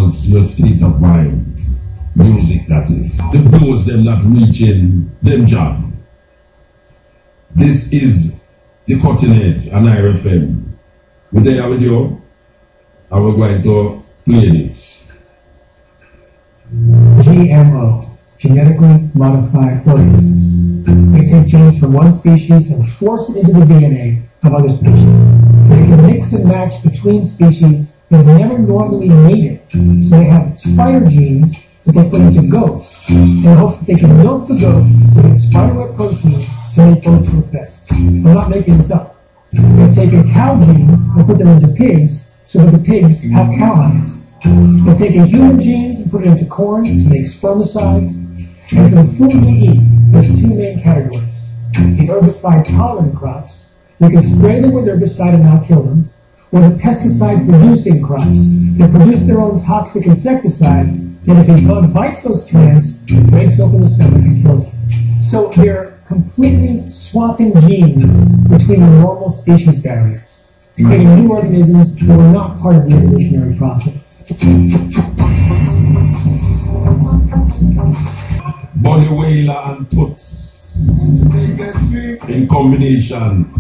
controls your state of mind. Music, that is. The those them not reaching them job. This is the cutting edge on IRFM. We're there with you, and we're going to play this. GMO, genetically modified organisms. They take genes from one species and force it into the DNA of other species. They can mix and match between species that have never normally mated. So they have spider genes that they put into goats in the hopes that they can milk the goat to get spiderweb protein to make bulletproof vests. I'm not making this up. They've taken cow genes and put them into pigs so that the pigs have cowhides. They've taken human genes and put it into corn to make spermicide. And for the food we eat, there's two main categories. The herbicide-tolerant crops, you can spray them with herbicide and not kill them, or the pesticide-producing crops that produce their own toxic insecticide that if a bug bites those plants, it breaks open the stomach and kills them. So they're completely swapping genes between the normal species barriers, creating new organisms that were not part of the evolutionary process. Bonnie Whaler and Toots in combination.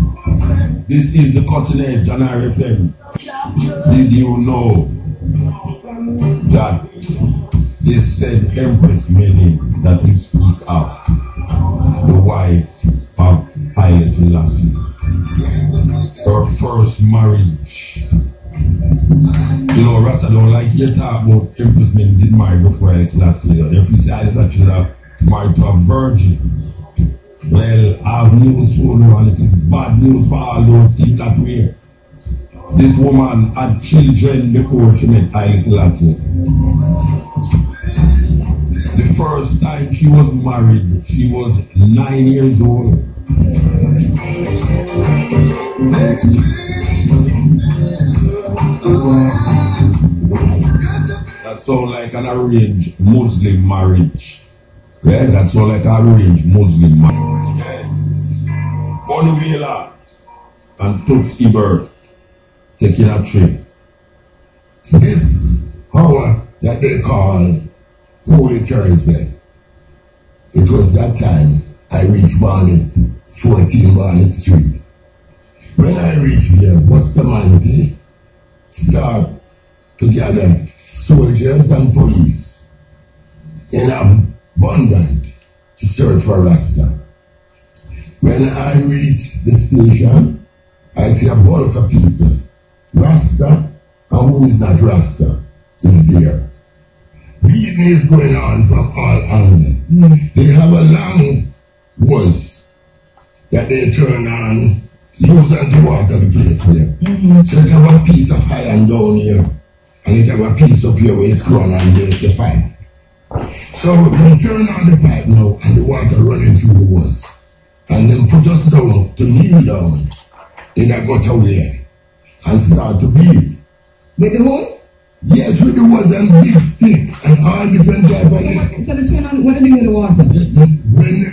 This is the cutting edge on RFM. Did you know that this said Empress Menen that we speak of, the wife of Haile Selassie, her first marriage? You know, Rasta don't like to talk about Empress Menen did marry before Haile Selassie. If say Haile Selassie married to a virgin, well, I have news for you, and it is bad news for all those people that way. This woman had children before she met Haile Selassie. The first time she was married, she was 9 years old. That sounds like an arranged Muslim marriage. Yeah, that sounds like an arranged Muslim marriage. Yes. Bonnie Whaler and Toots Ebert taking a trip. This hour that they call Holy Thursday, it was that time I reached Barnet, 14 Barnet Street. When I reached there, Bustamante start to gather soldiers and police in abundance to search for Rasta. When I reached the station, I see a bulk of people. Rasta and who is not Rasta is there. Beating is going on from all angles. They have a long was that they turn on, using to water the place there. So it have a piece of iron down here, and it have a piece up here where it's grown on the pipe. So they turn on the pipe now, and the water running through the was. And then put us down to kneel down in a gutter way and start to beat. With the hose? Yes, with the hose and big stick and all different type of liquor. So they turn on, what do they do with the water?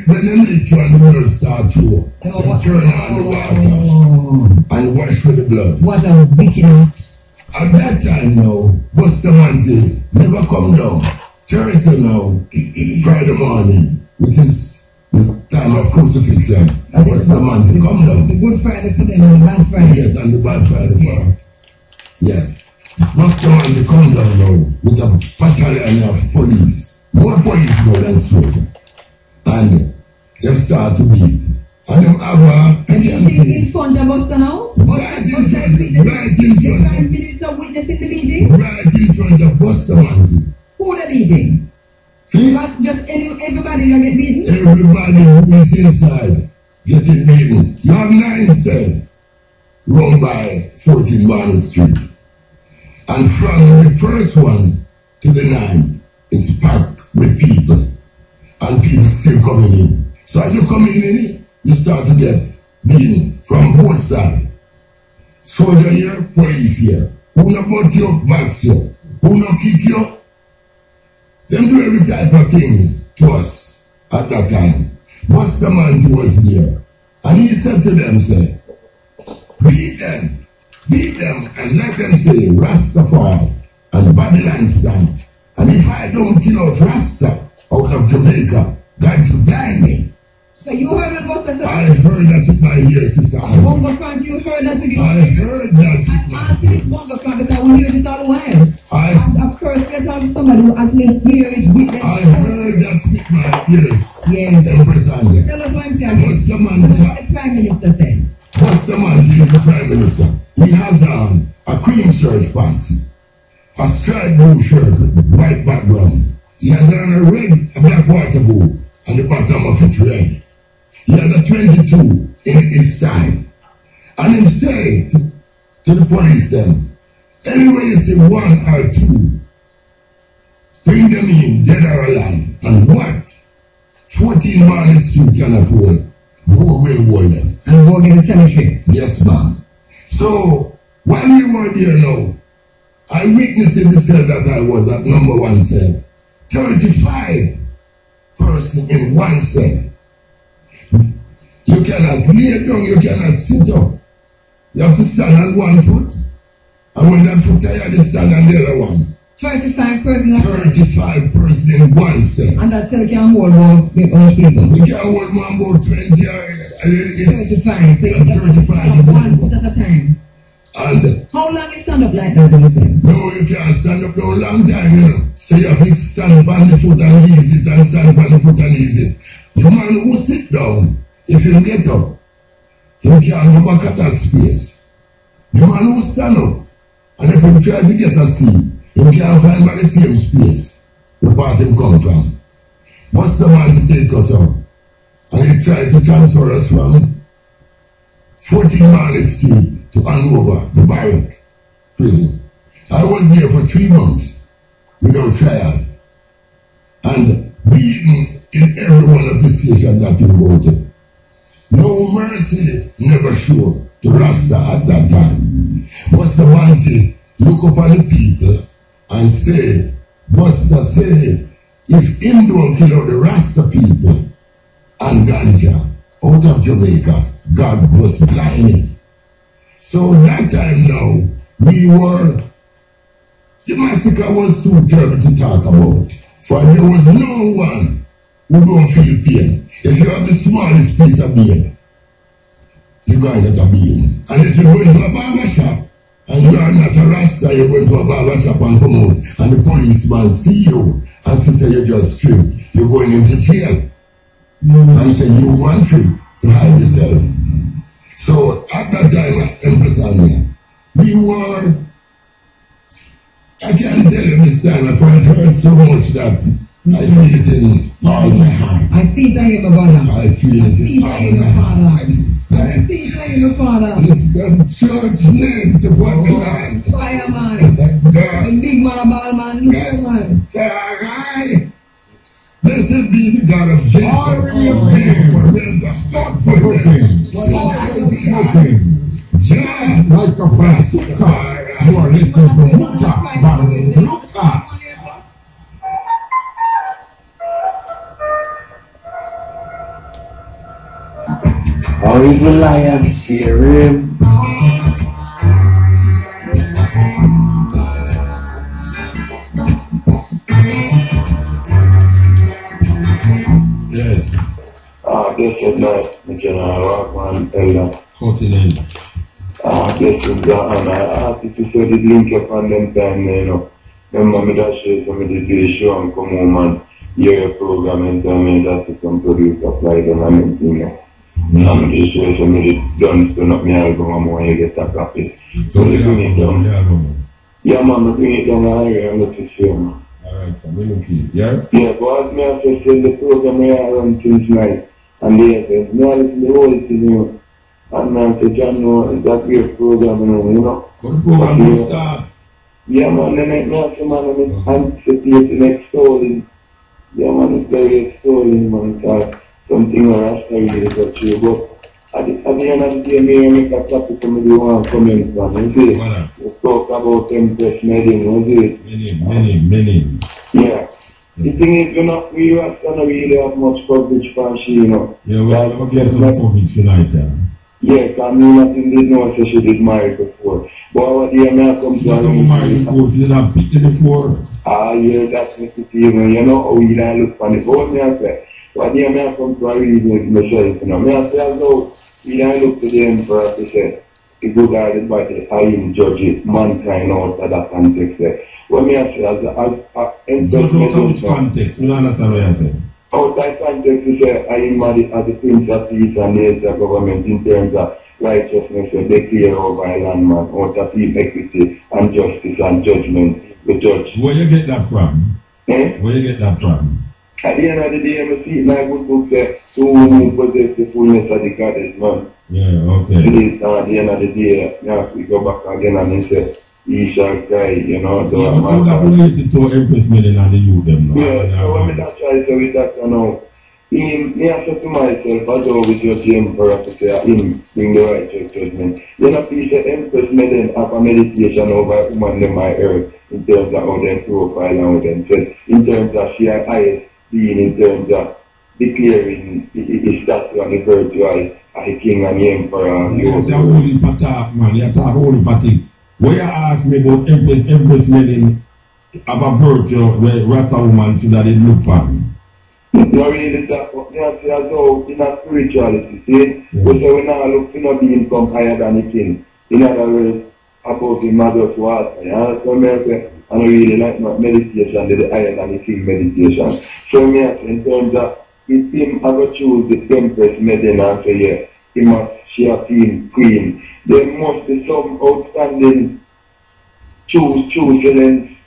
When them liquor and the blood start flow, they turn on the water and wash with the blood. What a wicked act. At that time now, Bustamante never come down. Thursday now, Friday morning, which is the time of crucifixion, Bustamante come down. The Good Friday for them and the Bad Friday. Yes, and the Bad Friday for them. Yeah. Bustamante come down now with a battalion of police. More police more than soldiers. And they start to beat. And them have a... And you see in front of us now? Right in front. The Prime Minister witnessing the beating? Right in front of Bustamante. Who the beating? Just everybody that get beaten? Everybody who is inside getting beaten. You have 9 cells run by 14 Barnet Street. And from the first one to the 9th, it's packed with people. And people still coming in. So as you come in, you start to get beaten from both sides. Soldier here, police here. Who no butt you, box you. Who no kick you. Them do every type of thing to us at that time. Bustamante was there. And he said to them, say, beat them, and let them say Rastafari and Babylon stand. And if I don't kill out Rasta out of Jamaica, God will blind me. So you heard what Buster said? I heard that with my ears, Sister Anna. Bongo Frank, you heard that with your I heard that with I my asked you this Bongo Frank because we hear this all the while. Of course, we're talking to somebody who actually hear it with them. I heard that with my ears. Yes. Empress Menen. Tell us what I'm saying. What's the man? What the Prime Minister said. What's the man is the Prime Minister? He has on a cream shirt pants, a striped blue shirt with white background. He has on a black water boot, and the bottom of it red. He had a 22 in his side. And he said to the police then, anyway you see one or two, bring them in, dead or alive. And what? 14 bodies you cannot hold. Go away, hold them. And go get the cemetery. Yes, ma'am. So, while we were there now, I witnessed in the cell that I was at number 1 cell. 35 persons in one cell. You cannot lay down, you cannot sit up. You have to stand on 1 foot. And when that foot tired, you stand on the other one. 35 persons. 35 persons in one cell. And that cell can hold more people. We can hold more about 20 or 35. So you 35 is 1 foot at a time. And how long you stand up like that in the cell? No, you can't stand up no long time, you know. So you have to stand on the foot and ease it, and stand on the foot and ease it. The man who sit down, if he get up, he can't go back at that space. The man who stand up, and if he try to get a seat, he can't find by the same space the part him come from. What's the man to take us out? And he tried to transfer us from 14 Marley Street to Hanover, the barrack prison. I was there for 3 months without trial and beaten in every one of the stations that you go to. No mercy, never sure to Rasta at that time. Buster Banty look upon the people and say, Buster say, if him don't kill out the Rasta people and ganja out of Jamaica, God was blinding. So that time now, the massacre was too terrible to talk about. For there was no one who don't feel pain. If you have the smallest piece of bean, you're going to get a bean. And if you go into a barber shop, and you are not a Rasta, you go into a barber shop and come out, and the policeman see you, and say you just trim, you're going into jail. And say you want trim to hide yourself. So at that time, Empress Menen, we were, I can't tell you this time, for it hurt so much that I feel it in all my heart. I see it in my brother. I feel it in all my heart. I see it in my father. It's a church name to put the line. Fireman. The big man, ball man. Yes. Blessed be the God of Jacob. Like a Rasta. You are listening to Mutabaruka. Or even lions fear him. Yes. This is not the general Rockman Elder. Continent. This is the honor. I asked you to show the link up on them time, you know. Remember me that show some of the show and come home and hear your program and tell me that's some produce apply them and everything. I'm just sure some of the done to up my album and more you get a copy. So you bring it down? Yeah, man, I bring it down and look to show, man. Alright, so we look here. Yeah? Yeah, but as me have to say the program I run since night and they say, me I listen to the whole thing, you know. And I say, John, no, that great program, you know. But the program will start. Yeah, man, then I have to, man, I'm anticipating extolling. Yeah, man, it's very extolling, man, because something or Rasta really got you. But at the end of the day, me make a topic for me to want to comment, man, you see? Let's talk about Empress Menen, you see? Menen. Yeah. The thing is, we Rasta don't really have much coverage for she, you know. Yeah, we're getting some coverage tonight, yeah. Yes, I mean, I think they know she did marry before. But what do you mean come to her? Married before, she didn't have picked before. Ah, yeah, that's me to see you know how we don't look for the boat, me I say. What do you mean come to her reason with myself, you know? Me I say, as though we don't look to the emperor to say, the good or the bad, I am judge it, mankind out of that context there. What me I say, as Judge out of which context? We don't understand what you're saying. Outside context, to say, I am as the Prince of Peace and the government in terms of righteousness, and they clear over a landman, out of equity and justice and judgment, the judge. Where you get that from? Eh? Where you get that from? At the end of the day, I see my good book says, to whom possess the fullness of the goddess, man. Yeah, okay. It is at the end of the day, now we go back again and he says, he shall cry, you know. Yeah, but that related to Empress Menen and the youth, them, no? Yeah, so when I try to say with that, you know, me I said to myself, although we judge the emperor to say him bring the righteous judgment, you know, please say Empress Menen have a meditation over woman in my earth in terms of how they profile and how they said, in terms of she had highest being, in terms of declaring his statue and the virtue as a king and the emperor. Yes, you're holy patak, man. You're talking holy patak. When you ask me about Empress Menen have a virtue where Rasta woman should have look on. No, really, that's what we have to say as though in a spirituality, see? We say we now look to not being come higher than the king. In other words, above the mother's water. You understand me? I say, and I really like my meditation, the higher than the king meditation. So me I say, in terms of, if him ever choose the Empress Menen and say, yeah, he must, she a queen. There must be some outstanding choose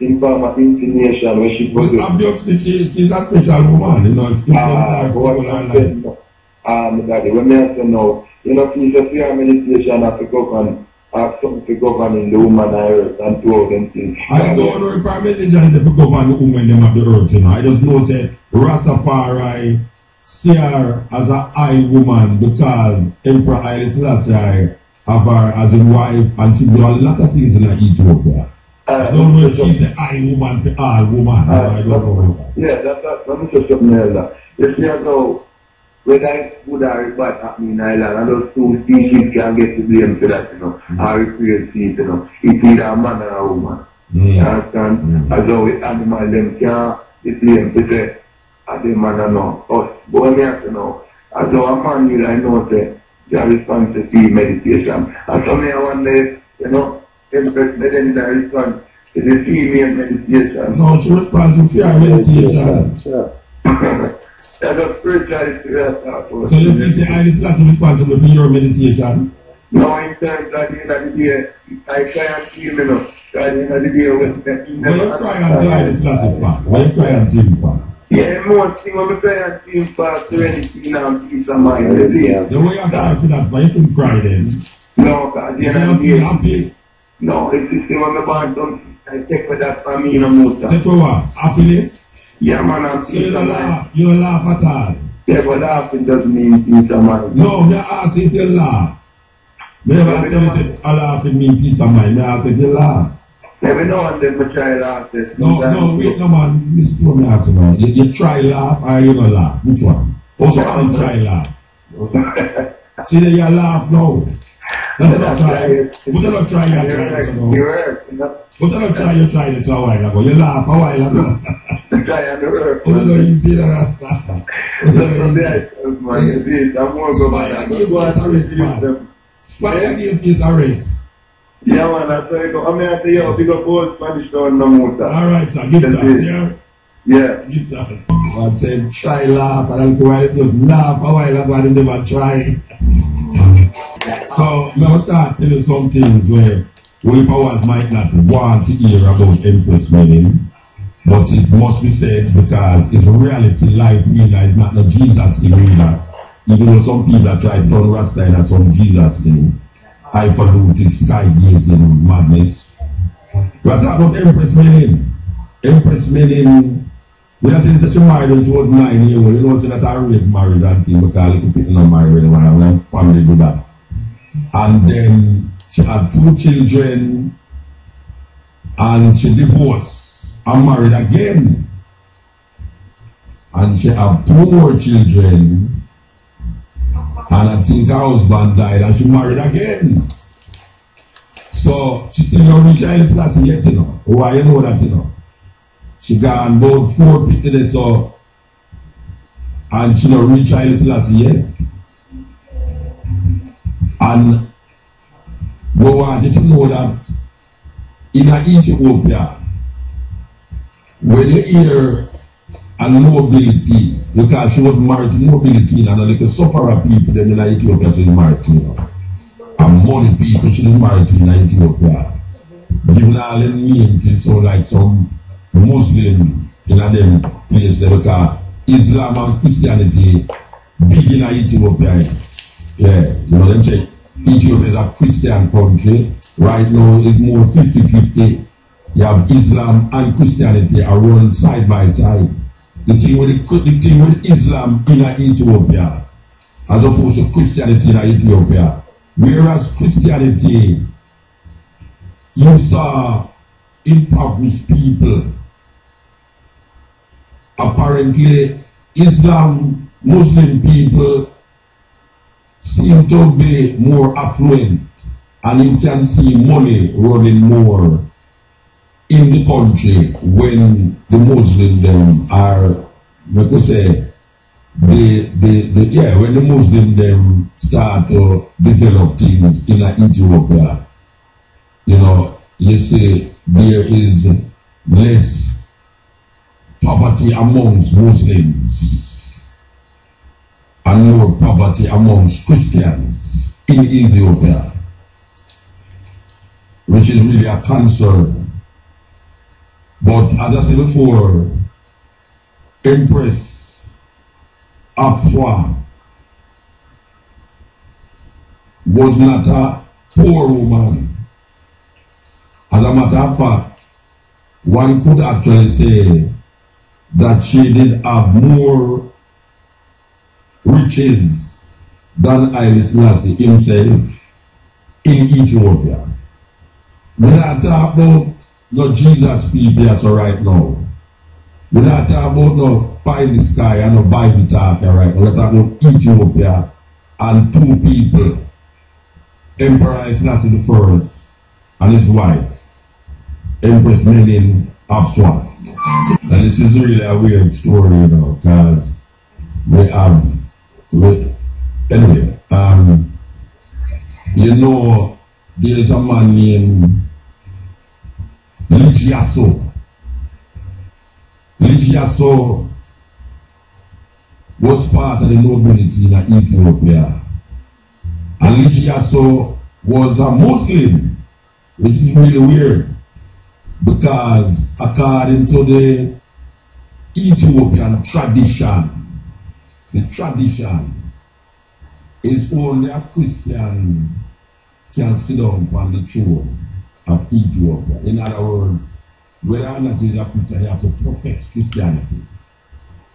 in form of inclination where she goes. Obviously, she's a special woman, you know. Daddy, when I say no, you know, she's a fear meditation have to govern, have something to govern in the woman earth and two of them things. I don't know if I meditation is to govern the woman them of the earth, you know. I just know say Rastafari see her as a high woman because Emperor Haile Selassie have her as a wife and she do a lot of things in Ethiopia. I don't know if she's a high woman for all woman. I don't know about that. Yeah, that's just something else. You see as though whether good or bad happening in Ireland, and those two species can get to blame for that, you know, or recreate it, you know. It's either a man or a woman. You understand? As though with animal them can't be blamed to say, as a man or no, us. But when you have to know, as though a man will I know say, they are responsible to meditation. And so me I wonder, you know, Empress Menen response to the female meditation. No, she responds to her meditation. Sure. That's a spirituality. So you think say Haile Selassie responsible for your meditation? No, in terms of the end of the day, I try and see him, you know. At the end of the day, when you try and tell Haile Selassie for? What you try and think for? yeah, most thing when we try and see him for serenity and peace of mind. The way you cry for that, but you shouldn't cry then. No, because at the You end of the feel day, happy. no, it's the same when we born something. I take for that for me in a motor. Take for what? Happiness? Yeah, man, I'm So you don't laugh? You don't laugh at all? yeah, but laughing doesn't mean peace of mind. No, me ask if you laugh. Me never tell you to laugh it mean peace of mind. Me ask if you laugh. Every now and then we try laugh. No, wait, no man. Listen to what me ask you now. You try laugh or you don't laugh? Which one? Also, you try laugh. See that you laugh now. That's not try. But you don't try, you try it now. But you don't try, you tried it a while ago. You laugh a while ago. Try on the work. You don't easy that. Spire gave is a rate. Yeah, man, that's why I go. I mean, I say, yo, big up all Spanish Town, no motor. Alright, sir, give that, yeah? Yeah. Give that. I said, try laugh, and after a while, it just laugh a while ago, and never try. So, now start telling some things where powers might not want to hear about Empress Menen, but it must be said because it's reality life, it's not the Jesus thing, even though some people are trying to turn Rasta into some Jesus thing. Highfalutin, sky gazing madness. We are talking about Empress Menen. Empress Menen, we are saying that she married when she was 9 years old. You know, say that I rape married and thing because little people not married when I have family do that. And then she had 2 children and she divorced and married again. And she have 2 more children And I think her husband died and she married again. So she still not reach her flat yet, you know. Why you know that, you know? She got about 4 people there, so and she not reach her flat yet. And we wanted to know that in Ethiopia, when you hear a nobility, because she was married to nobility and a little sufferer people, then in Ethiopia she was married to, you know. And money people she was married to in Ethiopia. Giving all them names to sound like some Muslim in them places because Islam and Christianity big in Ethiopia. Yeah, you know them say Ethiopia is a Christian country. Right now it's more 50-50. You have Islam and Christianity are run side by side. The thing with Islam in Ethiopia as opposed to Christianity in Ethiopia. Whereas Christianity, you saw impoverished people. Apparently, Islam, Muslim people seem to be more affluent, and you can see money running more in the country when the Muslims them are, like I say, when the Muslims them start to develop things in Ethiopia, you know, you see there is less poverty amongst Muslims and more poverty amongst Christians in Ethiopia, which is really a concern. But as I said before, Empress Asfaw was not a poor woman. As a matter of fact, one could actually say that she did have more riches than Haile Selassie himself in Ethiopia. We're not talking about no Jesus people so right now. We're not talking about no pie in the sky and no Bible talk right now. We're talking about Ethiopia and 2 people. Emperor Haile Selassie I and his wife, Empress Menen Earth Strong. And this is really a weird story, you know, because anyway, you know, there's a man named Ligiaso. Ligiaso was part of the nobility in Ethiopia. And Ligiaso was a Muslim, which is really weird. Because according to the Ethiopian tradition, the tradition is only a Christian can sit down on the throne of Ethiopia. In other words, whether or not you are a Christian, you have to profess Christianity.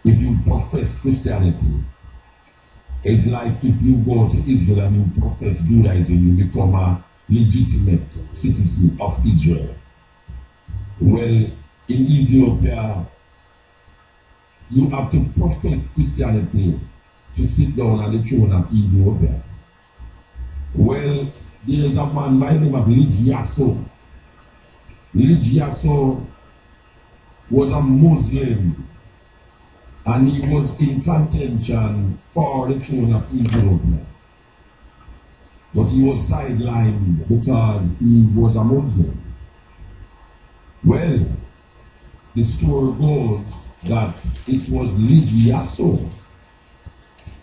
If you profess Christianity, it's like if you go to Israel and you profess Judaism, you become a legitimate citizen of Israel. Well, in Ethiopia, you have to profess Christianity to sit down on the throne of Ethiopia. Well, there's a man by the name of Ligiaso. Ligiaso was a Muslim and he was in contention for the throne of Ethiopia. But he was sidelined because he was a Muslim. Well, the story goes that it was Ligiaso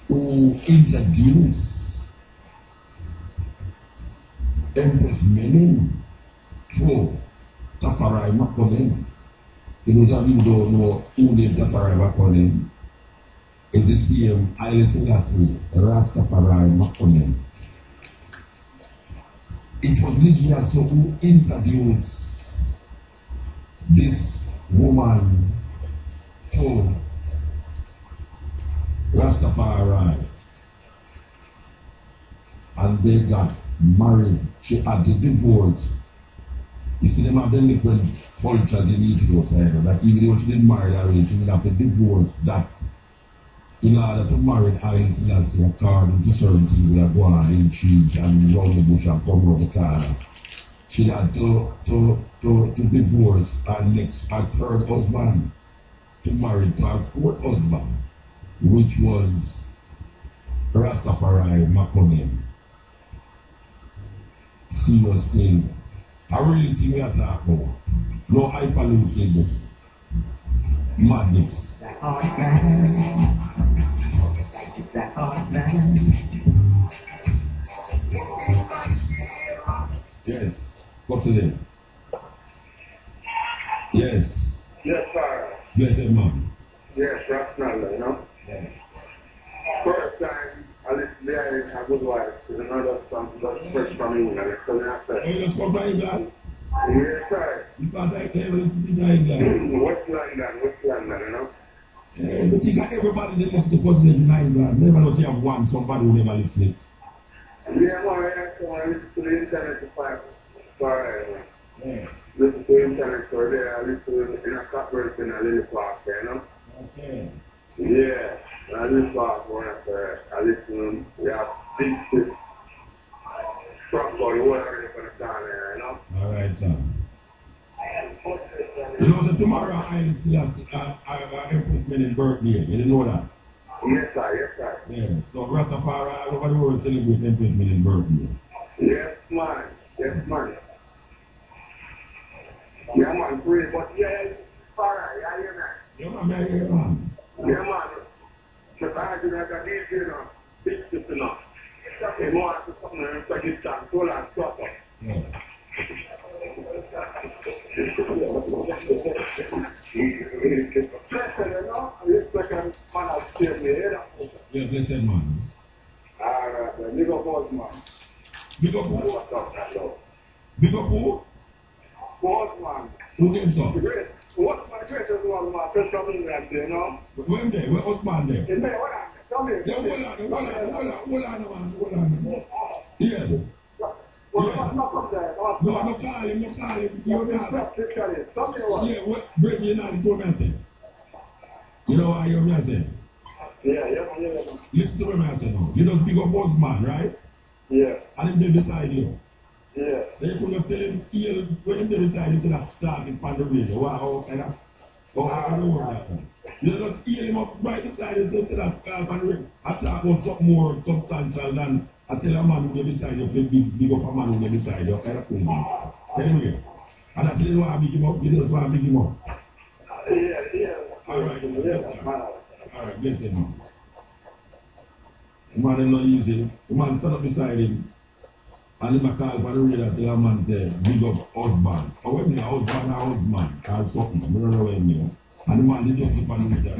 who introduced Empress Menen to Tafarai Makonnen. It was a you don't know who named Tafarai Makonnen. It's the same Haile Selassie, Rastafari Makonnen. It was Ligiaso who introduced this woman to Rastafari, and they got married. She had to divorce. You see, them have them different cultures in Ethiopia, that even though she didn't marry already, she would have to divorce that in order to marry Haile Selassie, according to certain things, we are going in trees and round the bush and come around the corner. She had to divorce her third husband to marry to her fourth husband, which was Rastafari Makonnen. Serious thing. I really think we are talking about. No hyperlimited madness. That hard man. That hard man. Yes. Go to them. Yes. Yes, sir. Yes, man. Yes, that's not, you know. Yeah. First time I listened to a good wife is another song that's fresh from England. So that's it. Oh, you just come from England? Yes, sir. You thought I came to England? West London, you know. But you got everybody that listens to Continent in England. Never know you have one, somebody who never listens. Yeah, man, I listen to the internet for Yeah. listen to the internet for there. I listen to in a Cockburn in a Lily Park, you know. Okay. Yeah, I Lily Park, I listen to them. We have big shit. Talk about the whole area for the town there, you know. All right, sir. You know, so tomorrow Haile Selassie, Empress Menen birthday. You didn't know that? Yes, sir, yes, sir. Yeah. So Rastafari all over the world celebrate Empress Menen birthday. Yes, man. Yes, man. Yeah, man, great. But yeah, alright, yeah, you know. Yeah, man, yeah, man. Yeah, man. But I do that, you know, big shit, you know. You know, I do something and so you start to and stop up. Yeah. Yeah, blessed man. Alright, big up boss, man. Big up who? Big up who? Boss, man. Who came so? What's my greatest one, my first from England, you know? When there? Where husband there? In there, what happened? Come here. Yeah, hold on, man. Yeah. Well, not from there. No call him. You're not. Yeah, what? Break me now, it's what I say. You know why you're me saying? Yeah. Listen to what I say now. You just big up boss man, right? Yeah. And him there beside you. Yeah. Then you could have tell him, when him there beside you, to that starting on the radio. Wow, kind of. Oh, I don't know that one. You just heal him up right beside you to that call on the radio. I talk about something more substantial than I tell a man who they beside you, big up a man who they beside you, kind of crazy. Anyway, and I tell you why I big him up, you just want to big him up. Yeah. Alright, bless him. The man is not easy. The man stand up beside him, and him a call for the radio, tell a man say, big up husband. Or when me a husband or husband, or something, I don't know when me. And the man did not keep on the radio.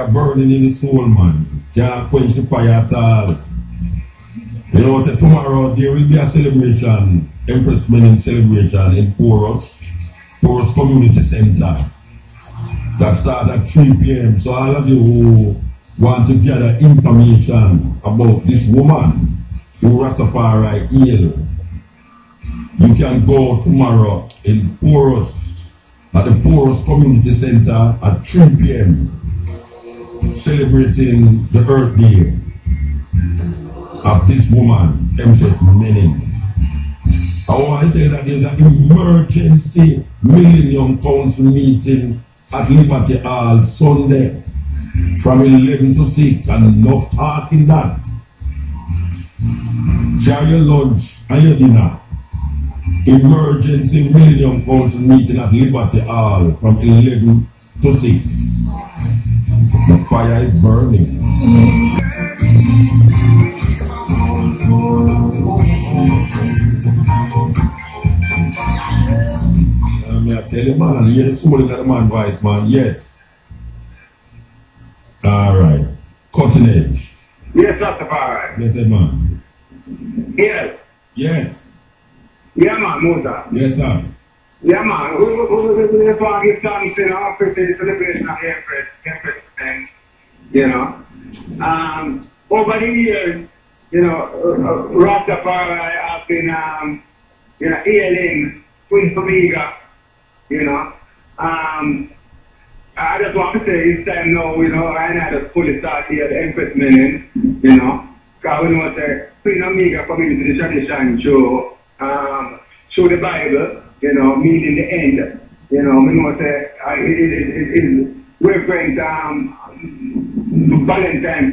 fire burning in the soul, man. Can't quench the fire at all. You know, say tomorrow there will be a celebration, Empress Menen celebration in Porus Community Center. That starts at 3 p.m. So all of you who want to gather information about this woman who Rastafari heal, you can go tomorrow in Porus, at the Porus Community Center at 3 p.m. celebrating the Earth Day of this woman, Empress Menen. I want to tell you that there's an emergency Millennium Council meeting at Liberty Hall Sunday from 11 to 6, and enough talking that. Share your lunch and your dinner. Emergency Millennium Council meeting at Liberty Hall from 11 to 6. The fire is burning. I tell you, man, hear the soul in that man's voice, man. Yes. Alright. Cutting edge. Yes, Rastafari. Yes, man. Yes. Yes. Yeah, man, Musa. Yes, sir. Yeah, man. We give thanks in our celebration of Empress Menen, you know. Over the years, you know, Rastafari have been, you know, healing Queen Omega, you know. I just want to say it's time now, you know, I just fully start here, the Empress Menen, you know. Because we know that Queen Omega coming into the tradition show the Bible, you know, meaning the end. You know, we know that Reverend Valentine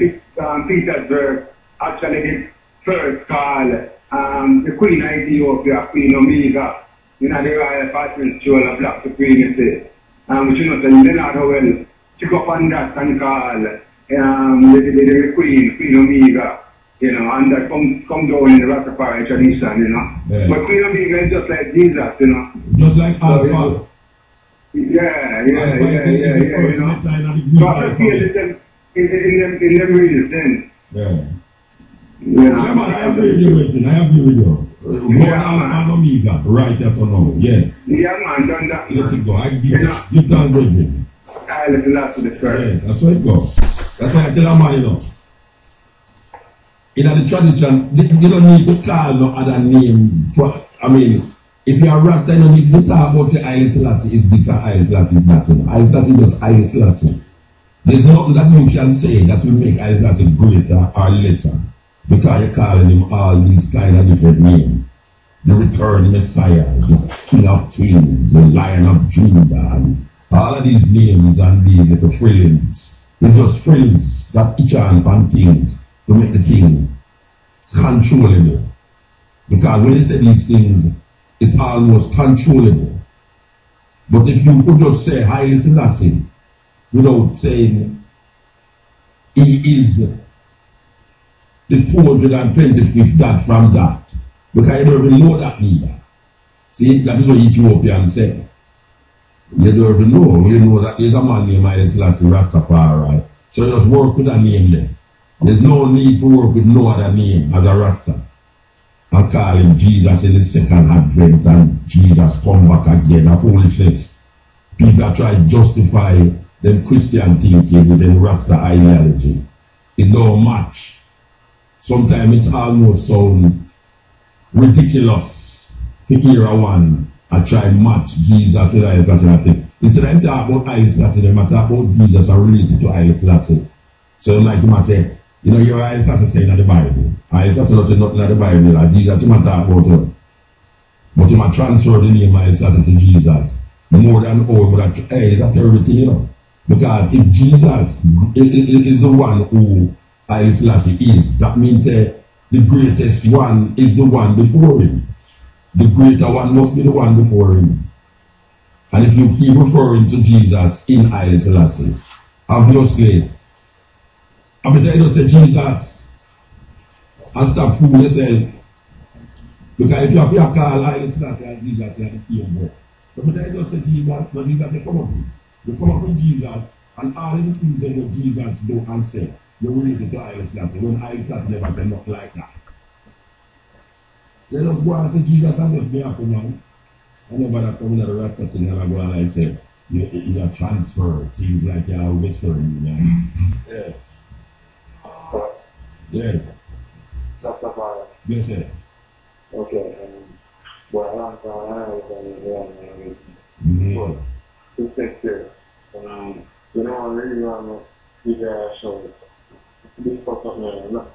Petersburg actually did first call the Queen of Ethiopia, Queen Omega, you know, the Royal Patriots Jewel of Black Supremacy. Which you know, that Leonard Howell took up on that and call the Queen Omega. You know, and that come down in the Rastafari tradition, you know. Yeah. But Queen Omega is just like Jesus, you know. Just like Asfaw. Yeah, you know. So I feel it in them real sense. Yeah. You know. Yeah, man, I agree with you. Alpha and Omega, right at or no, yes. Yeah, man, done that. Let it go. I give thanks, brethren. I let the last to the first. Yes, that's how it goes. That's why I tell a man, you know. In the tradition, you don't need to call no other name. I mean, if you are Rasta, you don't need to talk about the Haile Selassie is this and Haile Selassie is that. Haile Selassie is just Haile Selassie. There's nothing that you can say that will make Haile Selassie greater or lesser. Because you're calling him all these kind of different names. The returned Messiah, the King of Kings, the Lion of Judah, and all of these names and these little frillings. They're just frillings that each on things to make the thing controllable. Because when you say these things, it's almost controllable. But if you could just say Haile Selassie without saying he is the 225th dad from that, because you don't even know that neither. See, that is what Ethiopians say. You don't even know. You know that there's a man named Haile Selassie Rastafari. So just work with that name there. There's no need to work with no other name as a Rasta. And call him Jesus in the second advent and Jesus come back again. A foolishness. People try to justify them Christian thinking with them Rasta ideology. It don't match. Sometimes it almost sounds ridiculous for era one and try to match Jesus with Haile Selassie. Instead of talk about Haile Selassie, they talk about Jesus and related to Haile Selassie. So like you might say, you know, your Haile Selassie saying in the Bible. Haile Selassie not saying nothing in the Bible, and Jesus you might talk about her. But you might transfer the name Haile Selassie to Jesus. More than all, but hey, that's everything, you know. Because if Jesus is the one who Haile Selassie is, that means the greatest one is the one before him. The greater one must be the one before him. And if you keep referring to Jesus in Haile Selassie, obviously, I mean, say just say Jesus and stop fooling yourself. Because if you have to call Haile Selassie and Jesus, they are the same word. But I just say Jesus, but Jesus say come up with. You come up with Jesus And all of the things that Jesus do and say, they related to Haile Selassie. When Haile Selassie never said nothing like that. They just go and say Jesus and just be happy now. I know about that coming out of the Rasta thing and I go and like say, you transfer things like you are whispering, you know. Yes. Yes. That's a fire. Yes, sir. Okay, well, I don't know, but to take care. You know, I really want to be there, so this for something, not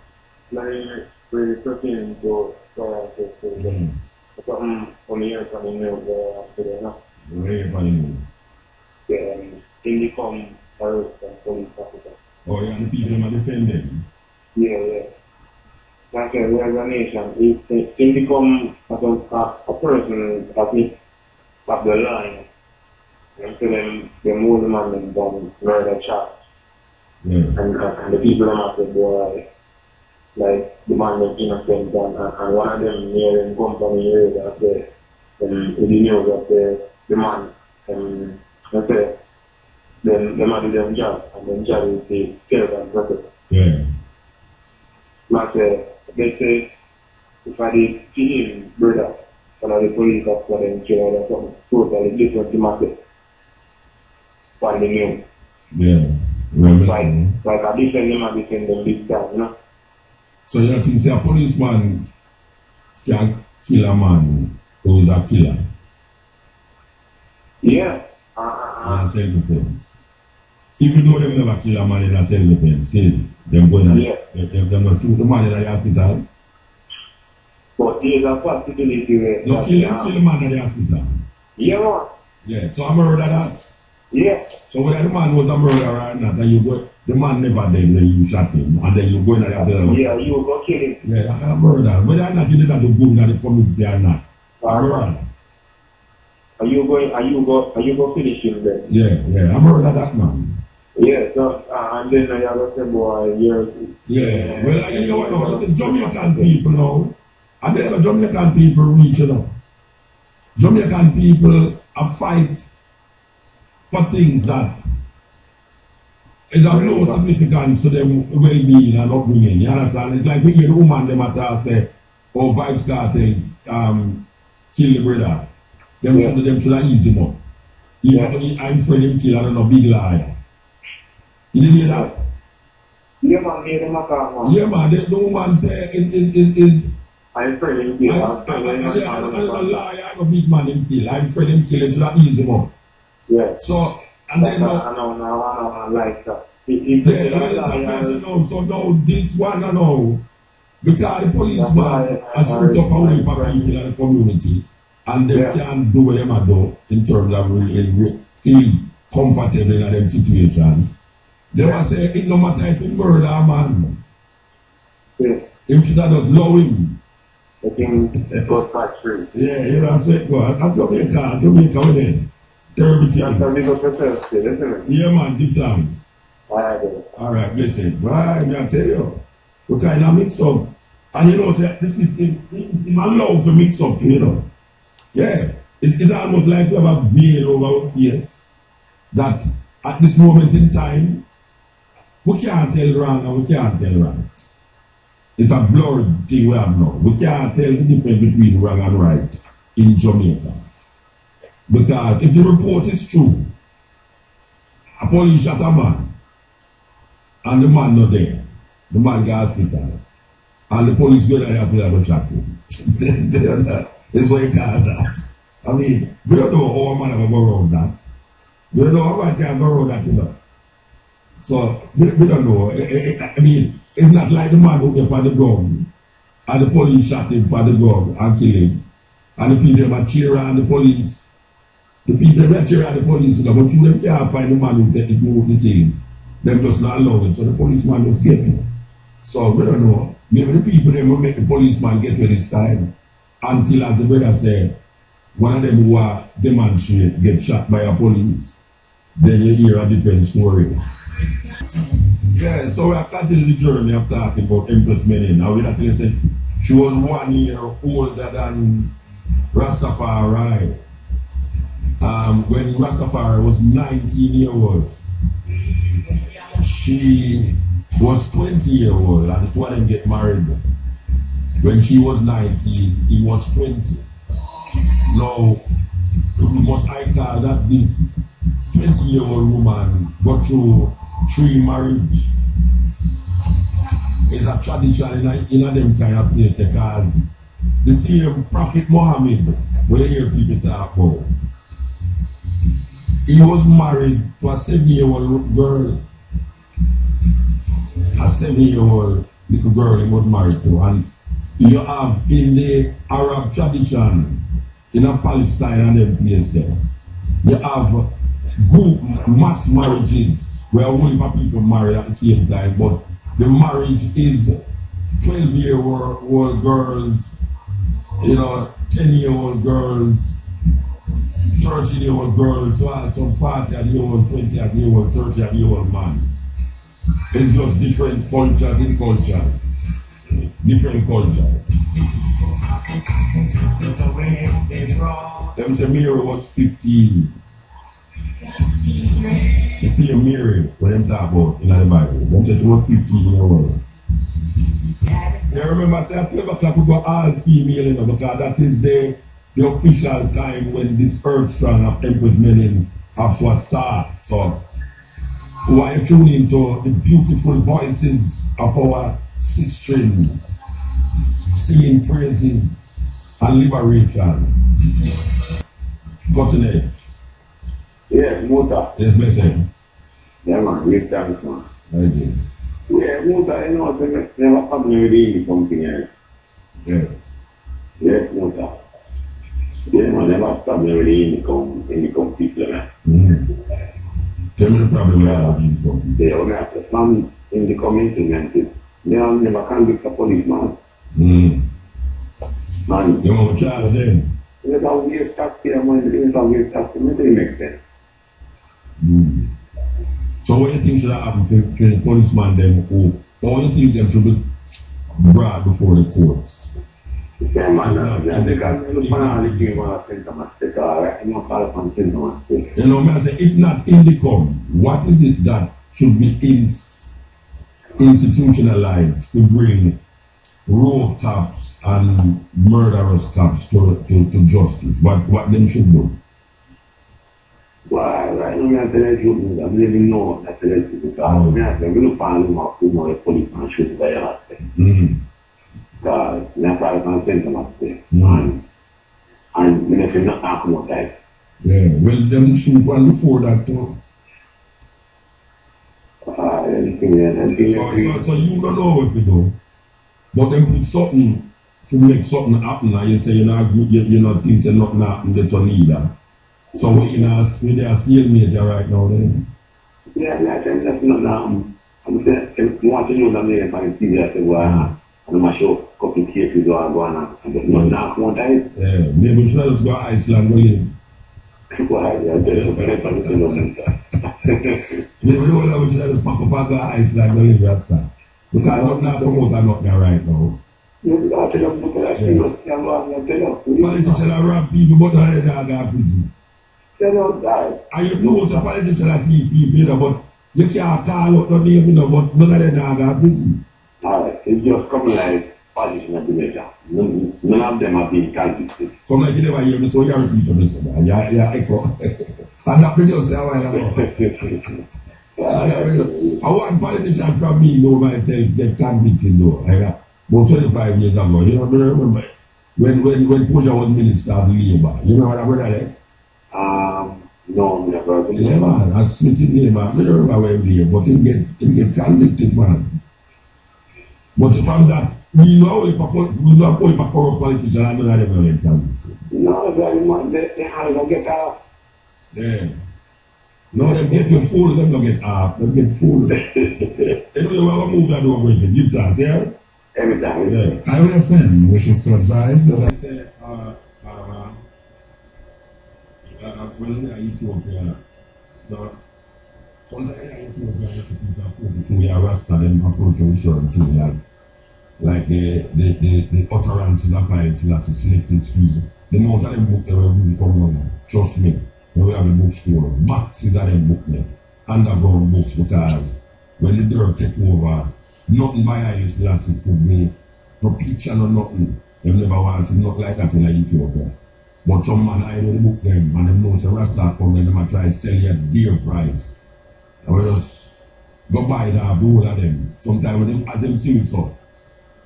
really talking to something from here, coming here, today, no? Where you Yeah, in the terrorist and police officer. Oh, yeah, the people are defending. Yeah. Like a organization, it become a person that is at the line. And so then they move them and then done murder charge. Yeah. And the people are not boy, like the man that's innocent and one of them near in company here that the news that the man and say then the man do them job and then job is the care and protect. Yeah. Like they say if I did kill him, brother, and the police officer then kill or something totally different to market. On the news. Yeah. Like I defend them big time, you know? So you think say a policeman can kill a man who is a killer? Yeah. In self-defense. Even though they never kill a man in a self-defense, still, them going and them not shoot the man in the hospital. But there's a possibility where... No, kill the man in the hospital. Yeah, man. Yeah, so I murder that. Yeah. So whether the man was a murderer or not, and you go, the man never dead when you shot him, and then you go in the hospital. Yeah, you go kill him. Yeah, I murder. Whether or not you did that to go in the community or not, I murder. Are you go finish him then? Yeah, I murder that man. Yeah, so, and then I have to say, boy, yeah, well, you know what, it's Jamaican people now, and there's a Jamaican people reach, you know. Jamaican people fight for things that is of no significance to them well-being and upbringing, you understand? It's like we hear the woman, them attack the, or Vibes Cartel, kill the brother. Them should have eased him up. Even though I'm afraid him kill, I don't know, big liar. You didn't hear that? Yeah, man, made him a car, man. Yeah, man, the woman say is I'm afraid him kill. I'm a liar, I'm a big man him kill. I'm afraid him kill, it should have eased him up. Yeah. So, and then I know, like that. So now, this one, I know, because the policeman has shoot up a whole heap of people in the community, and they can't do what they do in terms of really feel comfortable in them situation. They must say, it no matter if it's murder, man. Yeah. Him should have just love him. I think it goes back through. Yeah, you know what I'm saying? I'm Jamaica with it. Terrible thing. That's how we go to Thursday, isn't it? Yeah, man, give thanks. Alright, listen. Right, I tell you. We kind of mix up. And you know, this is in allowed to mix up, you know. Yeah. It's almost like we have a veil over our face. That at this moment in time, we can't tell wrong and we can't tell right. It's a blurred thing we have now. We can't tell the difference between wrong and right in Jamaica. Because if the report is true, a police shot a man, and the man not there, the man got hospital, and the police go to the hospital and shot him. That's what you call that. I mean, we don't know how a man will go around that. We don't know how a man can go around that, you know. So, we don't know. I mean, it's not like the man who get for the gun, and the police shot him for the gun and kill him. And the people are cheering and the police. The people that cheer at the police, but two them can't find the man who take the thing. Them just not allow it, so the policeman just get me. So we don't know. Maybe the people them will make the policeman get with this time until, as the brother said, one of them who are demonstrate get shot by a police. Then you hear a different story. Yeah, so we are continuing the journey of talking about Empress Menen. Now we have to say she was 1 year older than Rastafari. When Rastafari was 19 years old. she was 20-year-old and the two of them get married. When she was 19, he was 20. Now, we must I call that this 20-year-old woman got through 3 marriages. It's a tradition in a them kind of place because the same Prophet Muhammad, where you hear people talk about, he was married to a 7-year-old girl. A 7-year-old little girl he was married to. And you have in the Arab tradition, in a Palestine and them place there, you have group mass marriages where only people marry at the same time, but the marriage is 12-year-old girls, 10-year-old girls, 13-year-old girls, some 40-year-old, 20-year-old, 30-year-old man. It's just different culture in culture. Different culture. Them say Mary was 15. You see a Mary when them talk about in the Bible. Them say she was 15-year-old. You remember say at 12 o'clock we go all female, because that is the official time when this Earth Strong of Empress Menen Asfaw start. So why you tune into the beautiful voices of our sistering, singing praises and liberation. Cutting edge. Yes, Muta. Yes, blessing. Yeah, man, great thanks, man. Thank you. Yeah, Muta, never come really something else. Yes. Yes, Muta. Yeah, man, never stop really in the people, man. Tell me the problem we have in from. They only have to stand in the community, man. They don't never convict a policeman. Man. You want to charge them? There's a weird tax here, man. There's a weird tax. It doesn't make sense. So what do you think should happen for the policeman them, or you think them should be brought before the courts? Yeah, man. They can look for the king or a sentiment. They can't call upon sentiment. You know, I say, if not indicum, what is it that should be institutionalized to bring road cops and murderous cops to justice? What them should do? Well, right now, I really know that the rest because I really find them out who more policeman should be arrested. Because that's why I can send them up there. And if you're not talking about that. Yeah, well, them shoot one before that too. So you don't know what to do. But them put something to make something happen, and you say you're not thinking nothing happen, that's on either. So we are stalemate right now then? Yeah, that's not I'm saying, want to know that they find TV at the I'm not sure a couple of cases are going on. Yeah, maybe we should just go to Iceland to live. Maybe we don't have to fuck up and go to Iceland to live after. Because I'm not promoting nothing right now. Politicians are rob people, but they're not going to prison. They don't die. And you know some politicians are thief people, but you can't call out no name, but none of them are going to prison. Alright, it's just come like politicians are doing that. None of them are being convicted. Come like you never hear me, so you repeat on this, man. Yeah, echo. And that video say a while ago. I want politicians from me know myself, they're convicted though. Like that. About 25 years ago, you know, I remember when Pusha was Minister of Labour. You remember that brother there? No, never. Yeah, man, I Smith in name, man. I don't remember where he live, but he get convicted, man. But from that, we know only for corrupt politicians and none of them get convicted. No, very much. They have to get off. Yeah. No, they get you full, them don't get off. They get full. Anyway, we'll move that over to give that, yeah? Every time. Yeah. IOFM wishes to advise that... I say, when they are Ethiopia, sometimes they are Ethiopia, to Rasta, them approach you too, like the utterances of like to select this reason. The amount of them book they will come on, trust me, when we have a bookstore, boxes of them book there. underground books because when the dirt take over, nothing by Haile Selassie could be, no picture, no nothing. They never want to see nothing like that in Ethiopia. But some man I know the book them and them know say Rasta come and them try to sell you at dear price. And we just go buy the whole of them. Sometimes when them as them see so,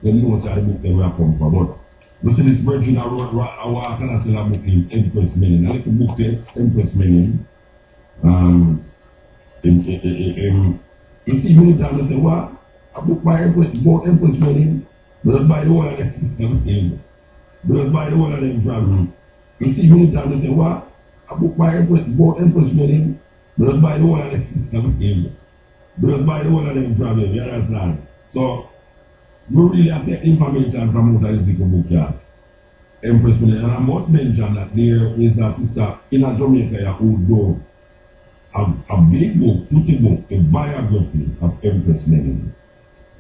they know say the book they will come for. But you see this virgin I walk and I sell a book named Empress Menen. I like a book there, Empress Menen. You see many times I say, what? A book by Empress Menen. But just buy the one of them. But just buy the one of them problem. You see many times I say, what? A book by Empress Menen. But just buy the one of them. But just buy the one of them problem. You understand? So, we really have to take information from out of this little book here. Empress Menen. And I must mention that there is a sister in Jamaica who do a big book, pretty book, a biography of Empress Menen.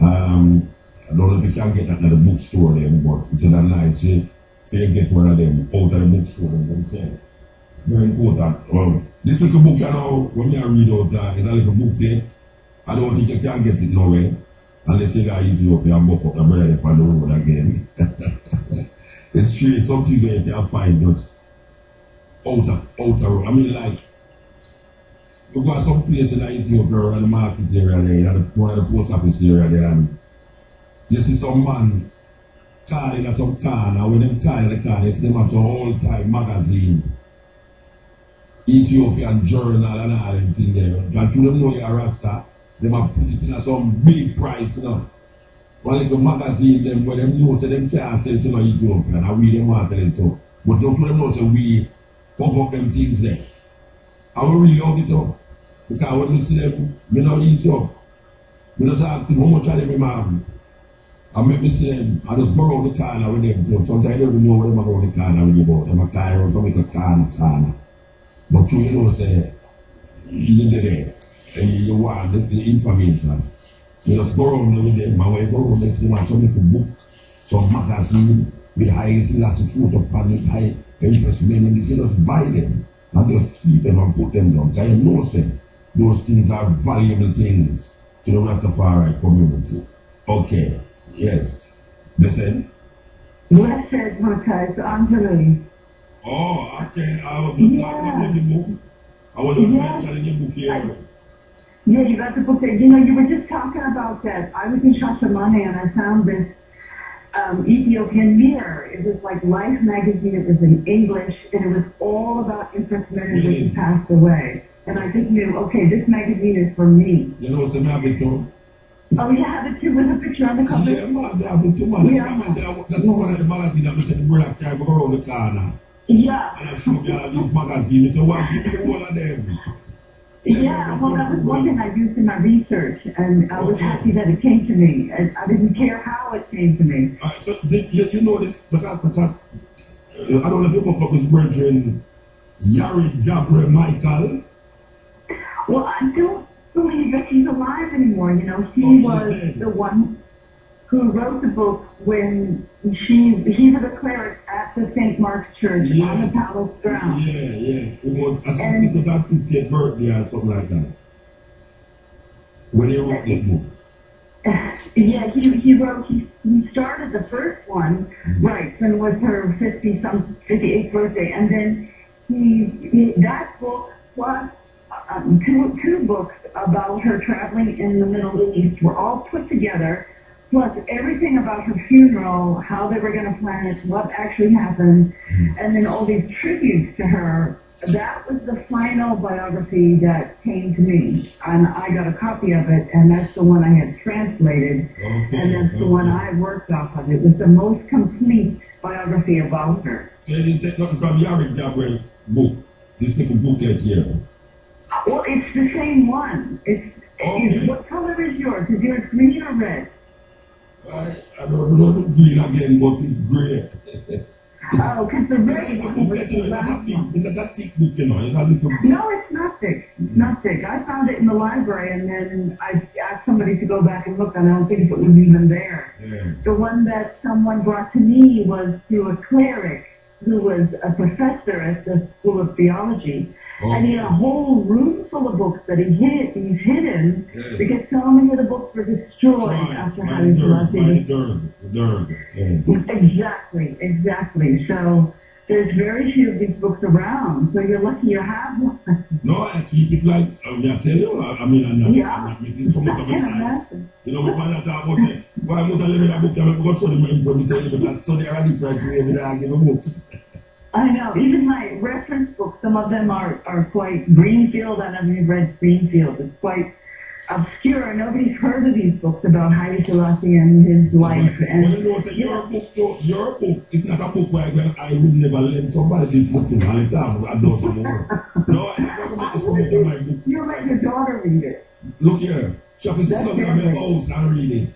I don't know if you can get that at the bookstore then, but it's a nice way to get one of them out of the bookstore then. Very important. This little book, you know, when you read out it's a little book there. I don't think you can get it nowhere. Unless you got Ethiopia and buck up the bread up on the road again. It's straight, something that you can find just out of road. I mean, like, you go to some place in Ethiopia or the market area there, and one of the post office area there, and you see some man calling at some corner. When them call the corner, it's them at a whole time magazine, Ethiopian journal and all them thing there. And you them know you're Rasta, them have put it in at some big price, you know. One little magazine them where them know so them can't sell it to no Ethiopian, and we them want to sell it to. But don't them know so we pump up them things there. I will really hug it up. Because when you see them, I don't ease up. I just ask them how much of them have. I make me see them, I just go around the corner with them. Sometimes I don't even know where them go around the corner with you about. Them a carry around to make a corner. But you know, say, even there, and you want the information. You just go around there with them, and when you go around next to them, some little book, some magazine, with Haile Selassie photo upon it, high Empress Menen, you just buy them. And just keep them and put them down. Because you know, say, those things are valuable things to the Rastafari community. Okay, yes. Listen. Blessed Makai, so Anjahla. Oh, okay. I was just talking about the book. I was just mentioning the book here. Yeah, you got the book there. You know, you were just talking about that. I was in Shashamane and I found this Ethiopian Mirror. It was like Life magazine. It was in English, and it was all about Empress Menen when she passed away. And I just knew, okay, this magazine is for me. You know, some have it too. Oh, you have it too with a picture on the cover? Yeah, man, they have it too, man. Yeah. That's one of the magazines that said the brother carry go around the corner. Yeah. And I show me all these magazines. So, what, give me the whole of them. Yeah, well, that was one thing I used in my research, and I was happy that it came to me. And I didn't care how it came to me. So, you know this, because I don't know if you look up his brethren, Yared Gabriel Michael. Well, I don't believe that she's alive anymore. You know, he was the one who wrote the book when he was a cleric at the St. Mark's Church on the palace grounds. Yeah. It was, I think it was that 50th birthday or something like that. When he wrote this book. Yeah, he started the first one, right, when it was her 58th birthday, and then that book plus two books about her traveling in the Middle East were all put together, plus everything about her funeral, how they were going to plan it, what actually happened, and then all these tributes to her. That was the final biography that came to me, and I got a copy of it, and that's the one I had translated, and that's the one I worked off of. It was the most complete biography about her. So you didn't take nothing from Yared Gabriel book, this little book right here? Well, it's the same one. What color is yours? Is yours green or red? I don't know the green again, but it's gray. Oh, because the red It's a one book was that the you know, last one. it's not thick book, you know, it's a little. No, it's not thick. It's not thick. I found it in the library, and then I asked somebody to go back and look, and I don't think it was even there. Yeah. The one that someone brought to me was through a cleric who was a professor at the School of Theology, And he had a whole room full of books that he's hidden because so many of the books were destroyed after Haile Selassie. Exactly. So there's very few of these books around, so you're lucky you have one. No, I keep it like, I tell you, I'm not making too much of a side. You know, we find out about it. Why I'm not living a book, I'm going to show them information, because so they're a different way with I give a book. I know, even my reference books, some of them are quite Greenfield. I don't know if you've read Greenfield. It's quite obscure. Nobody's heard of these books about Haile Selassie and his life. And well, you know, so your book is not a book where I would never lend somebody this book in all the time. I know some more. No, I'm not going to make this comment on my book. You let your daughter read it. Look here. She has to sit down at the house and read it.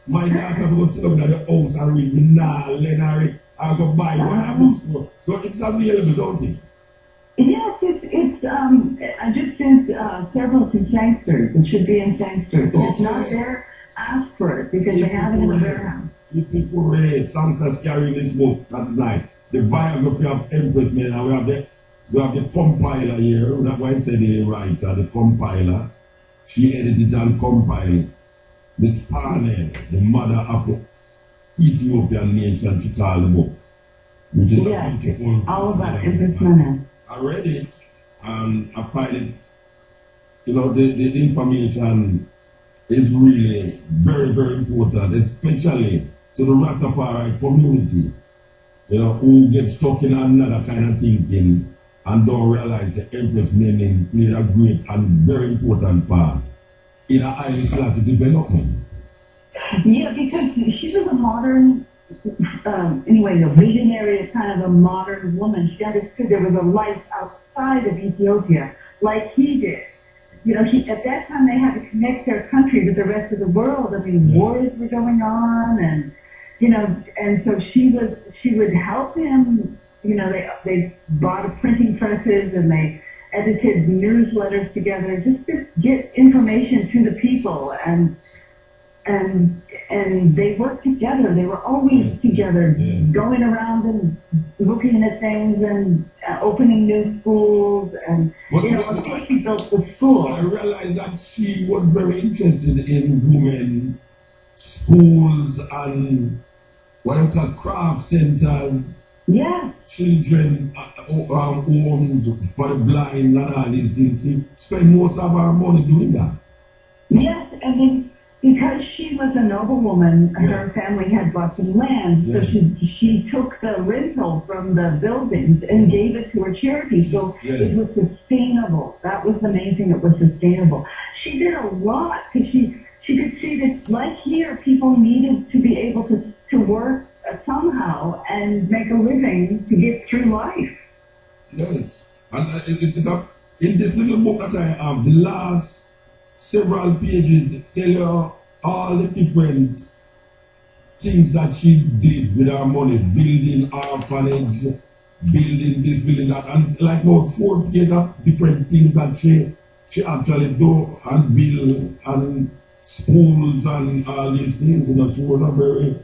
My daughter will sit down at the house and read me. Nah, Leonard, I'll go buy one of books for. So it's available, don't it? Yes, it's I just sent several to Sangsters. It should be in Sangsters. If it's not there, ask for it because they have it in the warehouse. If people read Sangsters carrying this book, that's nice. The biography of Empress Menen, and we have the compiler here. That's why I said the writer, the compiler. She edited and compiled it. Miss Menen, the mother of the Ethiopian nation, she called the book, which is a beautiful. All about Empress Menen. I read it and I find it, you know, the information is really very, very important, especially to the Rastafari community, you know, who get stuck in another kind of thinking and don't realize that Empress Menen played a great and very important part in a highly classic development. Yeah, because she was a modern, anyway, a visionary, kind of a modern woman. She understood there was a life outside of Ethiopia, like he did. You know, at that time they had to connect their country with the rest of the world. I mean, wars were going on, and you know, and so she would help him. You know, they bought a printing presses and they edited newsletters together just to get information to the people, and they worked together. They were always together, going around and looking at things and opening new schools. And, you know, of course she built the school. I realized that she was very interested in women, schools, and what I call craft centers. Yeah. Children, homes for the blind, and all these things. She spent most of her money doing that. Yes, and then because she was a noblewoman, her family had bought some land, so she took the rental from the buildings and gave it to her charity. So it was sustainable. That was the main thing. It was sustainable. She did a lot because she could see that, like here, people needed to be able to work somehow and make a living to get through life. Yes, and it's in this little book that I have, the last several pages tell you all the different things that she did with her money, building orphanage, building this, building that, and it's like about 4 pages of different things that she actually do and build, and schools and all these things. You know, she was a very,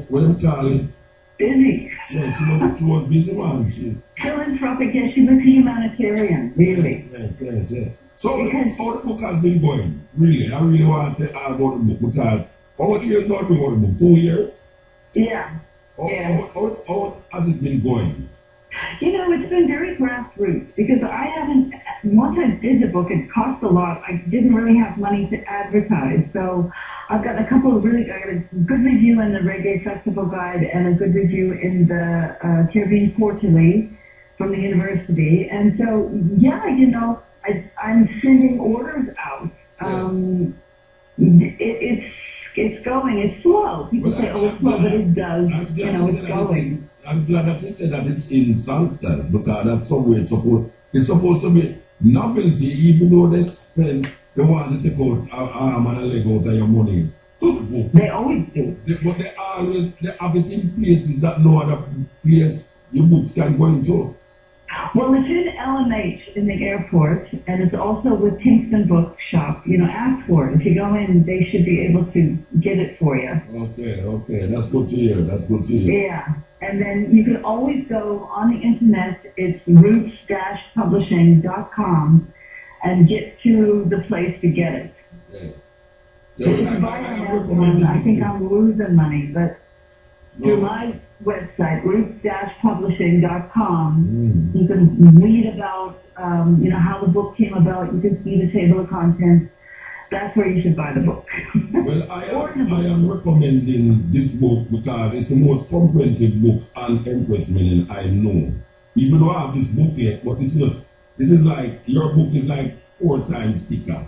what do you call it? Busy. Yeah, she was busy, man. Philanthropic, yes, she was a humanitarian, really. Yes. So how the book has been going, really? I really want to ask about the book, because how much years now have you been the book? 2 years? Yeah. How has it been going? You know, it's been very grassroots, because once I did the book, it cost a lot. I didn't really have money to advertise, so I've got I got a good review in the Reggae Festival Guide and a good review in the Caribbean Quarterly from the university. And so, yeah, you know, I'm sending orders out. It's going. It's slow. People say, oh, it's slow, but it does. You know, it's going. I'm glad that you said that it's in Sangster, because that's somewhere it's supposed to be novelty, even though they want to take out an arm and a leg out of your money. They always do. But they have it in places that no other place your books can go into. Well, it's in LMH in the airport, and it's also with Kingston Bookshop. You know, ask for it. If you go in, they should be able to get it for you. Okay. That's good to hear. Yeah. And then you can always go on the internet. It's roots-publishing.com and get to the place to get it. Yes. If you buy on Amazon, I think I'm losing money, but through my website, roots-publishing.com, you can read about, how the book came about. You can see the table of contents. That's where you should buy the book. Well, I am recommending this book because it's the most comprehensive book on Empress Menen I know. Even though I have this booklet, but this is like, your book is like 4 times thicker.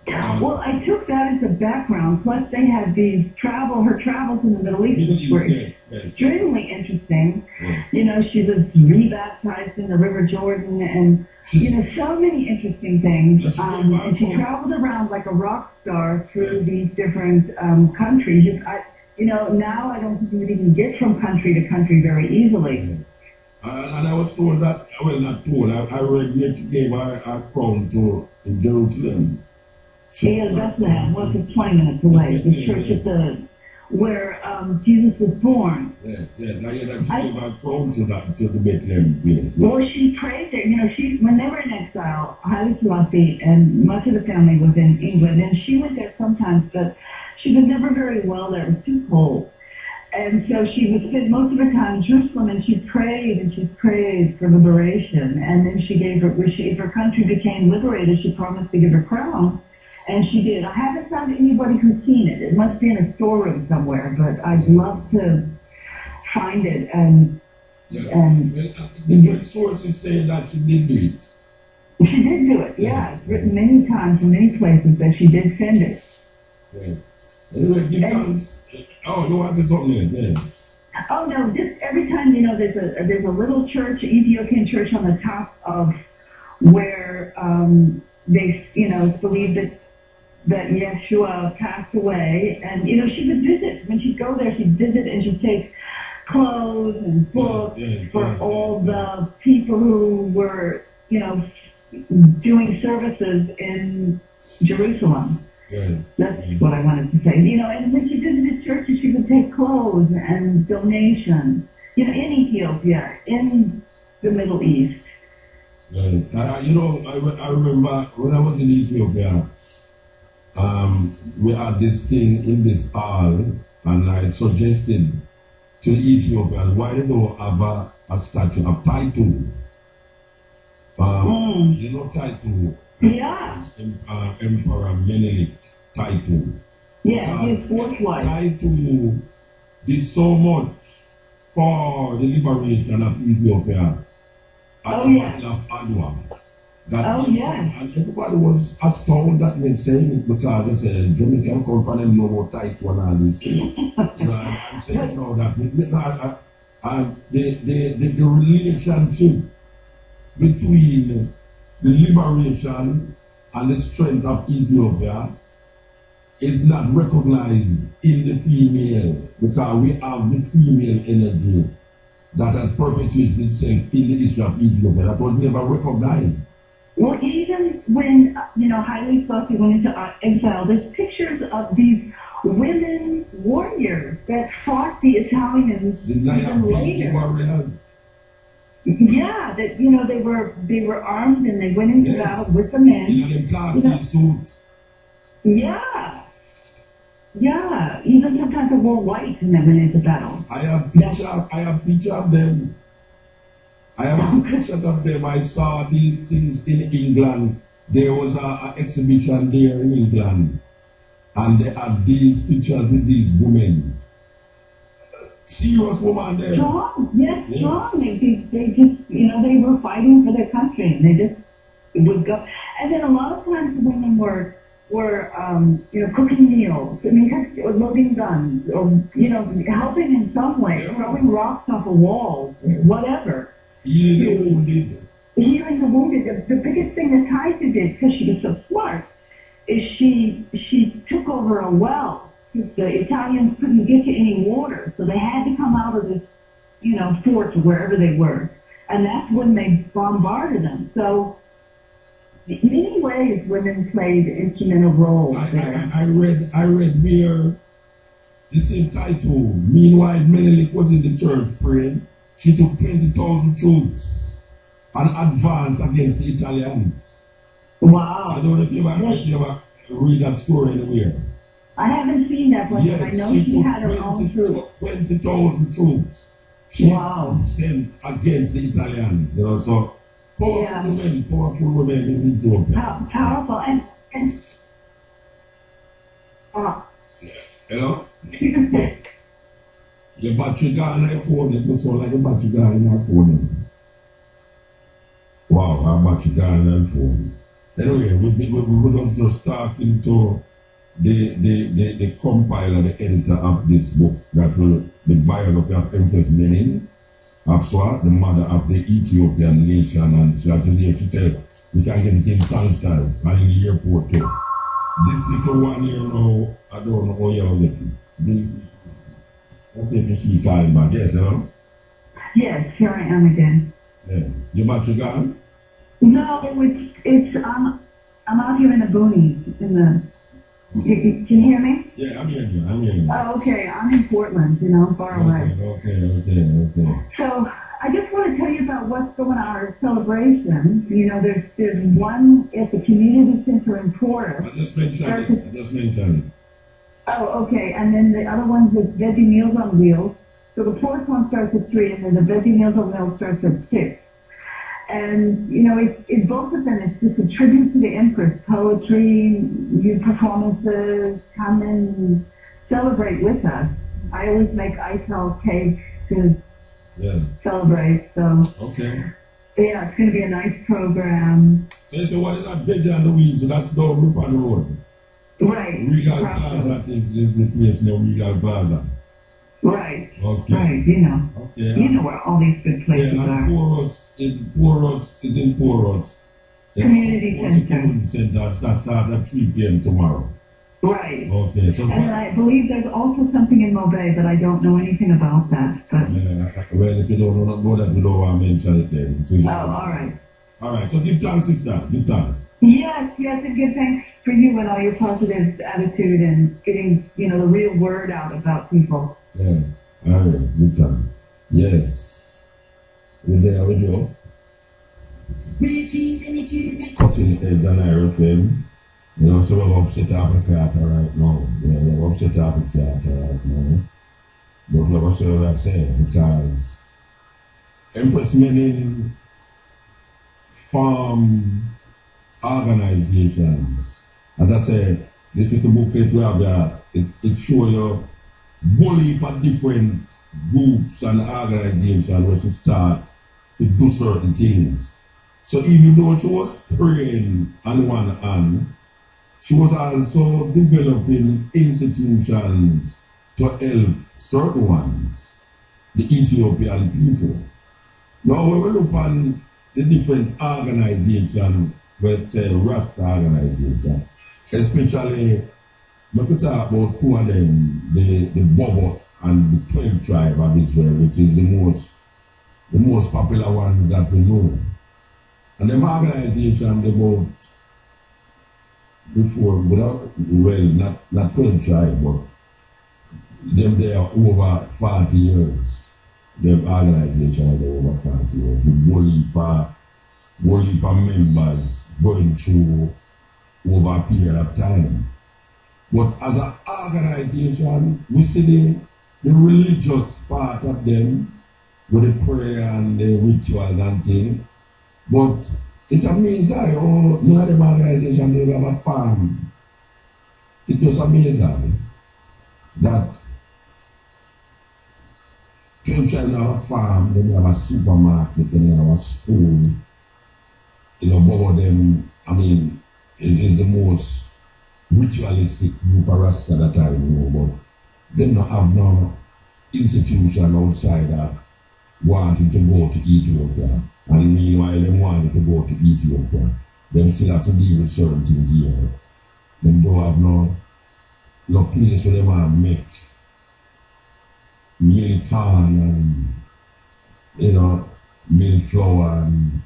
Well, I took that as a background. Plus, they had her travels in the Middle East were extremely interesting. Yeah. She was rebaptized in the River Jordan, and so many interesting things. And she traveled around like a rock star through these different countries. Now I don't think you would even get from country to country very easily. Yeah. And I was told that, well, not told. I read that she gave a crown to in Jerusalem. Yeah, Bethlehem. Well, it's 20 minutes away. The church where Jesus was born. Yeah. Now she gave a crown to the Bethlehem place. Well, she prayed there. When they were in exile, Haile Selassie and much of the family was in England, and she went there sometimes, but she was never very well there. It was too cold. And so she would spend most of her time in Jerusalem, and she prayed for liberation. And then if her country became liberated, she promised to give her crown. And she did. I haven't found anybody who's seen it. It must be in a storeroom somewhere, but I'd love to find it. Different sources say that she did do it. She did do it, yeah. It's written many times in many places that she did send it. Yeah. Anyway, give thanks. Oh, you want to say something there? Yeah. Oh, no, just every time, there's a little church, Ethiopian church on the top of where they, believe that Yeshua passed away, and she would visit. When she'd go there, she'd visit and she'd take clothes and books for all the people who were, doing services in Jerusalem. That's what I wanted to say. And when she visited churches, she would take clothes and donations. In Ethiopia, in the Middle East. I remember when I was in Ethiopia. We had this thing in this hall, and I suggested to the Ethiopians, why they don't have a statue of Titu? Titu? Yeah. Emperor Menelik Titu. Yeah, his fourth wife. Titu did so much for the liberation of Ethiopia at the Battle of Adwa. And everybody was astounded that men saying it because they said Jamaican come from them no more Titu and all these things. I'm saying now that the relationship between the liberation and the strength of Ethiopia is not recognized in the female because we have the female energy that has perpetuated itself in the history of Ethiopia that was never recognized. Well, even when, Haile Selassie went into exile, there's pictures of these women warriors that fought the Italians even later. Warriors. Yeah, that they were armed and they went into battle with the men. Yeah. Even sometimes they wore white and they went into battle. I have picture of them. I have a picture of them. I saw these things in England. There was an exhibition there in England, and they had these pictures with these women. Serious woman there. Strong, yes, strong. They just, they were fighting for their country, and they just would go. And then a lot of times the women were cooking meals. I mean, or loading guns, or helping in some way, throwing rocks off a wall, whatever. Healing the wounded. Healing the wounded. The biggest thing that Taita did, because she was so smart, is she took over a well. The Italians couldn't get to any water, so they had to come out of this, fort or wherever they were, and that's when they bombarded them. So, in many ways, women played instrumental roles there. I read where the same title. Meanwhile, Menelik was in the church praying. She took 20,000 troops and advanced against the Italians. Wow. I don't know if you ever read that story anywhere. I haven't seen that, but Yes, I know she had her own troops. 20,000 troops. She sent against the Italians. You know, so powerful women in Ethiopia. Powerful and Hello? Your battery gone on your phone. It looks like a battery gone on your phone. Wow, our battery gone on your phone. Anyway, we were just talking to the compiler, the editor of this book, that will the biography of Empress Menen Asfaw, the mother of the Ethiopian nation, and she has to tell we can get it in Sandstars and in the airport too. This little one here now, I don't know how you'll get it. Okay, she calling back. Yes, hello? yes, here I am again. Yeah. Your battery gone? No, it's I'm out here in the boonies in the. Can you hear me? Yeah, I'm hearing you. Oh, okay. I'm in Portland, far away. Okay. So I just want to tell you about what's going on our celebration. There's one at the community center in Porter. I just mentioned it. Oh, okay. And then the other one's is Veggie Meals on Wheels. So the fourth one starts at 3, and then the Veggie Meals on Wheels starts at 6. And, it's both of them, it's just a tribute to the Empress. Poetry, new performances, come and celebrate with us. I always make ice-melt cake to celebrate, so. Okay. Yeah, it's going to be a nice program. So what is that Veggie on the Wheels? So that's down Ripon Road. Right. Regal Plaza, I think, the place now, Regal Plaza. Right. Okay. Right, Okay. You know where all these good places are. Poros is in Poros. Community Center. Community Center. That starts at 3 p.m. tomorrow. Right. Okay. So and I believe there's also something in Mobay, but I don't know anything about that. But well, if you don't know that, we don't want to mention it then. all right. All right. So give thanks, sister. Give thanks. Yes, and give thanks for you and all your positive attitude and getting, the real word out about people. Yeah. All right. Good time. Yes. We're there with you. Cutting edge and Iron Film. So we're upset apple theater right now. Yeah, we're upset apple theater right now. But never sure what I say, because Empress Menen farm organizations. As I said, this little booklet we have there, it shows you bully for different groups and organizations where she start to do certain things. So even though she was praying on one hand, she was also developing institutions to help certain ones, the Ethiopian people. Now when we look on the different organizations, let's say Rasta organization, especially we could talk about two of them, the Bobo and the 12 tribe of Israel, which is the most popular ones that we know. And them organizations about before, not 12 tribe, but them they are over 40 years. Them organizations are over 40 years. The Wolipa members going through over a period of time. But as an organization, we see the religious part of them with the prayer and the rituals and things. But it amazes how none of them organizations they have a farm. It just amazes that 12 tribes have a farm, then they have a supermarket, then they have a school. Both of them, it is the most ritualistic Mutabaruka that I know, but they don't have no institution outside that wanting to go to Ethiopia. And meanwhile, they wanted to go to Ethiopia. They still have to deal with certain things here. They don't have no place where they want to make milk corn and, milk flour and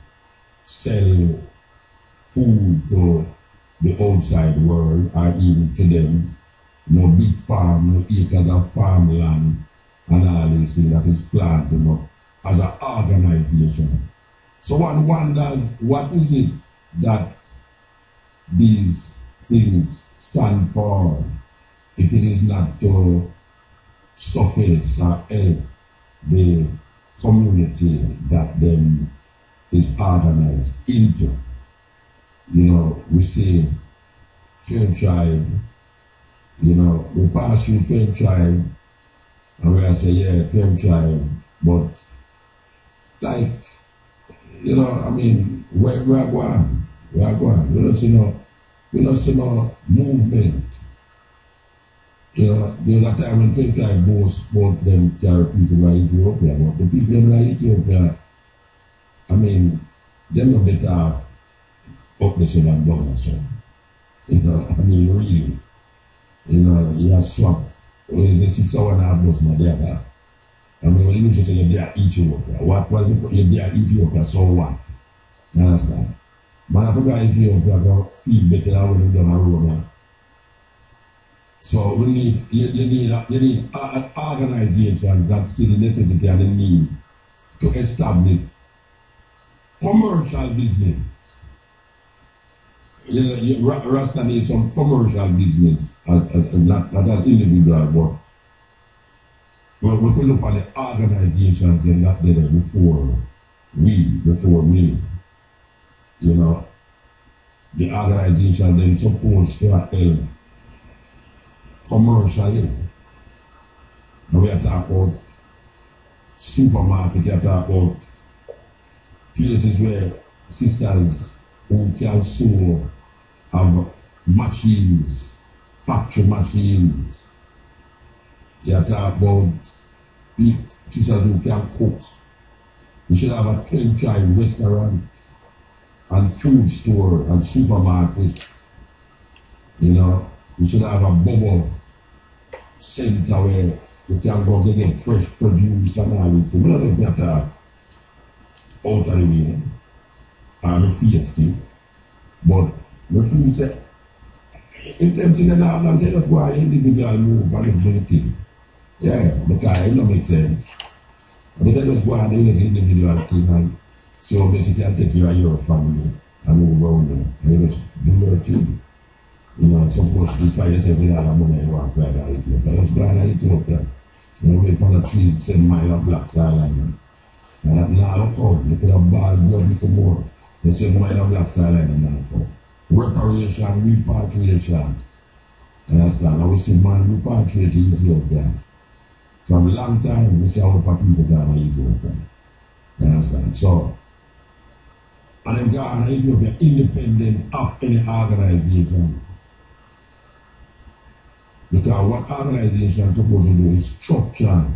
sell food to the outside world or even to them. no big farm, no acres of farmland, and all these things that is planted, as an organization. So one wonders, what is it that these things stand for, if it is not to surface or help the community that them is organized into? We say 12 tribe, we pass through 12 tribe, and we say, yeah, 12 tribe, but like, I mean, where we are going? We don't see no movement. The other time when 12 tribe both them carry people from Ethiopia, but the people in Ethiopia, I mean, them are better off up the sun and down, so. I mean, really. You have swap. What is the 6 hour and a half bus now there? I mean, when you just say you're there Ethiopia, what was it? You're there Ethiopia, so what? You understand? Man, I forgot Ethiopia, go feel better than when you done a road now. So we need, you need organizations that see the necessity and the need to establish commercial business. Rasta needs some commercial business, not as individual, but we could look at the organizations and that there before me. The organization then supposed to help commercially. Now we are talking about supermarket, we are talking about places where sisters who can sew have machines, factory machines. You are talking about sisters who can cook. We should have a 12-child restaurant and food store and supermarket. We should have a bubble center where you can go get fresh produce and all this. We don't have to out of the way and feisty. But we feel say, if them things are not, tell us why individual move and do the thing. Yeah, because it don't make sense. But tell us why they do the individual thing, and so basically you can take care of your family and move around there. And you just do your thing. Supposed to fly every other money you want to fly to Ethiopia. Just go to Ethiopia. Wait on the trees, 10 miles of black star line. And that now come, they could have bad blood little more. They 7 miles of black star line now come. Reparation, repatriation. You understand? Now we see man repatriate to Ethiopia. From a long time, we see our people down in Ethiopia. You understand? So, and them Ghana, Ethiopia, independent of any organization. Because what organization is supposed to do is structure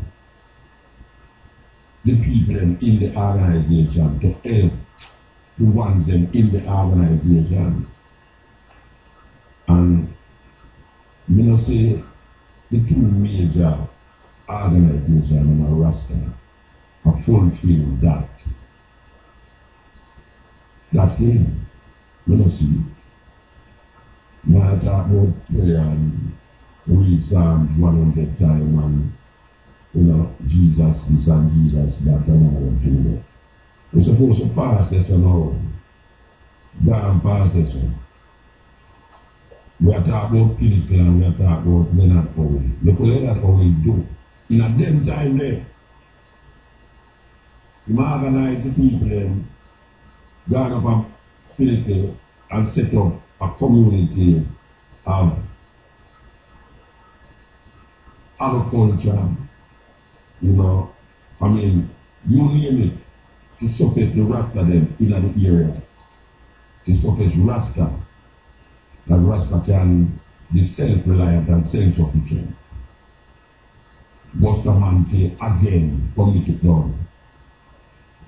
the people in the organization to help the ones them in the organization. And me say the two major organizations in Rasta have fulfilled that thing. Me see. Now I talk about prayer and read Psalms 100 times and Jesus this and Jesus that and all them things. We're supposed to pass this and all. Go and pass this one. We are talking about Pinnacle and we are talking about Leonard Howell. Look what Leonard Howell do. In a them time there, he organize the people and gone up a Pinnacle and set up a community of agriculture, I mean, you name it, to surface the Rasta them in the area. To surface Rasta, that Rasta can be self-reliant and self-sufficient. Bustamante again, come make it down.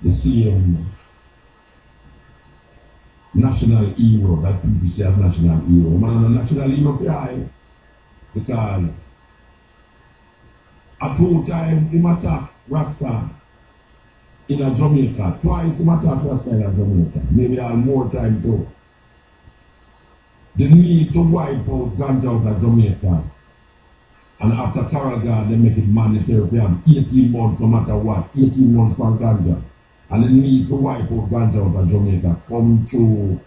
The same national hero that people say as national hero. Man, a national hero for high. Because at 2 times he attacked Rasta in Jamaica. Twice he attacked Rasta in Jamaica. Maybe I'll more time too. The need to wipe out ganja out of Jamaica And after Carragher, they make it mandatory for have 18 months no matter what, 18 months for ganja. And the need to wipe out ganja out of Jamaica come through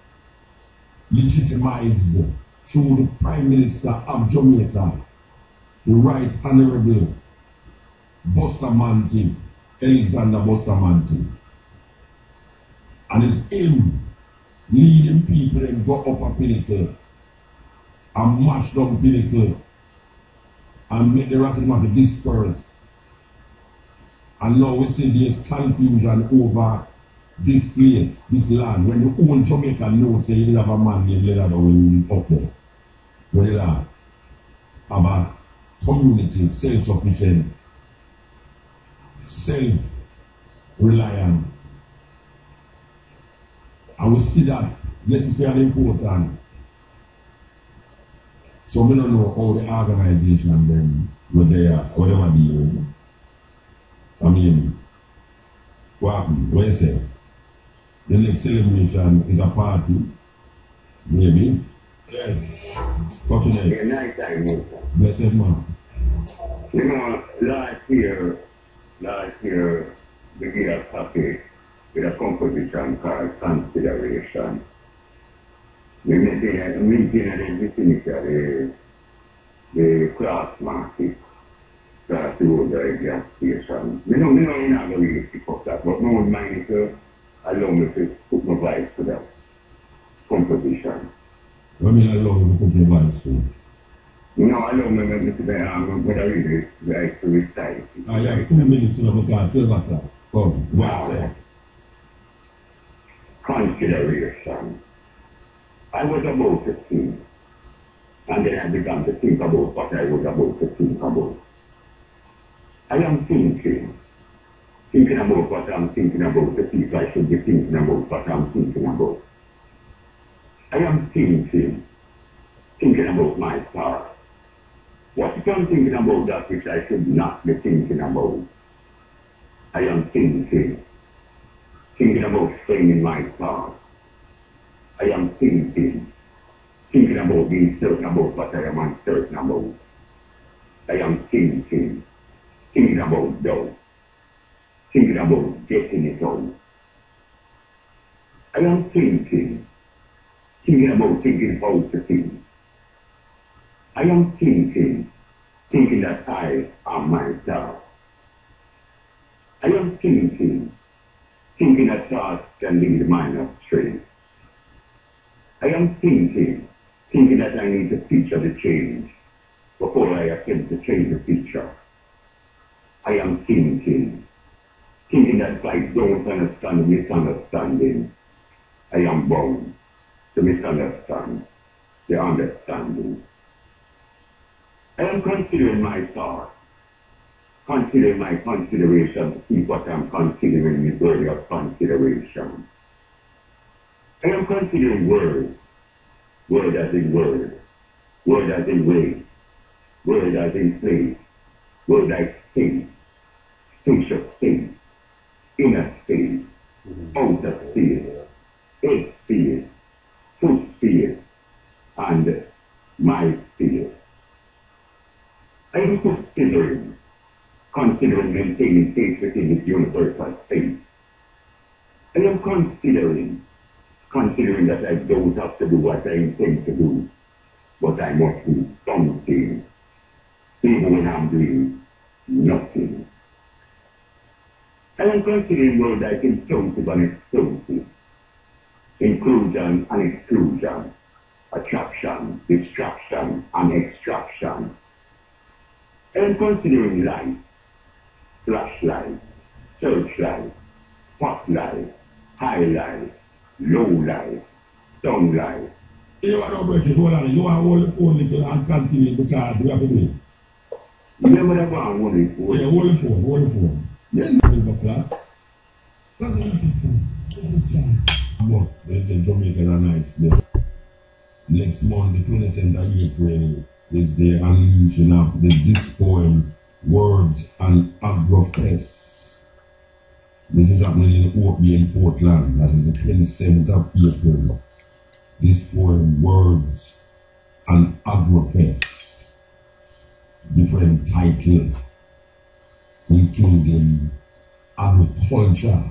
legitimized through the Prime Minister of Jamaica, the Right Honorable Bustamante, Alexander Bustamante. And it's him leading people and go up a pinnacle and mash down pinnacle and make the Rastafari disperse. And now we see there's confusion over this place, this land. When the whole Jamaica knows, say you have a man named Leonard when we up there. Where they have a community, self-sufficient, self-reliant. And we see that necessarily important. So we don't know how the organization then were there, whatever they doing. I mean, what you say? The next celebration is a party, maybe? Yes. Fortunately. Yeah, nice time, Blessed man. You know, last year, we did a copy with a composition called Consideration. We maintain a meeting at the vicinity of the class market. That's the old gas station. We know you're not going to pick up that, but no one mind to allow me to put my voice to that composition. What mean allow you to put your voice to it? You know, allow me to be but I really like to recite. I have 2 minutes in the car, 12 o'clock. Oh, what say? Consideration. I was about to think, and then I began to think about what I was about to think about. I am thinking about what I'm thinking about, the people I should be thinking about what I'm thinking about. I am thinking about my past. What if I'm thinking about that which I should not be thinking about? I am thinking about staying in my past. I am thinking about being certain about what I am uncertain about. I am thinking about doubt, thinking about getting it out. I am thinking about thinking about the things. I am thinking that I am myself. I am thinking that thoughts can lead the mind astray. I am thinking that I need to picture the change before I attempt to change the picture. I am thinking that if I don't understand misunderstanding, I am bound to misunderstand the understanding. I am considering my thoughts, considering my consideration to see what I'm considering is worthy of consideration. I am considering words, word as in word, word as in way, word as in place, word like space, space of space, inner space, outer space, head space, foot space, and my space. I am considering maintaining space within this universal space. I am considering that I don't have to do what I intend to do, but I must do something, even when I'm doing nothing. I am considering words like inclusive and exclusive, inclusion and exclusion, attraction, distraction, and extraction. I am considering light, flashlight, searchlight, spotlight, highlight, low light, sunlight. You want to break it, hold on. You want to hold the phone little and continue because we have to do it. Remember that one, hold the phone? Yeah, hold the phone. Yes. But there's a Jamaica a nice day. Next month, the 27th of April, is the unleashing of this poem, Words and Agrofest. This is happening in Oakby in Portland. That is the 27th of April. This poem, Words and Agrofest. different titles, including agriculture.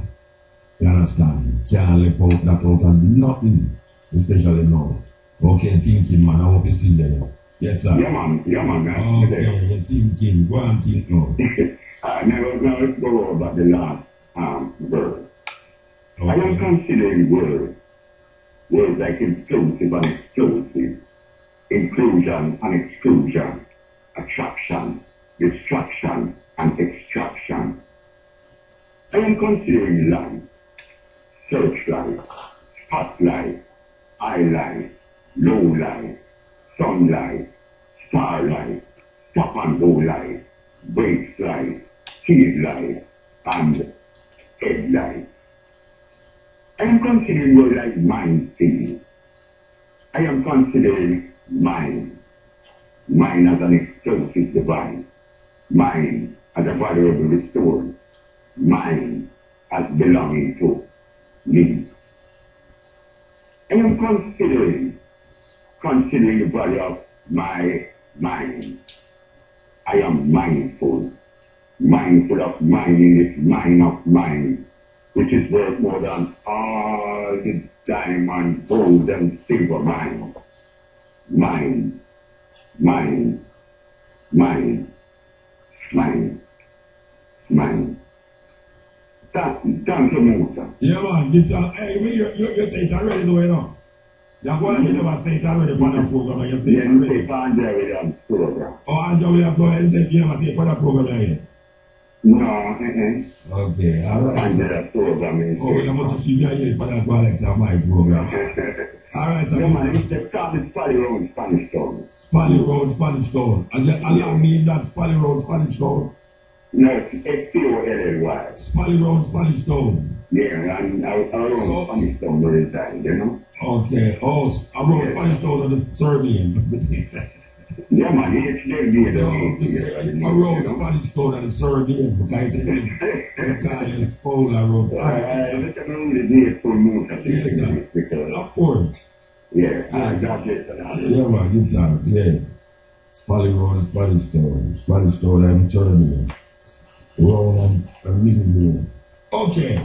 You understand? Can't live out that out of nothing, especially now. Okay, thinking, man, I hope you're still there. Yes, sir. Yeah, man, man. Okay, you're thinking. Go and think now. Now let's go over the last verse. Okay. I am considering words like inclusive and exclusive, inclusion and exclusion, attraction, distraction, and extraction. I am considering light, searchlight, spotlight, highlight, low light, sunlight, starlight, stop and go light, brakes light, speed light, and headlight. I am considering words like mind field. I am considering mind as an explosive divine, mind as a valuable restored, mind as belonging to me. I am considering the value of my mind. I am mindful of mine in this mind of mine, which is worth more than all the diamond, gold, and silver mine. Mine. Thank you, Musa. Yeah, man, hey, you say it already, though, you know. You're going to never say it already on the program, and you say it already. Take Anjahla Williams program. Oh, Anjahla Williams, go ahead and say you never take on the program, here. No, Okay, all right. Anjahla program is. Oh, you must see me here for that one like my program. All right, yeah, man, it's the Spally Road, Spanish Town. Spally Road, Spanish Town. And allow me that Spally Road, Spanish Town. No, it's Spally. Spally Road, Spanish Town. Yeah, and around Spanish Town where it's at, you know? Okay, around Spanish Town on the surname. Yeah, man, it's around Spanish Town on the surname, because it's Paul around. Of course. Yeah, I got it. Yeah, man, give that. Yeah. Spally Road, Spanish Town. Spanish Town, I'm surname. Round and middle name. Okay.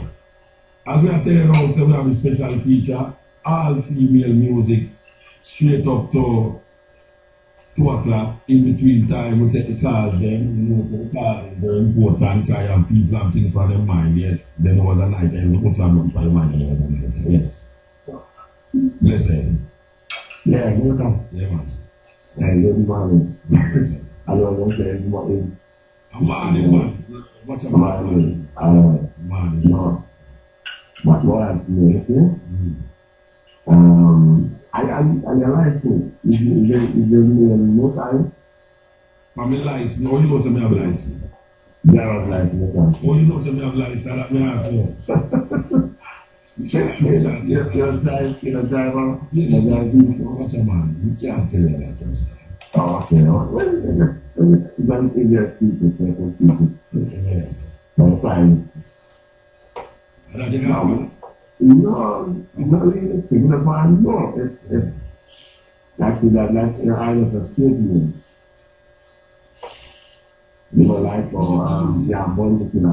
As we are telling now, so we have a special feature. All female music, straight up to 2 o'clock. In between time, we take the calls them. You know, the calls, very important, because and people have things for their mind, yes. Then over the night, and we put them for your mind over the night, yes. Listen. Yeah, welcome. Yeah, man. Good morning. Hello, good morning. Morning, man. What's your morning? Morning. No. But what I'm doing here, I realize it. Is there no time? I'm in license. No, you know to me have license. There was license. Oh, you know to me have license. That me have you. You're a driver. What's a man? You can't tell you that person. Oh, okay. Well, people. Yeah. No time. No, not really thinking about it. No, it's actually that's your eyes of statement. You know, like born to no.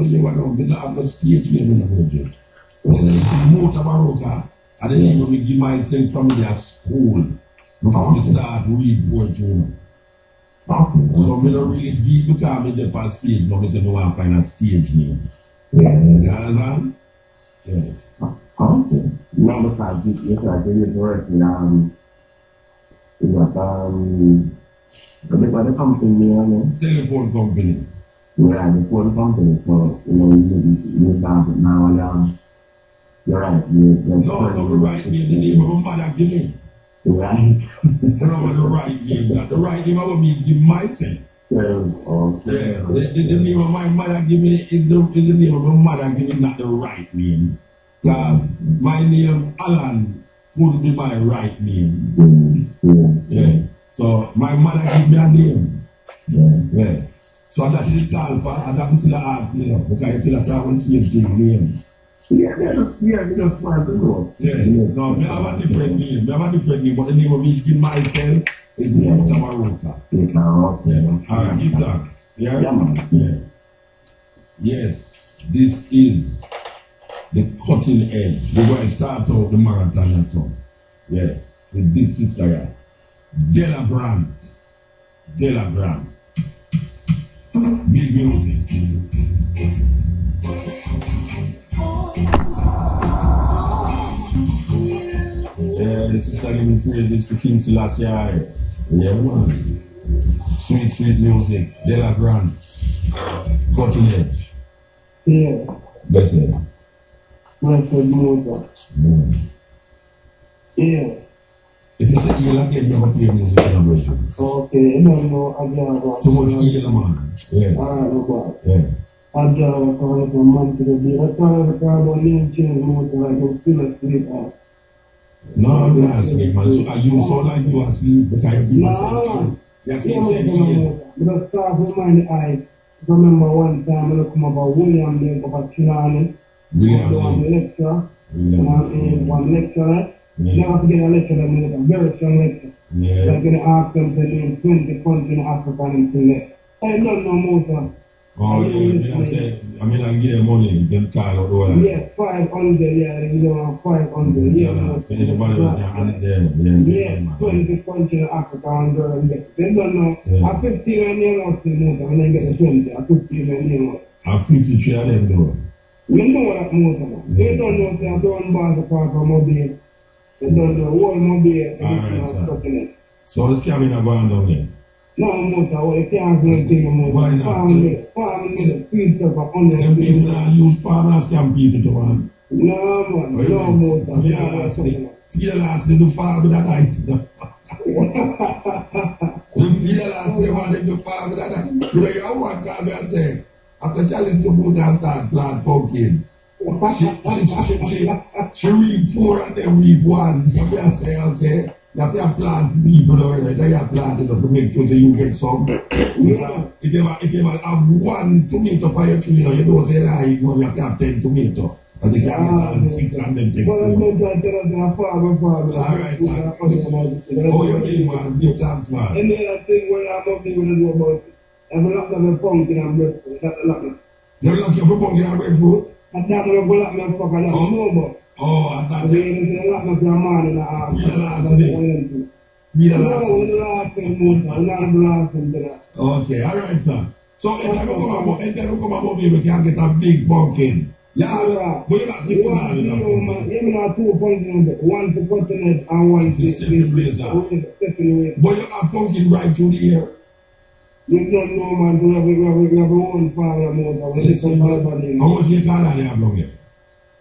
You were not belong to stage name in the budget. Mutabaruka. I didn't even give myself from their school before we start read poetry. Okay. So I don't really give because I'm in the stage now. I say no, I find a stage name. Yeah. You understand? Yes. Okay. No, because it's like this work the company, Telephone company. Yeah, the phone company. So, you have now, you're right. No, the right name, the name of my mother give me. Right. No, the right name. That the right name I will give myself. Okay. Yeah, the name of my mother give me is the name of my mother give me, not the right name. My name, Alan, could be my right name. Yeah. So my mother give me a name. Yeah. So that is called for, and that until I ask me, because until I travel and see a name. Yeah, no, I have a different name. I have a different name, but the name of me give myself It's Mutabaruka. Yeah. Alright, you done. Yeah? Yeah, man. Yeah. Yes, this is the cutting edge. We're going to start out the marathon and so. Yeah, with this sister here. Della Grant. Della Grant. Big music. Yeah, the sister giving praises to King Selassie. Yeah, man. Sweet, sweet music. Della Grant. Cutting edge. Yeah. Better. Blessed Moses. Yeah. If you say eel again, you have to play music in a version. Okay, I don't know Anjahla. Too much eel, man. Yeah. Alright, no problem. Yeah. Anjahla calling from month to the day. I thought I got about name change Moses, I can still asleep. No, I'm not asleep, man. So are you so like you asleep, but I keep saying you keep saying eel. But start with my eyes. Remember one time I come about William there, about Chilani. One lecture. One lecturer. Never forget a lecture that made a very strong lecture. Yeah. Like going to ask them to name 20 countries in Africa and things like that. I don't know more. Oh, yeah, I mean, I give them money, you can call out all that. Yeah, 500, yeah, you know, 500. Yeah, anybody was there, yeah, 20 countries in Africa and they don't know. Yeah. I'm 15 and you know, when I get the 20, I'm 15 and you know. I'm 53 of them, though. You know that more. They don't know, they don't buy the car from mobile. They don't know, all mobile. Alright, so the scamming are going down there? No, Mota, I can't do anything. Why not? Farm, feed stuff on them people that use farm and scam people to man. No, man, no, Mota. Feed the lads, they do farm with that night. Feed the lads, they want them to farm with that night. You know, you have one call me and say, after Charlie's to move and start plant pumpkin. She reap 4 and then reap 1. So I say, okay. You have to plant people already, then you have planted up to make sure that you get some. If you have 1 tomato by your tree, you don't say that you have to have 10 tomatoes. And you can get 6 and then take 4. Alright, sir. Oh, you mean, man? Give thanks, man. And the other thing where I'm not going to do about it, I'm not going to pumpkin and breadfruit. That's a lot. You're lucky for pumpkin and breadfruit? I'm not going to go up and fuck and I'm no more. Oh, I thought that. Feed the last. Okay, alright, sir. So, if I come about me, we can get a big pumpkin. Yeah, but you're not giving out enough. You're not 2 pumpkins, one to continent and one to stepping razor. But you have pumpkin right through the year. You don't know, man, we have our own farm. How much you call that they have long here?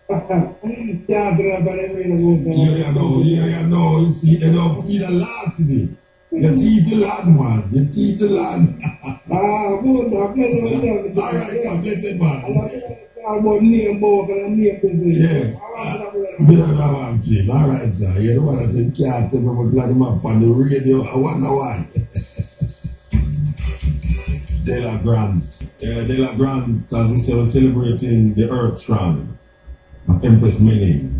Yeah, you see, they don't feed the land today. You teeth the land, man. You teeth the land. Alright, so blessed, man. Yeah. Alright, sir. You know what I think? Can't tell me what glad him up on the radio. I wonder why. Della Grant. Della Grant, as we say, we're celebrating the Earth Strong of Empress Menen.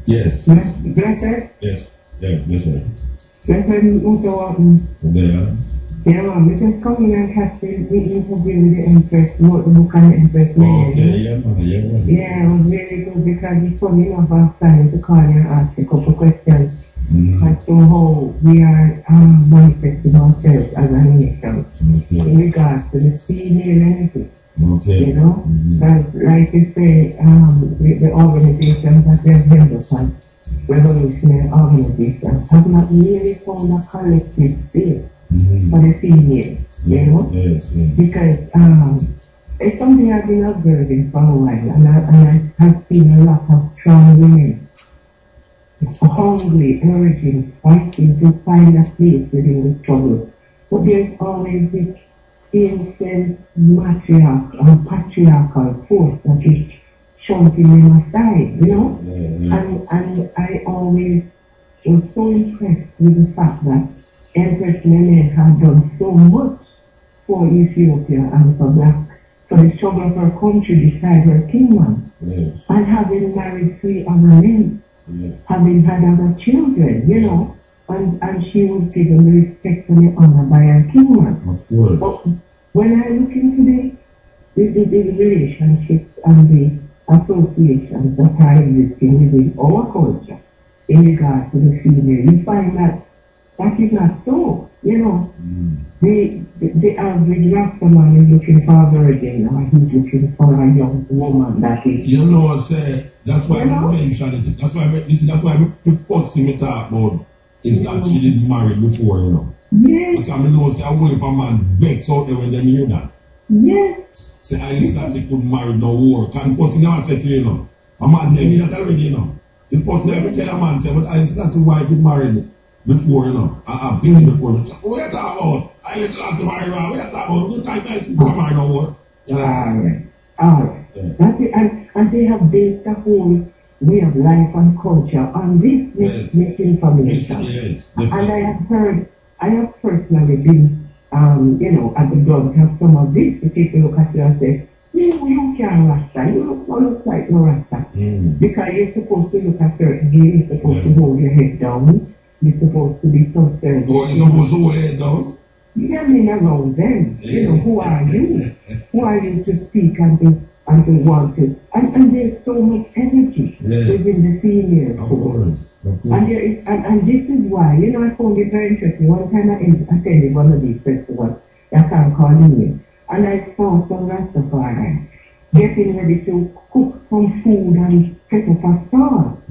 Yes. Yes. Yeah, yes, sir. There. Yeah, man, we just come in and catch the interview with the Empress, wrote the book on Empress Menen. Okay, yeah, man, yeah, man. Yeah, it was really good because he told me enough of time to call and ask a couple questions. As to how we are manifesting ourselves as a nation in regards to the female energy. Okay. You know, like you say, the organizations that we have held us on, revolutionary organizations, have not really found a collective space for the female, you know? Yes. Because it's something I've been observing for a while, and I have seen a lot of strong women hungry, urging, fighting to find a place within the struggle. But there's always this ancient patriarchal force that is shunting them aside, you know? And I always was so impressed with the fact that Empress Menen had done so much for Ethiopia and for the struggle of her country beside her kingdom. Yes. And having married 3 other men. Yes. Having had other children, you know, and she was given the respect and the honor by her kingdom. Of course. But when I look into the relationships and the associations that are existing within our culture in regard to the female, you find that is not so. You know, the average Rasta man is looking for a virgin, or he's looking for a young woman that is. You know, say that's why I mentioned it. That's why the first thing we talk about is that she didn't marry before, you know. Yes. Because I know say I whole heap of man vex out there when they hear that. Yes. Say I listen that she couldn't marry no war. Can't put in our to you know. A man tell me that already, you know. The first time I tell a man, but I listen to why he married before, you know. I've been before. What are you talking about? I listen to marry one. What are you talking about? You can't marry no war. Alright. That's it. And they have based the whole way of life and culture on this misinformation. Yes, and I have personally been, you know, at the blood have some of this. The people look at you and say, you can't Rasta, you look like no Rasta. Because you're supposed to look at certain things, you're supposed to hold your head down, you're supposed to be so certain. Oh, you're supposed to hold your head down? Yeah, I mean around them. You know, who are you? Who are you to speak and to want to? And there's so much energy within the female. Of course. And this is why, you know, I found it very interesting. One time I attended one of these festivals, I can't call it, and I saw some Rastafari getting ready to cook some food and set up a stall.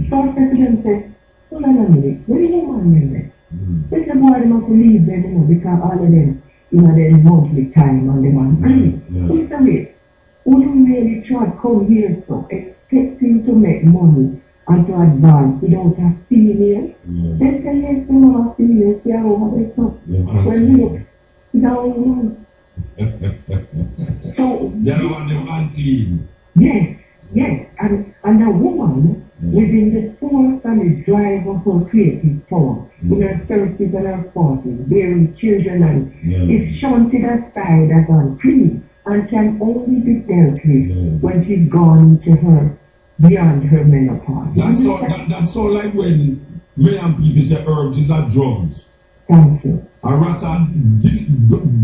So I said to them, hold on a minute, where do you want me? There's a boy must leave them, you know, because all of them, you know, their monthly time and them and wait a minute. Who do really try to come here so expecting to make money and to advance without a female? They say yes, we want a female, they are over there so. When you look down, so they don't want them unclean. Yes, and a woman within the force and the drive of her creative power, in her 30s and her 40s, bearing children and is shunted aside as unclean and can only be dealt with when she's gone to her beyond her menopause. That's so like when many people say herbs is a drugs. Thank you. And Rasta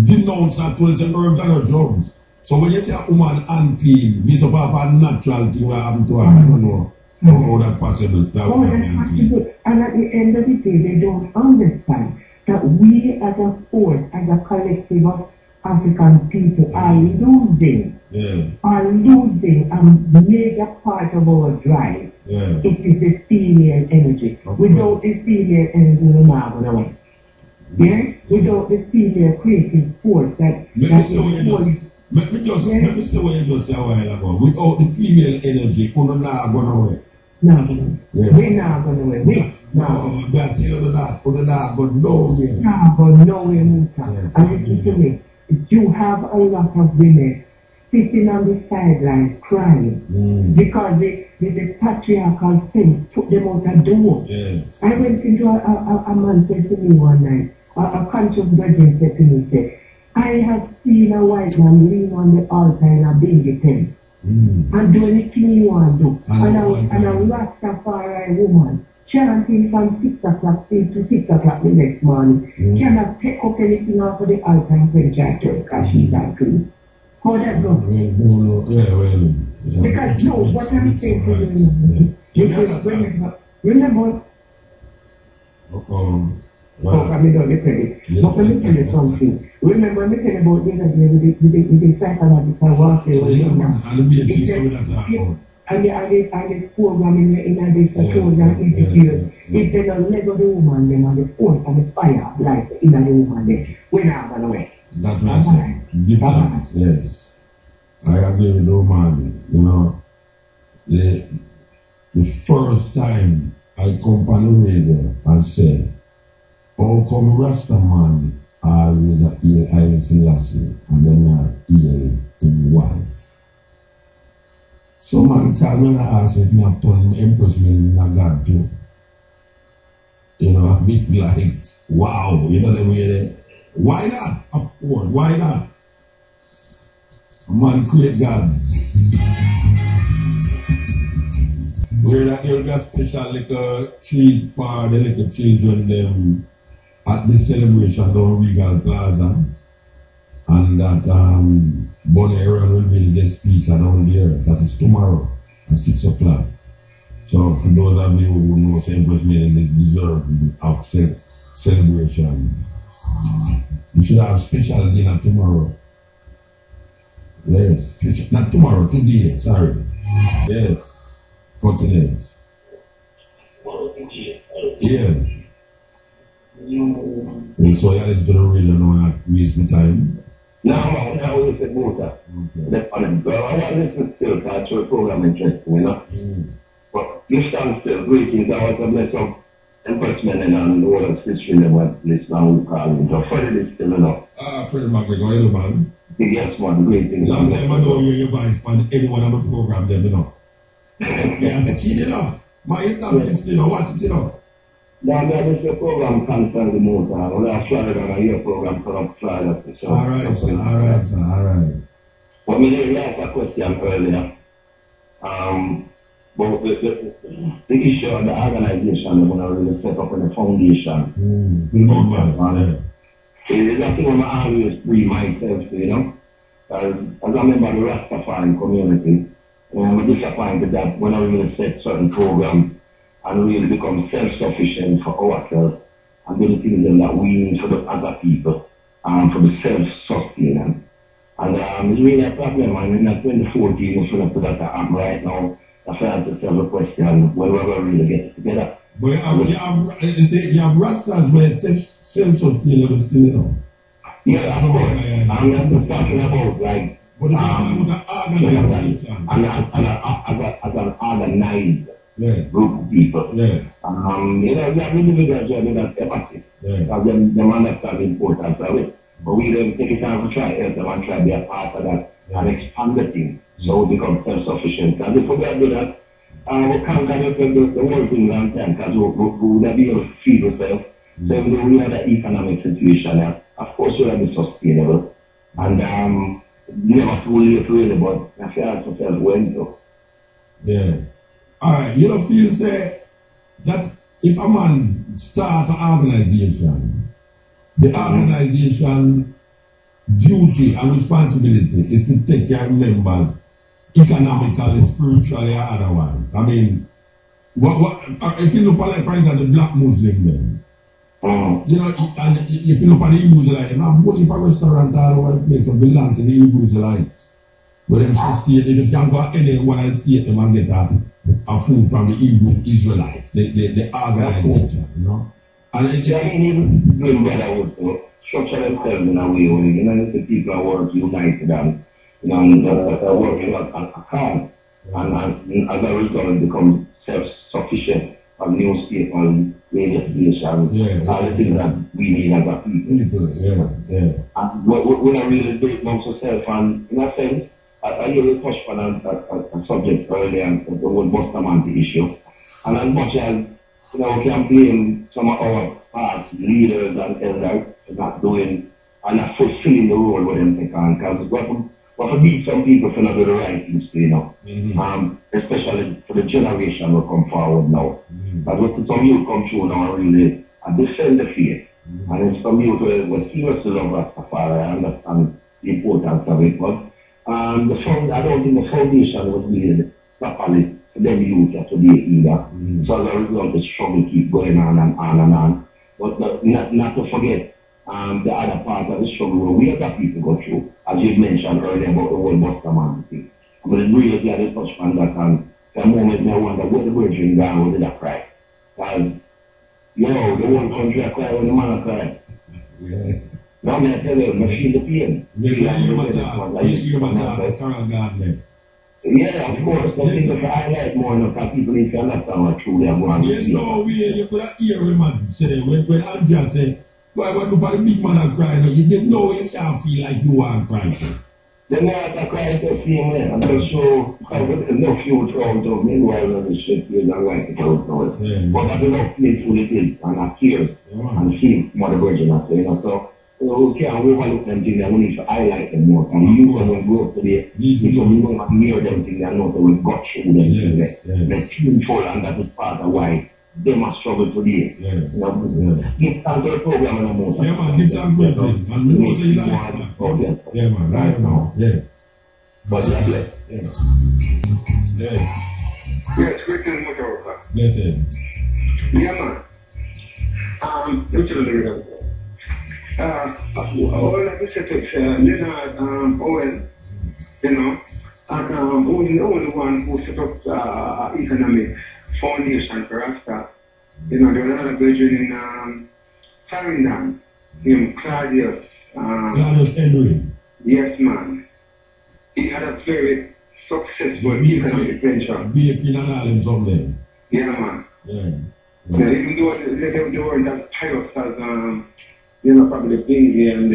denounce that to the herbs and drugs. So when you say a woman unclean, it's about a natural thing what happened to her. I don't know how that's possible. That that's possible. And at the end of the day, they don't understand that we as a force, as a collective of African people are losing a major part of our drive. It is the female energy. Without the female energy, we're not going to win. Without the female creative force Let me say what you just said a while ago. Without the female energy, we're not going to win. We're not going to win. No, they are telling you that. We're not going nowhere. Not going nowhere, Muta. And listen to me. You have a lot of women sitting on the sidelines crying because the patriarchal thing took them out the door. I went into a man said to me one night, a conscious virgin said to me, I have seen a white man lean on the altar in a bingy tent and do anything you want to do. And a Rastafari woman chanting from 6 o'clock to 6 o'clock the next morning cannot take up anything off of the altar and quench her thirst because she's not clean. How that go? Because no, what I'm saying to you, remember, I mean, don't listen to it. But let me tell you something. Remember, let me tell you about the other day with the psychological warfare. And the program in the social institute, if they don't let go the woman, then on the force and the fire light in the woman, then we're not going to win. That's right. Difference, yes. I agree with the woman. You know, the first time I come on the radio and say, how come Rasta man always a ill Haile Selassie and then not ill in wife? So man called me and asked if me have turned Empress Menen in a God too. You know, a bit like, wow, you know the way there. Why not? Of course, why not? A man create God. Where that there will be a special treat for the little children them at this celebration down Regal Plaza. And that Bonnie Aaron will be the guest speaker down there. That is tomorrow at 6 o'clock. So for those of you who know Empress Menen is deserving of celebration, you should have a special dinner tomorrow. Yes, not tomorrow, today, sorry. Yes, continent. Yeah. And so you listen to the radio now and not waste my time. No, man, I always said about that. That's funny. I want to listen still, because the program interesting, you know. But you stand still, greetings. I want to bless up Empress Menen and the whole of history in the place now we call him. So Freddie is still enough. Freddie McGregor, how you do, man? Yes, man, greetings. Long time I don't hear your voice on anyone on the program, them, you know. Yes, kid, you know. My interest, you know, what, you know. Now, this is a program concerned the motor. When I started on a year program from Florida. Alright, alright. But me didn't ask a question earlier. But the issue of the organization, they're going to really set up in the foundation. It's nothing I'm always free myself, you know. As a member of the Rastafari community, I'm disappointed that when I really set certain programs, and really become self-sufficient for ourselves and do the things that we need for the other people, for the self-sustenance. And it's really a problem, and in 2014, we're going to put that happen right now. I felt to tell the question, when we're going to really get together. But you have Rastas where self-sustainable still, you know? Yeah, of course. I'm just talking about, like, but if you're talking about the organization. As an organized group of people. You know, we have individuals who have that empathy. Because they understand the importance of it. But we don't take it time to try help them and try to be a part of that and expand the thing so we become self-sufficient. And if we do that, we can't get the whole thing long time because we would be able to feed ourselves. So if we have the economic situation, of course we will be sustainable. And never too late really, but I feel like ourselves when to. Yeah. Alright, you don't feel say that if a man start an organization, the organization duty and responsibility is to take care of members economically, spiritually, or otherwise. I mean, if you look at, for instance, the black Muslim men, you know, and if you look at the Hebrew Israelites, you have money for restaurant all over the place that belong to the Hebrew Israelites. But them sustain, they can't go any one of the state them and get a food from the Hebrew Israelites, the organization, you know. And even doing better with structure themselves in a way where, you know, the people are working united and, you know, they're working on a cause. And as a result, become self-sufficient on newspaper, radio stations, all the things that we need as a people. And we're not really doing amongst ourselves, and in a sense, I really touched on a subject earlier, the whole Bustamante issue. And as much as, you know, we can blame some of our past leaders and elders for not doing and not fulfilling the role with them take on, because we have to beat some people for not doing the right things, you know. Especially for the generation will come forward now. But with some youth come through now really and defend the faith. And it's some youth were serious to love Rastafari, I understand the importance of it, but I don't think the foundation was laid properly for them youth to be either. So as a result, the struggle keep going on and on and on. But not to forget the other part of the struggle where we other people go through, as you mentioned earlier about the whole Bustamante thing. But it's really get a touch on that, and the moment I wonder where the virgin down, where did I cry? Because, you know, the whole country I cry when the man I cry. Now I'm going to tell you, I feel the pain. Yeah, of course. I think if I highlight more enough, people need to understand what truly I'm going to do. There's no way you could have hear him man say, when Anjahla say, boy, when the big man are crying, you didn't know you can't feel like you are crying. Then I have to cry to see him there. I'm just so, enough youth around to me while the shit is not like it out now. But I have enough place for the kids and I care and see what the virgin has said. So, we can't overlook them things and we need to highlight them more. And you when we grow up today, because we don't have near them things and know that we've got through them things. They're painful and that is part of why they must struggle today. Give thanks to the program and more. Yeah, man, give thanks to it. And we know you like that. Yeah, man, right now. Yeah. But yeah, bless. Yes, greetings, Mutabaruka. Blessed. Yeah, man. Let me tell you the all I just said is Leonard Howell, you know, and only one who set up economic foundation for Rasta. You know, there was another brethren in Clarendon, named Claudius. Claudius Henry. Yes, man. He had a very successful economic venture. Baking and all him something. Yeah, man. Yeah. Yeah, even though they weren't as pious as you know, probably the Bingy and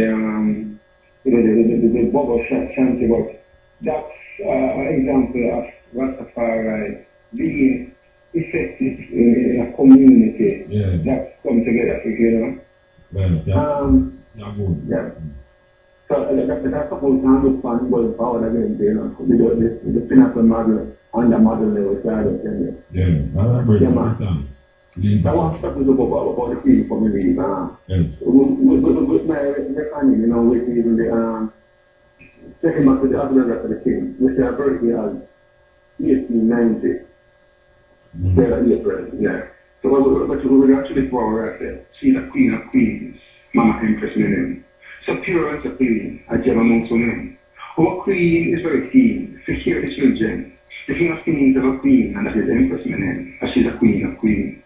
the bubble shanty, but that's example of Rastafari being effective in a community that's come together, you know. Yeah. So that's supposed to handle fun going forward again, you know, the pinnacle model and the model level side. Yeah, I remember thanks. I want to talk about the people for me. With my reckoning, you know, with even the second month of the Organize and the King, which their birthday as 1890. April, yeah. So we're actually for our she's a queen of queens, Mama Empress Menen. So pure and so clean, a gem amongst women. Our queen is very keen to hear the children. The king of kings of a queen, and that is Empress Menen, and she's a queen of queens.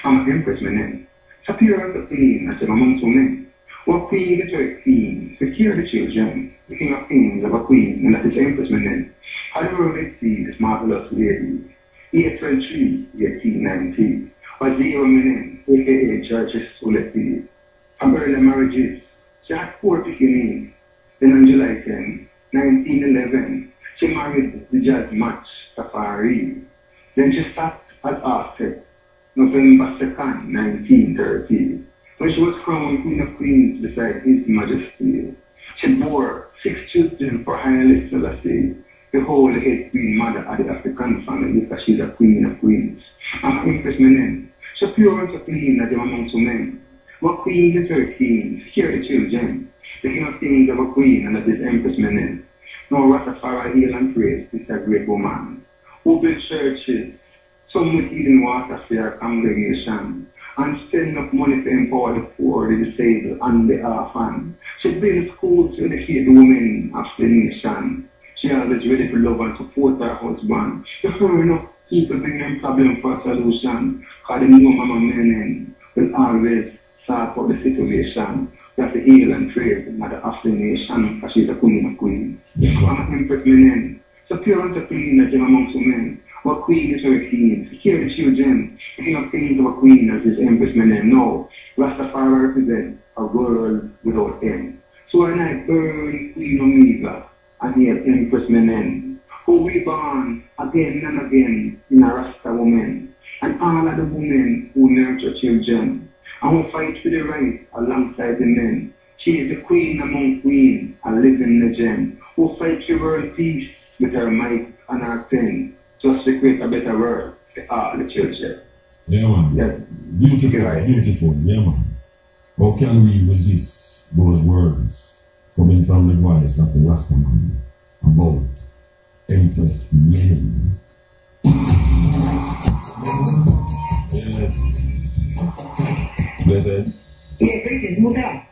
I'm Empress Menen. So pure and so clean, a gem amongst women. Our queen is very keen to hear the children. The king of kings of a queen, and that is Empress Menen. How the world may see this marvelous lady. April 3, 1890, was Zero Menen, a.k.a. Church's Soletti. From early marriages, she had 4 beginnings. Then on July 10, 1911, she married the jazz match Safari. Then she stopped at Asfaw, November 2nd, 1930, when she was crowned Queen of Queens beside His Majesty. She bore 6 children for Haile Selassie, the whole head queen mother of the African family, because she's a queen of queens. I'm Empress Menen. So pure and so clean as them amongst men. Our queen is very keen, hear the children. The king of kings of a queen, and that is Empress Menen. Now Rastafari hail and praise this a great woman, who built churches, some with healing water for their congregation, and spend enough money to empower the poor, the disabled, and the orphan. She built schools to educate the women of the nation. She always ready to love and support her husband. If her enough people bring them problem for a solution, because they know Mama Menen will always sort out the situation. We have to heal and praise the mother of the nation, because she's a queen of queens. Mama Empress Menen. So pure and so clean as amongst men. Our queen is very keen. Hear the children. The king of kings of a queen as is Empress Menen. No, Rastafari represents a world without end. So when I burn Queen Omega, and here Empress Menen, who we born again and again in a Rasta woman, and all of the women who nurture children, and who fight for the right alongside the men. She is the queen among queens, a living legend, who fights for world peace with her might and her pen, just to create a better world for all the children. Yeah, man. Yes. Beautiful, beautiful. Yeah, man. How can we resist those words coming from the voice of the Rasta man about Empress Menen? Yes. Blessed. Yeah, greetings, Muda.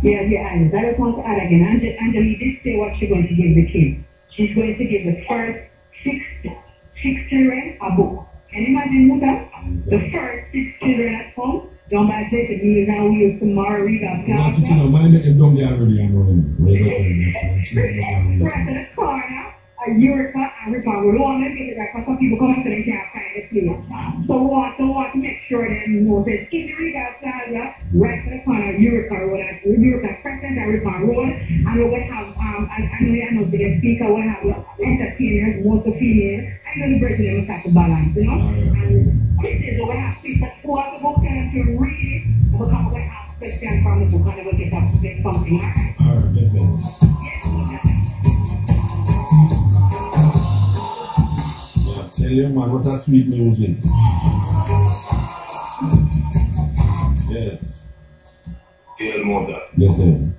Yeah, I just want to add again. Anjali did say what she's going to give the king. She's going to give the first six children a book. Can you imagine, Muda? The first 6 children at home. Don't mind taking me now, we use tomorrow read our class. You know, mind that you don't get already, I know. Right in the corner, a Eureka, and we don't want to get it right, because some people come up and they can't find it, you know. So we want to make sure that you know that in the read our class, right in the corner, Eureka Road, Eureka Crescent, and Ripon Road, and we will have, I know the speaker will have entertainers, most of female, and the breaking them at the balance, you know. And this is what we have people who have to go there to read, because we have question from the book and I will get up to say something. Alright, that's it. Yeah, tell you man, what a sweet music. Yes. Yeah, mother. Listen.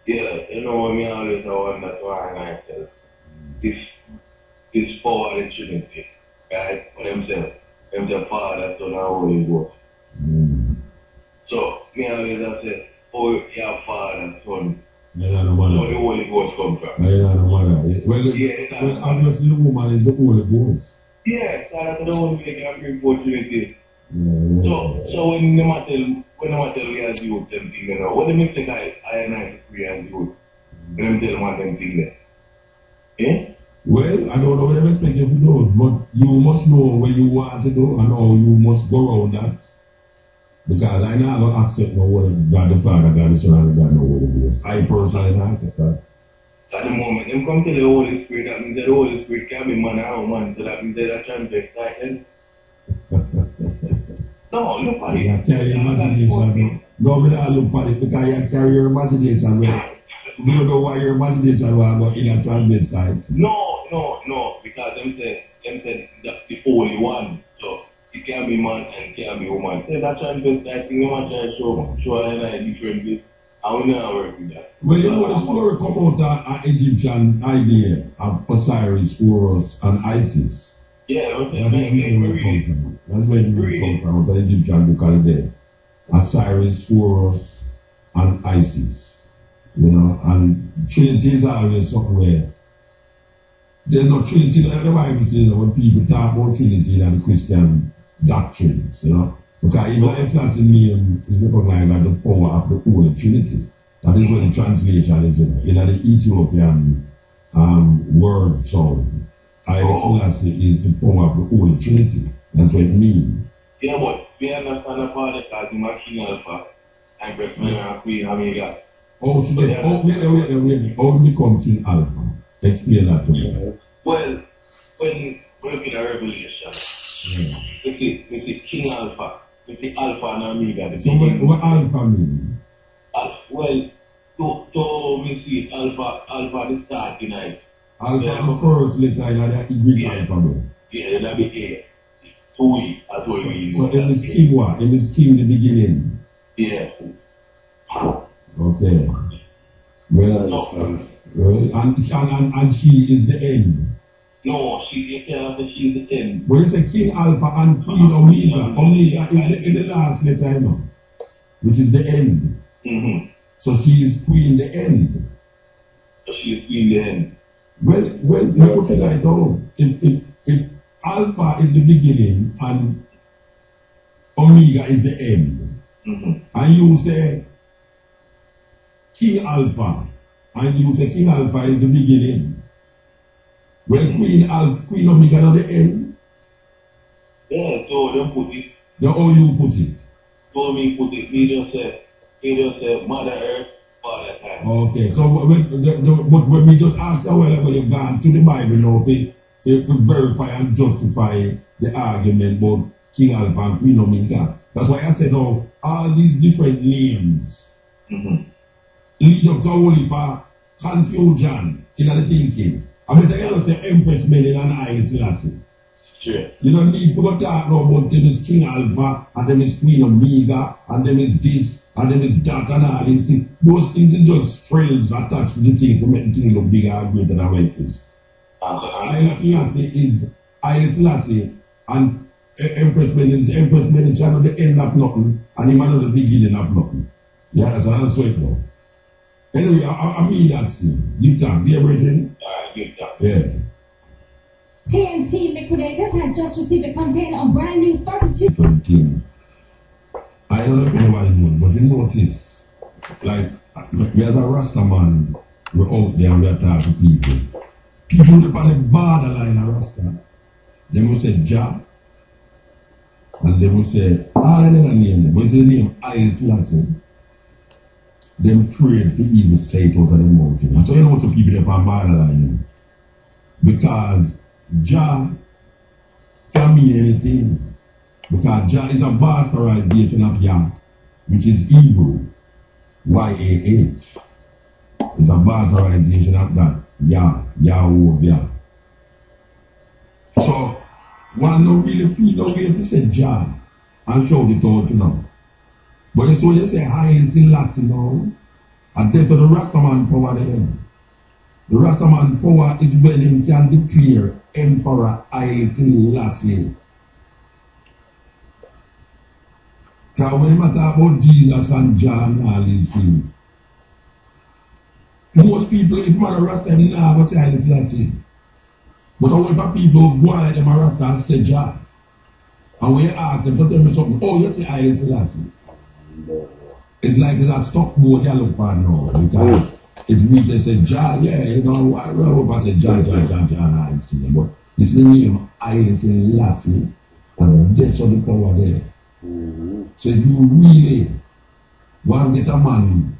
Yeah, you know, me always wonder to ask myself. This power of the Trinity, right? For themselves. Them Father, Son, and Holy Ghost. So, me always say, oh, your Father, Son. Yeah, no matter. So the Holy Ghost come from. Yeah, no matter. Well, obviously the woman is the Holy Ghost. Yes, that's the only thing I can bring forth Trinity. So when I tell we as youth them thing, you know, what they make the guy I and I free as youth, when them tell them what them thing there. Eh? Well, I don't know what I'm expecting you to do, but you must know what you want to do and how you must go around that. Because I never accept no word God the Father, God the Son, and God no Holy Ghost. I personally don't accept that. At the moment, them come to the Holy Spirit, that means the Holy Spirit can be man or woman, so that means they're transvestite. No, look at it. You carry your imagination. No, but I look at it because you carry your imagination. You don't know why your imagination was about in a transvestite. No, because them say that's the only one. So it can be man and can be woman. Say that transvestite thing, you want to show a different bit. I will not work with that. Well, you know the story come out of an Egyptian idea of Osiris, Horus, and Isis. Yeah, that's where it come from. That's where it come from, the Egyptian book of the day. Osiris, Horus, and Isis. You know, and Trinity is always somewhere. There's no Trinity in the Bible, you know, when people talk about Trinity in the Christian doctrines, you know. Because even the Latin name is recognized as the power of the Holy Trinity. That is what the translation is, you know. In the Ethiopian word sound, Selassie is the power of the Holy Trinity. That's what it means. Yeah, but we understand the Father because the King Alpha, Empress Menen and Queen Omega. Oh, so wait. How become King Alpha? Explain that to me. Well, when we look at Revelation, we see King Alpha, we see Alpha and Omega. So what Alpha mean? Well, to we see Alpha the start tonight. Alpha the first letter in the Greek alphabet. Yeah, that be A. 2E, that's what we use. So it is King what? It is King the beginning. Yeah. Okay. Well, and she is the end. No, she's the end. But it's a King Alpha and Queen Omega. Omega is in the last letter, you know, which is the end. So she is Queen the end. So she is Queen the end. Well, you figure it out. If Alpha is the beginning and Omega is the end, and you say King Alpha, and you say King Alpha is the beginning. Well, Queen Omega not the end. Yeah, so them put it. The how you put it? So me put it. He just said Mother Earth, Father Time. Okay, so but when we just ask you whether you've gone to the Bible now to verify and justify the argument about King Alpha and Queen Omega. That's why I said now all these different names lead up to a whole heap of confusion in the thinking. I mean, you don't say Empress Menen and I Selassie. Sure. You don't need to talk now about them is King Alpha, and them is Queen Omega, and them is this, and them is that, and all these things. Those things are just frills attached to the thing to make the thing look bigger and greater than what it is. I Selassie and Empress Menen is Empress Menen, she not the end of nothing, and him not the beginning of nothing. Yeah, that's another sweat now. Anyway, I mean that thing. Give thanks, dear brethren. Give thanks. Yeah. TNT Liquidators has just received a container of brand new 32 different things. I don't know if anybody knows, but you notice, like, we as a Rasta man, we're out there and we're talking to people. People live on the borderline of Rasta. They will say Jah, and they will say, all of them are named them, but it's the name Haile Selassie. They're afraid to even say it out of the mountain. And so you know some people live on borderline, you know. Because Jah can mean anything. Because Jah is a bastardization of Yah. which is Hebrew, Y-A-H. It's a bastardization of that. Yahweh. So, one don't really feel no way to say Jah and shout it out, you know. But it's when you say Haile Selassie, you know, and that's the Rastaman power there. The Rastaman power is when him can declare Emperor Haile Selassie. Because when you talk about Jesus and John and all these things, most people, if man a Rasta, them never say Haile Selassie. But a lot of people go on them a Rasta and say Jah. And when you ask them to tell me something, oh, you say Haile Selassie. It's like that stock board they look for now. Because it reaches say Jah, yeah, you know, I don't know about say Jah, but it's the name Haile Selassie, and that's all the power there. So if you really want to get a man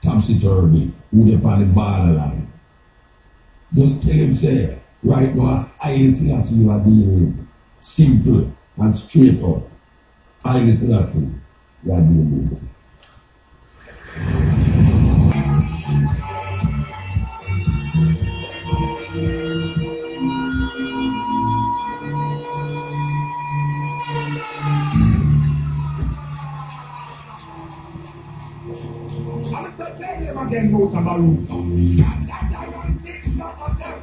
topsy-turvy, who they on the borderline, just tell him, say, right now, Haile Selassie you are dealing with. Simple and straight up. Haile Selassie you are dealing with. Again, Mutabaruka. That things some of them.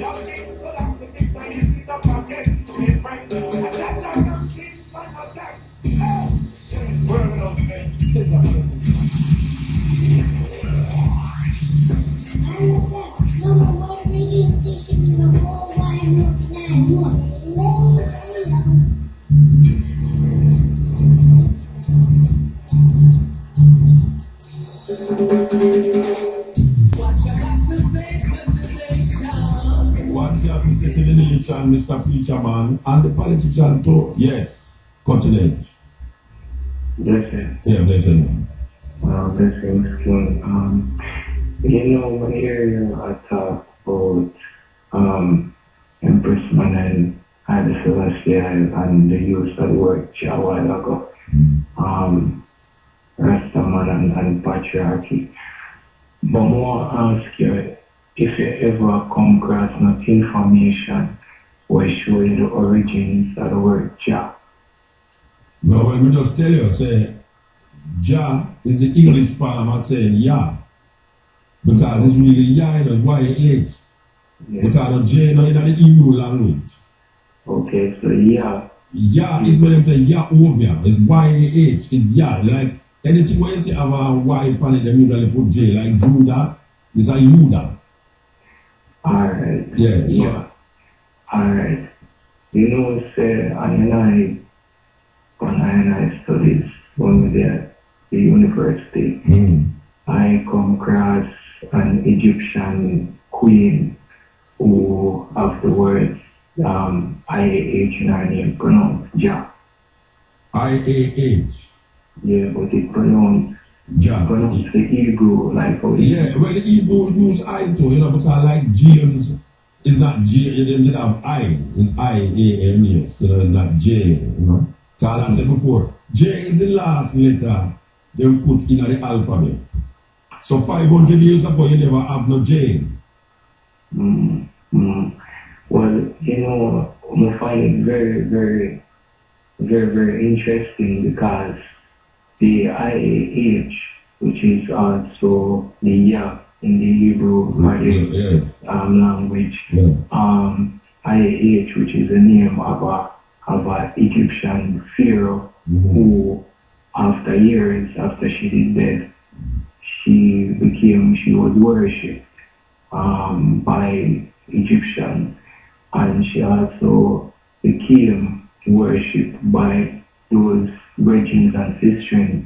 Love things so that's the next time you pick up again. My friend, that things some of them. Hey, word of faith. Says that number one radio station in the whole wide world. What you have to say to the nation, Mr. Preacher Man, and the politician too? Yes, continent. Blessing. Yeah, blessing. Blessings, King. You know, when you hear I talk about Empress Menen Earth Strong and the use of the word Jah a while ago, Rastaman and patriarchy. But more ask you if you ever come across no information where showing the origins of the word Jah. Well, let me just tell you, say, Jah is the English form of saying Yah. Because it's really Yah, it's Y-A-H. Yeah. Because of J, not in the Hebrew language. Okay, so Yah. Yah is when they say Yahovah. It's Y-A-H. It's Yah. Like anything where you say have a Y upon it, they usually put J. Like Judah, it's a Judah. Alright. Yeah, so. Yeah. Alright. You know, say, when I studied when we were at the university, I come across an Egyptian queen who have the words I-A-H in her name pronounced Jah. I-A-H? Yeah, but it pronounced Jah. Pronounced the Hebrew like how yeah, well the Hebrew use I too, you know, because like James is not J, they didn't have I, it's I-A-M-S, you know, it's not J, you know. Because I said before, J is the last letter they put in the alphabet. So 500 years ago, you never have no J. Well, you know, I find it very interesting because the I-A-H, which is also the Yah in the Hebrew language, I-A-H, which is the name of an Egyptian pharaoh who, after years after she did dead, she was worshipped by Egyptians, and she also became worshipped by those virgins and sisters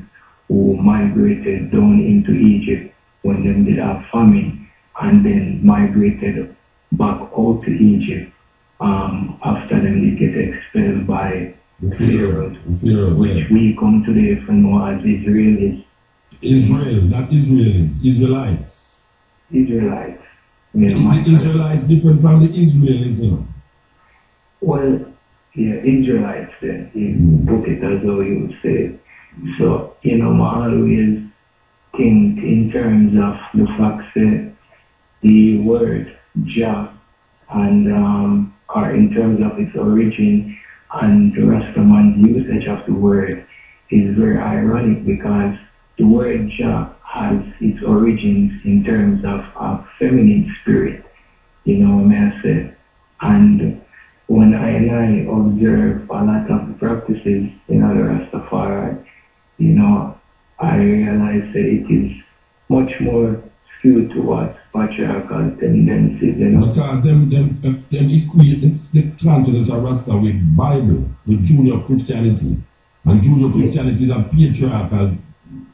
who migrated down into Egypt when they did have famine, and then migrated back out to Egypt after them they get expelled by the pharaohs, which we come today to know as Israelis. Israel, not Israelis, Israelites. Israelites. The Israelites different from the Israelis, you know. Well, yeah, Israelites then, you put it as though you would say So, you know, I always think in terms of the fact that the word Jah and or in terms of its origin and the Rastaman's usage of the word is very ironic because the word Jah has its origins in terms of a feminine spirit, you know what I say? And when I observe a lot of the practices in other Rastafari, you know, I realize that it is much more skewed towards patriarchal tendencies, you know. Because them equate the consciousness of Rasta with Bible, with junior Christianity. And junior Christianity is a patriarchal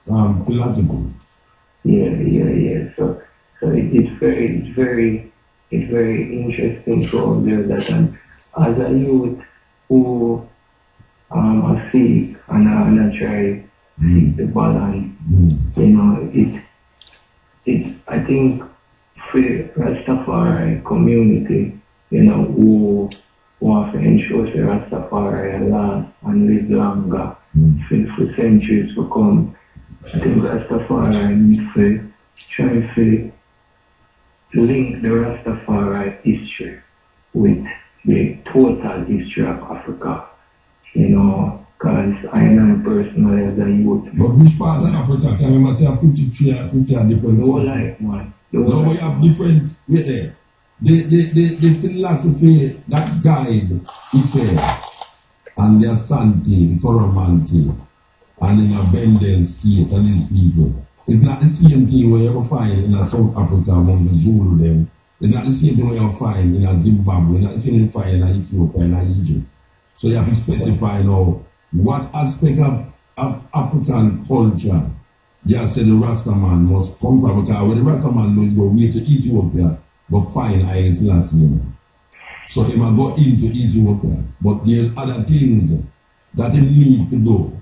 philosophy. Yeah. So it's very interesting to observe that. And as a youth who I seek and I try seek the balance, you know, I think for the Rastafari community, you know, who want to ensure the Rastafari last and live longer for centuries to come, I think Rastafari needs to try to link the Rastafari history with the total history of Africa, you know, because I am personally as a youth. But which part of Africa can you say 53 or 50 are different? No, like, man. No, we have different, wait there. The philosophy that guide Ife and the Asante, the Coromante, and in a Bendel state and these people, it's not the same thing where you find in a South Africa among the Zulu them. It's not the same thing where you find in a Zimbabwe, it's not the same thing you find in a Ethiopia, in a Egypt. So you have to specify now what aspect of African culture you have said the Rastaman must come from, because when the Rastaman knows go way to Ethiopia, but find Haile Selassie, you know. So he might go into Ethiopia, but there's other things that he need to do.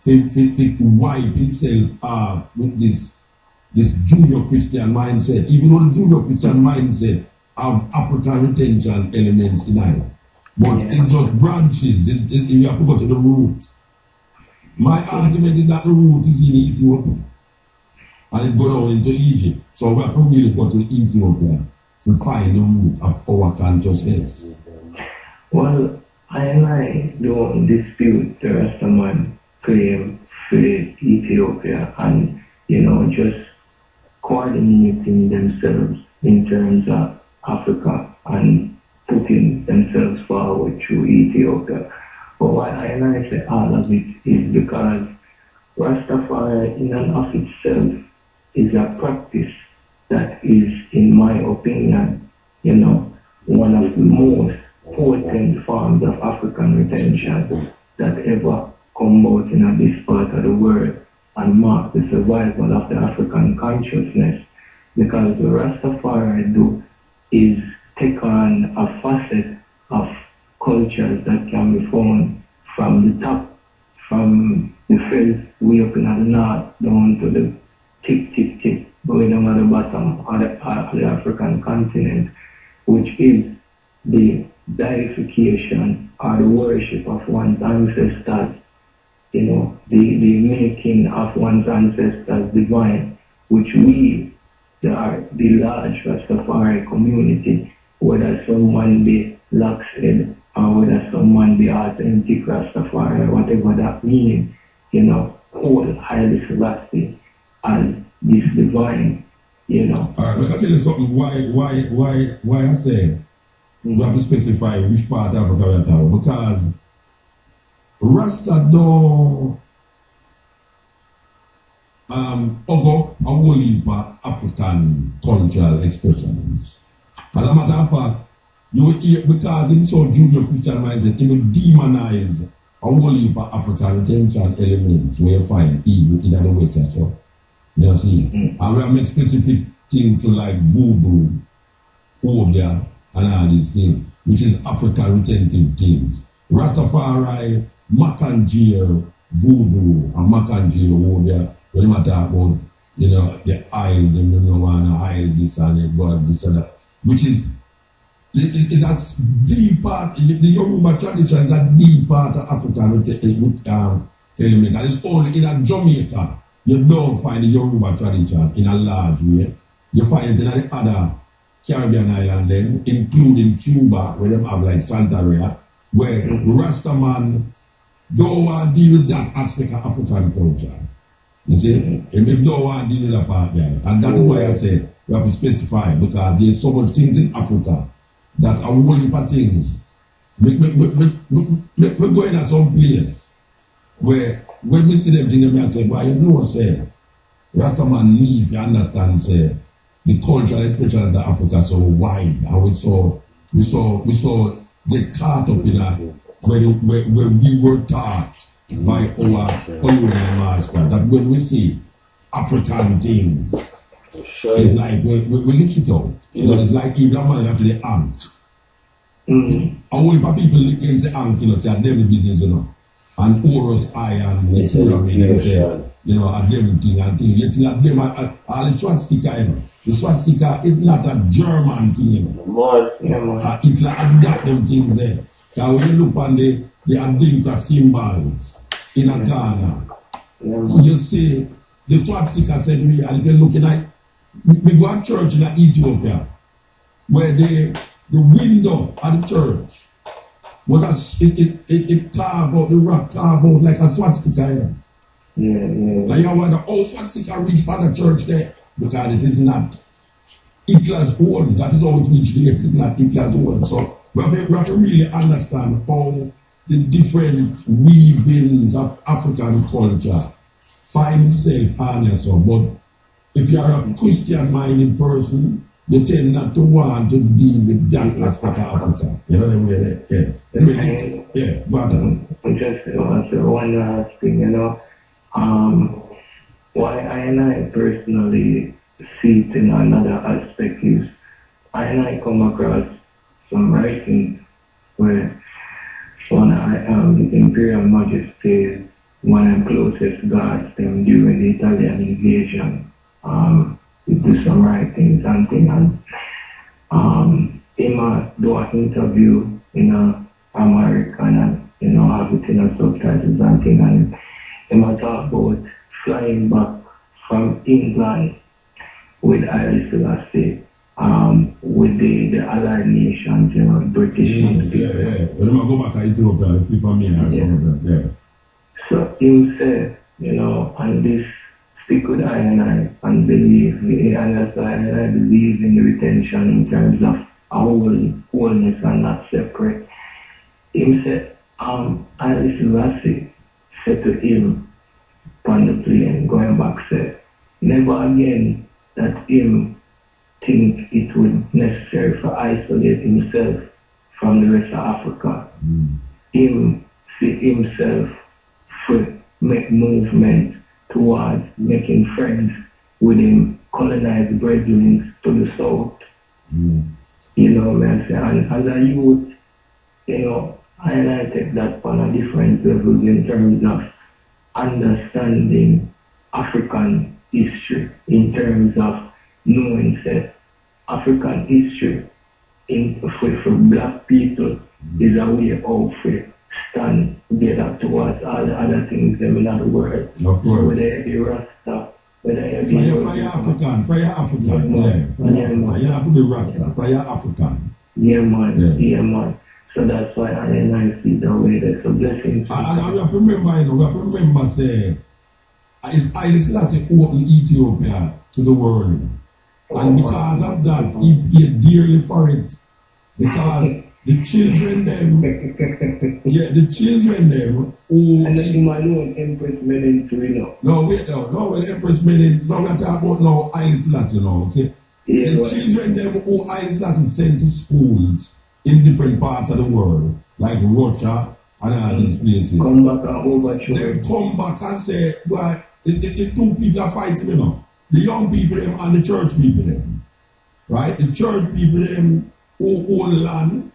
To wipe himself off with this junior Christian mindset, even though the junior Christian mindset have African retention elements in it. But it just branches, you have to go to the root. My argument is that the root is in Ethiopia. And it goes down into Egypt. So we have to really go to Ethiopia to find the root of our consciousness. Well, I don't dispute the Rastaman claim for Ethiopia and, you know, just coordinating themselves in terms of Africa and putting themselves forward through Ethiopia. But why I say all of it is because Rastafari in and of itself is a practice that is, in my opinion, you know, one of the most potent forms of African retention that ever come out in this part of the world and mark the survival of the African consciousness. Because the Rastafari do is take on a facet of cultures that can be found from the top, from the first way up in the north down to the tip, going down at the bottom of the African continent, which is the deification or the worship of one's ancestors, you know, the making of one's ancestors divine, which we, the large Rastafari community, whether someone be Lockshead or whether someone be authentic Rastafari, whatever that means, you know, hold Haile Selassie as this divine, you know. Alright, let me tell you something why I say you have to specify which part of Africa we're talking, because Rasta don't ogo a whole heap of African cultural expressions. As a matter of fact, you will hear, because in so junior Christian mindset, it will demonize a whole heap of African retention elements where you find evil in the West as well. You see? And we have made specific things to like voodoo, obia, and all these things, which is African retentive things. Rastafari, Makanjir, voodoo, and Makanjir, obia, when you talk about, you know, the isle, the Minowana isle, this and the God, this and that, which is that deep part, the Yoruba tradition is that deep part of African element. And it's only in a Jamaica you don't find the Yoruba tradition in a large way. You find it in the other Caribbean island then, including Cuba, where they have like Santeria, where Rasta man don't want to deal with that aspect of African culture. You see? And they don't want to deal with that part there. And that's why I say we have to specify, because there's so much things in Africa that are whole heap of things. We're going at some place where when we see them things, we say, well, you know, say, Rasta man need to understand, say, the cultural expression of Africa so wide, and we saw get caught up in that when we were taught by our colonial master that when we see African things, it's like we lick it out. You know, it's like even a man after the ant. And all the people look into the ant, you know, say a devil business, you know, and Horus eye and the pyramid, you know, a devil thing and thing. You think that them all the swastika, you know. The swastika is not a German thing, you know. Hitler adapt them things there. So when you look on the Adinka symbols in a Ghana, you see the swastika said we are looking at, we go to church in Ethiopia, where the window of the church was it carved out, the rock carved out like a swastika, you know. Like you wonder, how swastika reached by the church there? Because it is not Hitler's own. That is how it reached there. It is not Hitler's own. So we have to really understand how the different weavings of African culture find self-harness. But if you are a Christian-minded person, you tend not to want to deal with that aspect of Africa. You know what I mean? Yeah. Anyway, yeah, go on. Just one last thing, you know. Why I personally see it in another aspect is I come across some writings where one the Imperial Majesty, one of the closest guards them during the Italian invasion, we do some writings and things, and him do an interview in American and, you know, have it in a subtitles and things, and him talk about flying back from England with Haile Selassie, with the Allied nations, you know, British. Yeah. When I go back to Ethiopia, if you from me, yeah. So him said, you know, and this stick with I and believe, and that's why I believe in the retention in terms of a wholeness and not separate. Him said, Haile Selassie said to him on the plane going back, said, never again that him think it would necessary for isolate himself from the rest of Africa. Him see himself for make movement towards making friends with him colonized brethren to the south. You know what I'm saying? And as a youth, you know, I take that on a different level in terms of understanding African history, in terms of knowing that African history for black people is a way of stand together towards all the other things in the world. Of course. Whether it be Rasta, whether it be African, you have to be Rasta, Fire African. Yeah man. So that's why I see the way that's a blessing. And we have to remember, say, it's Haile Selassie opened Ethiopia to the world. And because of that, he paid dearly for it. Because the children them, who... And then you might know Empress Menen Earth. No, Empress Menen, no, we're talking about now Haile Selassie, you know, okay? Yeah, the children them who Haile Selassie sent to schools in different parts of the world, like Russia and all these places. Come back and overthrow. They come back and say, well, the two people are fighting, you know. The young people them and the church people them. Right? The church people them who own land,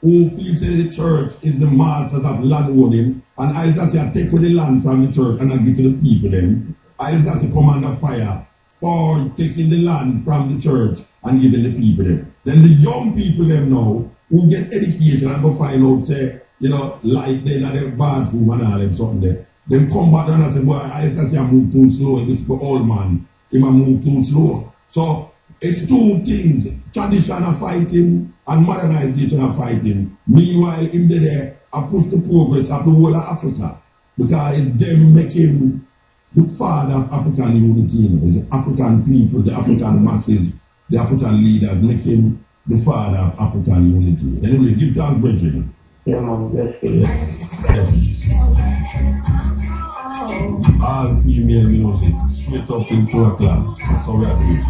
who feel that the church is the masters of land owning, and Haile Selassie take with the land from the church and give to the people them. Haile Selassie come under fire for taking the land from the church and giving the people them. Then the young people them now, who get education and go find out, say, you know, like they in the bathroom and all them something there. Then come back down and say, boy, I thought you move too slow. It's the old man. He might move too slow. So it's two things. Tradition are fighting and modernization are fighting. Meanwhile, in there, I push the progress of the whole of Africa. Because it's them making the father of African unity. You know, the African people, the African masses, the African leaders making the father of African unity. Anyway, give thanks, brethren. Yeah, man, bless you. All female music, straight up till 2 o'clock. That's how we are doing.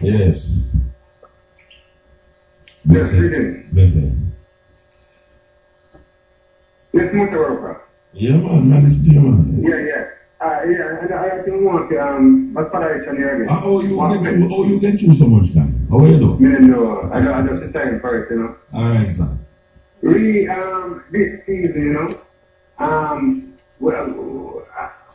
Yes. Blessed. Blessed. Yes, Mutabaruka. Yeah, man, this day, man. Yeah. And I didn't want my father is on here. You get through so much time. How are you doing? No, I don't have the time for it, you know. Alright, sir. This season, you know,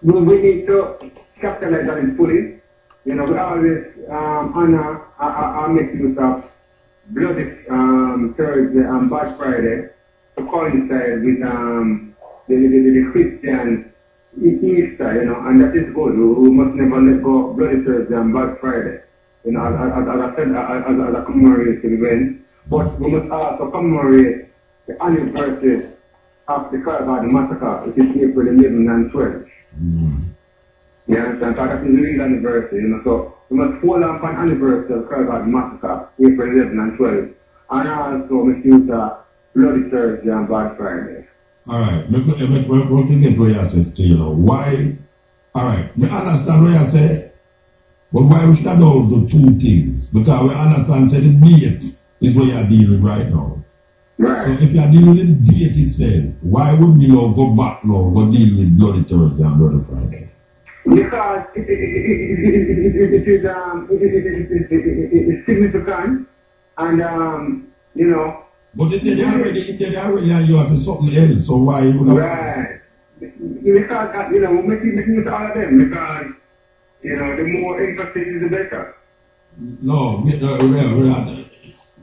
we need to capitalize on it fully. You know, we always honor our make use of Bloody Thursday and Bad Friday to coincide with the Christian Easter, you know, and that is good. We must never let go Bloody Thursday and Bad Friday, you know, as I said, as a commemorative event. But we must also commemorate the anniversary of the Caribbean Massacre, which is April 11 and 12. You understand? So that is the real anniversary, you know. So we must follow up on anniversary of the Caribbean Massacre, April 11 and 12. And also make use of Bloody Thursday and Bad Friday. Alright, we can get where you say, you know, why, alright, we understand what you say, but why we should have the two things? Because we understand, say, the date is what you are dealing with right now. Right. So if you are dealing with the date itself, why would we not go back now, go deal with Bloody Thursday and Bloody Friday? Because it's significant, and, you know, but if they already and you are to something else, so why you would have... Right. Because, you know, we're making use of all of them, because, you know, the more emphasis is the better. No, we don't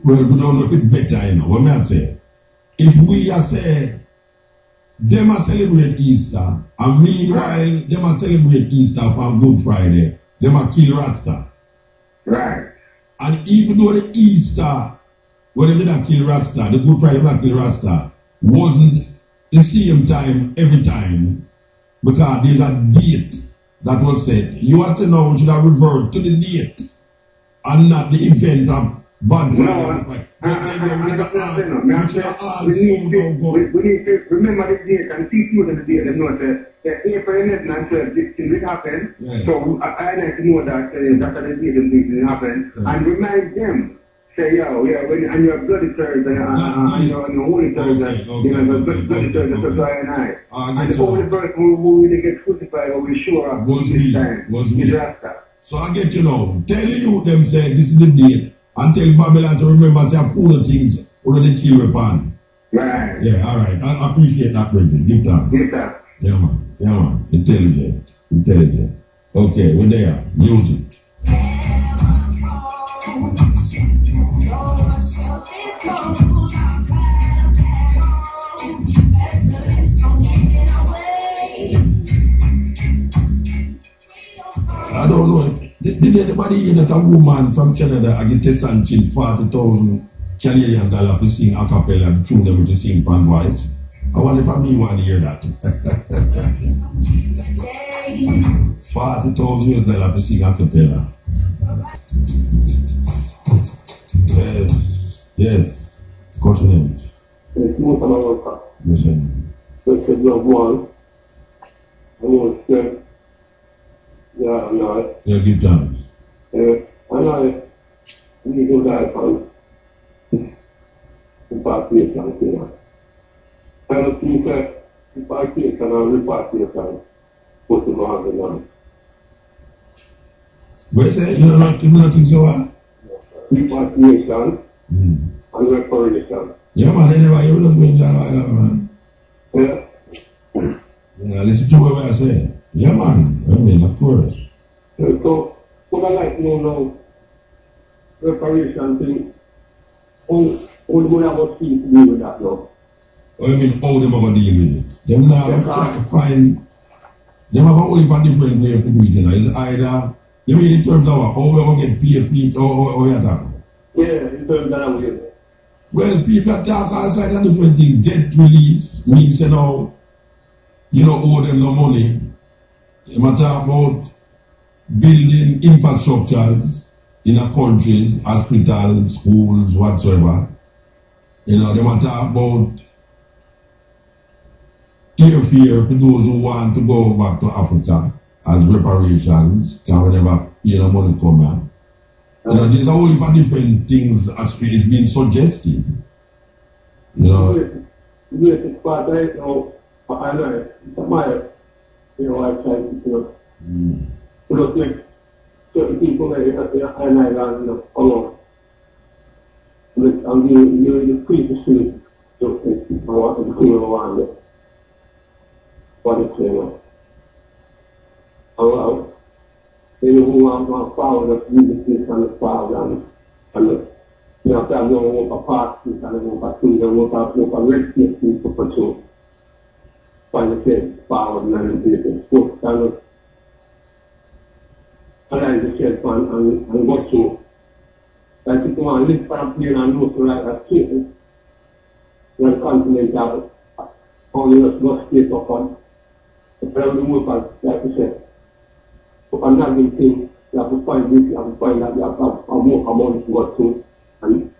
know if it's better, you know, what I say. If we are say, them are celebrate Easter, and meanwhile, them are celebrate Easter on Good Friday, them are kill Rasta. Right. And even though the Easter, when they did kill Rasta, the Good Friday they kill Rasta, wasn't the same time every time, because there's a date that was set. You have to know, we should have referred to the date and not the event of Bad Friday. We need to remember the date and teach you the date and know that April 11 and 12 this thing will happen. Yeah. So I like to know that that's the date and things will happen. Yeah. And remind them. Say, when and your Bloody Thursday and your Holy Thursday, you know, the Bloody Thursday, so and I. And the only person who will get crucified or we sure of this time is Rasta. So I get, you know, tell you them say this is the date and tell Babylon to remember to have full of things or they kill upon. Right. Yeah, alright. I appreciate that, Bridget. Give that. Give that. Yeah, man. Intelligent. Okay, we're there. Music. I don't know if did anybody hear that a woman from Canada agitated and chill $40,000 Canadian dollars to sing a cappella and through them to sing pan voice. I wonder if I me want to hear that. $40,000 to sing a cappella. Yes. Continue. It's Mutabaruka. Listen. It's a job one. I was scared. Yeah, give thanks. And I need to die from repatriation, you know. And I think that repatriation and repatriation put them on the line. Where say you know nothing so what? Repatriation and reparation. Yeah, man, they never hear those things, man. Yeah, listen to what I say. Yeah, man. I mean, of course. So, what I like to know reparation thing, all the money about things to do with that, though. What you mean, how them are going to deal with it? Them now try to find, them have a whole heap of different way of doing it, you know. It's either, you mean in terms of how we going to get paid feet or you talk? Yeah, in terms of that. Well, people talk all sorts of different things. Debt release means, you know, owe them no money. You might talk about building infrastructures in a country, hospitals, schools, whatsoever. You know, they might talk about airfare for those who want to go back to Africa as reparations, because we never pay no money come here. You know, there's a whole heap of different things actually is being suggested. You know. Yes, it's part right now. I know it's my, I try to, put like certain people and I learn alone. I'm doing the pre-sleep, so I want to clear around it. What it's saying. Hello. They know who I'm going to follow the music and the file and the I'm going to walk a path, and I'm going to walk a red tape for two. Find the kid, follow the man and do sports kind of. And I just said, and go through. I think I live for a plane and look like a kid. When continent out, only a bus state of one. The problem was, like I said. If I'm not going to you have to find this, you have to find that, you have to have more amount to go through. And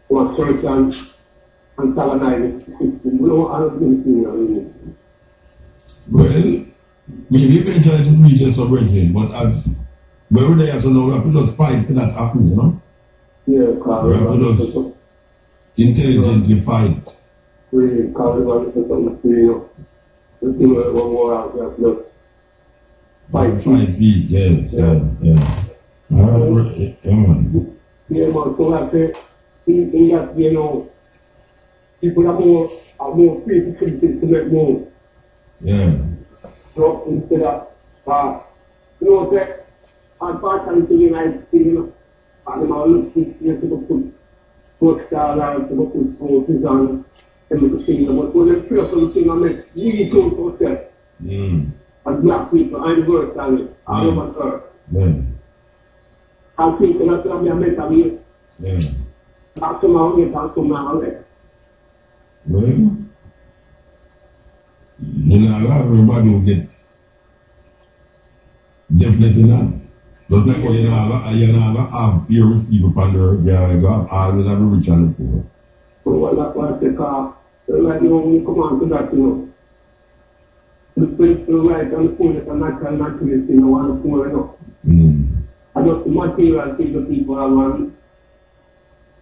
for search and colonize the system. We don't have anything really. Well, we eventually to reach a sovereignty, but as we're there to know, we have to just fight for that happen, you know? Yeah, because we have to just intelligently fight. Really, because we want to do something, you know. The thing one more out there, look. 5 feet, yes, yeah. Alright, yeah, man. Yeah, man, so like I say, in that, you know, people are more free to make more. Yeah. So instead of, that, unfortunately, to the United States, you know, and I'm looking to put work style out, to put forces on, and to see them, but when they feel something, I make really close to yourself. As black people, I'm worth on it. I am on earth. Yeah. I think that's what I'm making here. Yeah. Talk to my own, talk to my own. Well, you know, everybody will get definitely not. Just like how you know, have pure rich people on the earth, you always have the rich and the poor. So, well, that's why I say, like, when you come on to that, you know. The spiritual right and the fullness and naturalist, you know, and the poor enough. And just the material thing the people have on,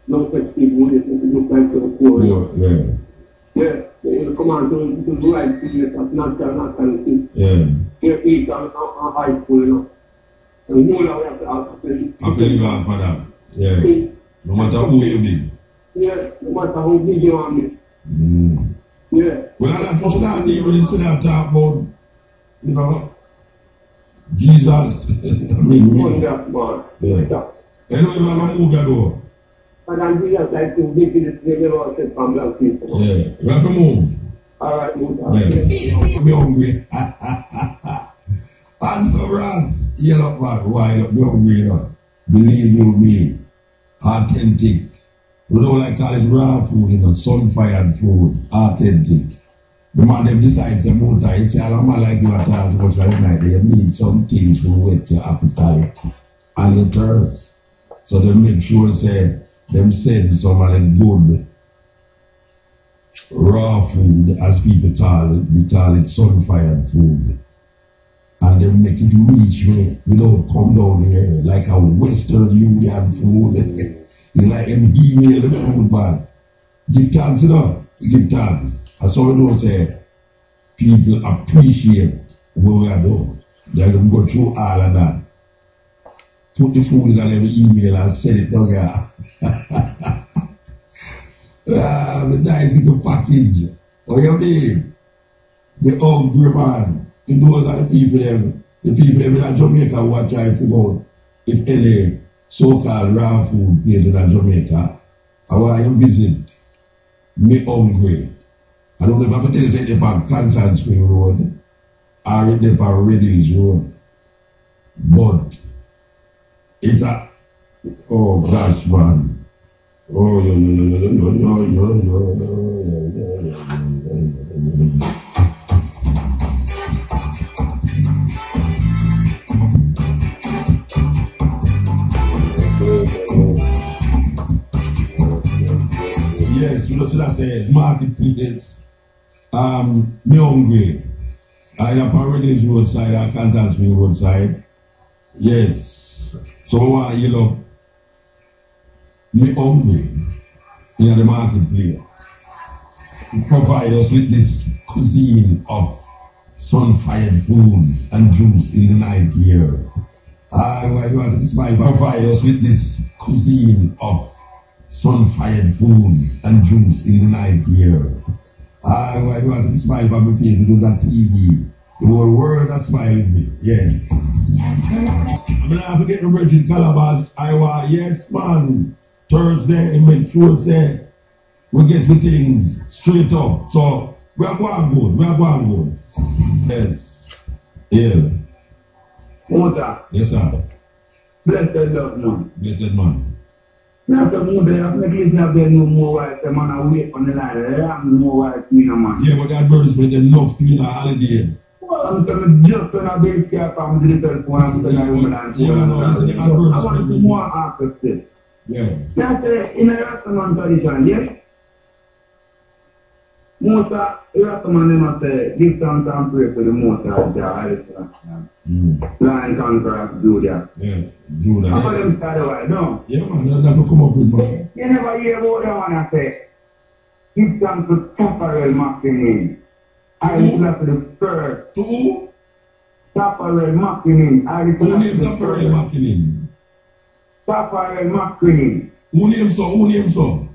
no such people who look like the poor. Yeah, you come on to the right thing, that's naturalist. Yeah. Here is on high school, you know. And whole of it have to live out for that. Yeah. No matter who you be. Yeah, no matter how big you are me. Yeah. Well, I'm not that even into that talk about, you know, Jesus. I mean, really. Yeah. You know, you have to move that door. But I'm just like to give you the never said from black people. Yeah. You have to move. Alright, move that. Yeah. Me hungry. Answer, Ras. Yellow man, wild up, me hungry, you know. Believe you me. Authentic. We don't like call it raw food, you know, sun-fired food, authentic. The man them decides to move that, he say, I'm not like you at all too much for the night. They need some things to whet your appetite and your thirst. So they make sure, say, them send some of the good raw food, as people call it. We call it sun-fired food. And they make it reach me. We don't come down here like a Western Union food. You like them email the food bag. Give thanks, you know. Give thanks. And so we don't say people appreciate what we are doing. They them go through all of that. Put the food in them email and send it down here. The nice little package. What you mean? The hungry man. You know that the people them in Jamaica who are trying to figure out if any so-called raw food place in Jamaica, I want you visit me hungry. I don't know if I can tell you take the back Canton Spring Road or in the Paradise Road. But it's a, oh gosh, man. Oh, yes, you know what I say, marketplace. Me hungry. Either Paradise roadside or Canton Spring roadside. Yes. So you know, me hungry in the marketplace. Provide us with this cuisine of sun-fired food and juice in the night here. I want to smile. Provide us with this cuisine of sun-fired food and juice in the night here. I want to smile by my face because that TV. The whole world that smile with me. Yes. I'm gonna have to get the Virgin Calabash, Iowa. Yes, man. Thursday, and make sure say we get the things straight up. So we are going good. We are going good. Yes. Yeah. Mota. Yes, sir. Blessed Lord, man. Blessed man. Now, the more they have no more white, the man away on the line. They have no more white, man. Yeah, but that bird is with enough to win a holiday. Well, I'm just on a base care from the little phone. I'm going to I want to more after this. Yeah. That's in a Rastaman tradition, yes? Most of the Rastaman must say, give thanks and pray for the most of the Lion Conqueror, Judah. Yeah, Judah. How about them start away, no? Yeah, man, that will come up with man. You never hear about that one, I say, give thanks to Tafarel Menen. I listen to the first. To who? Tafarel Menen. I listen to the Tafarel Menen. Tafarel Menen. Who name so? Who name so?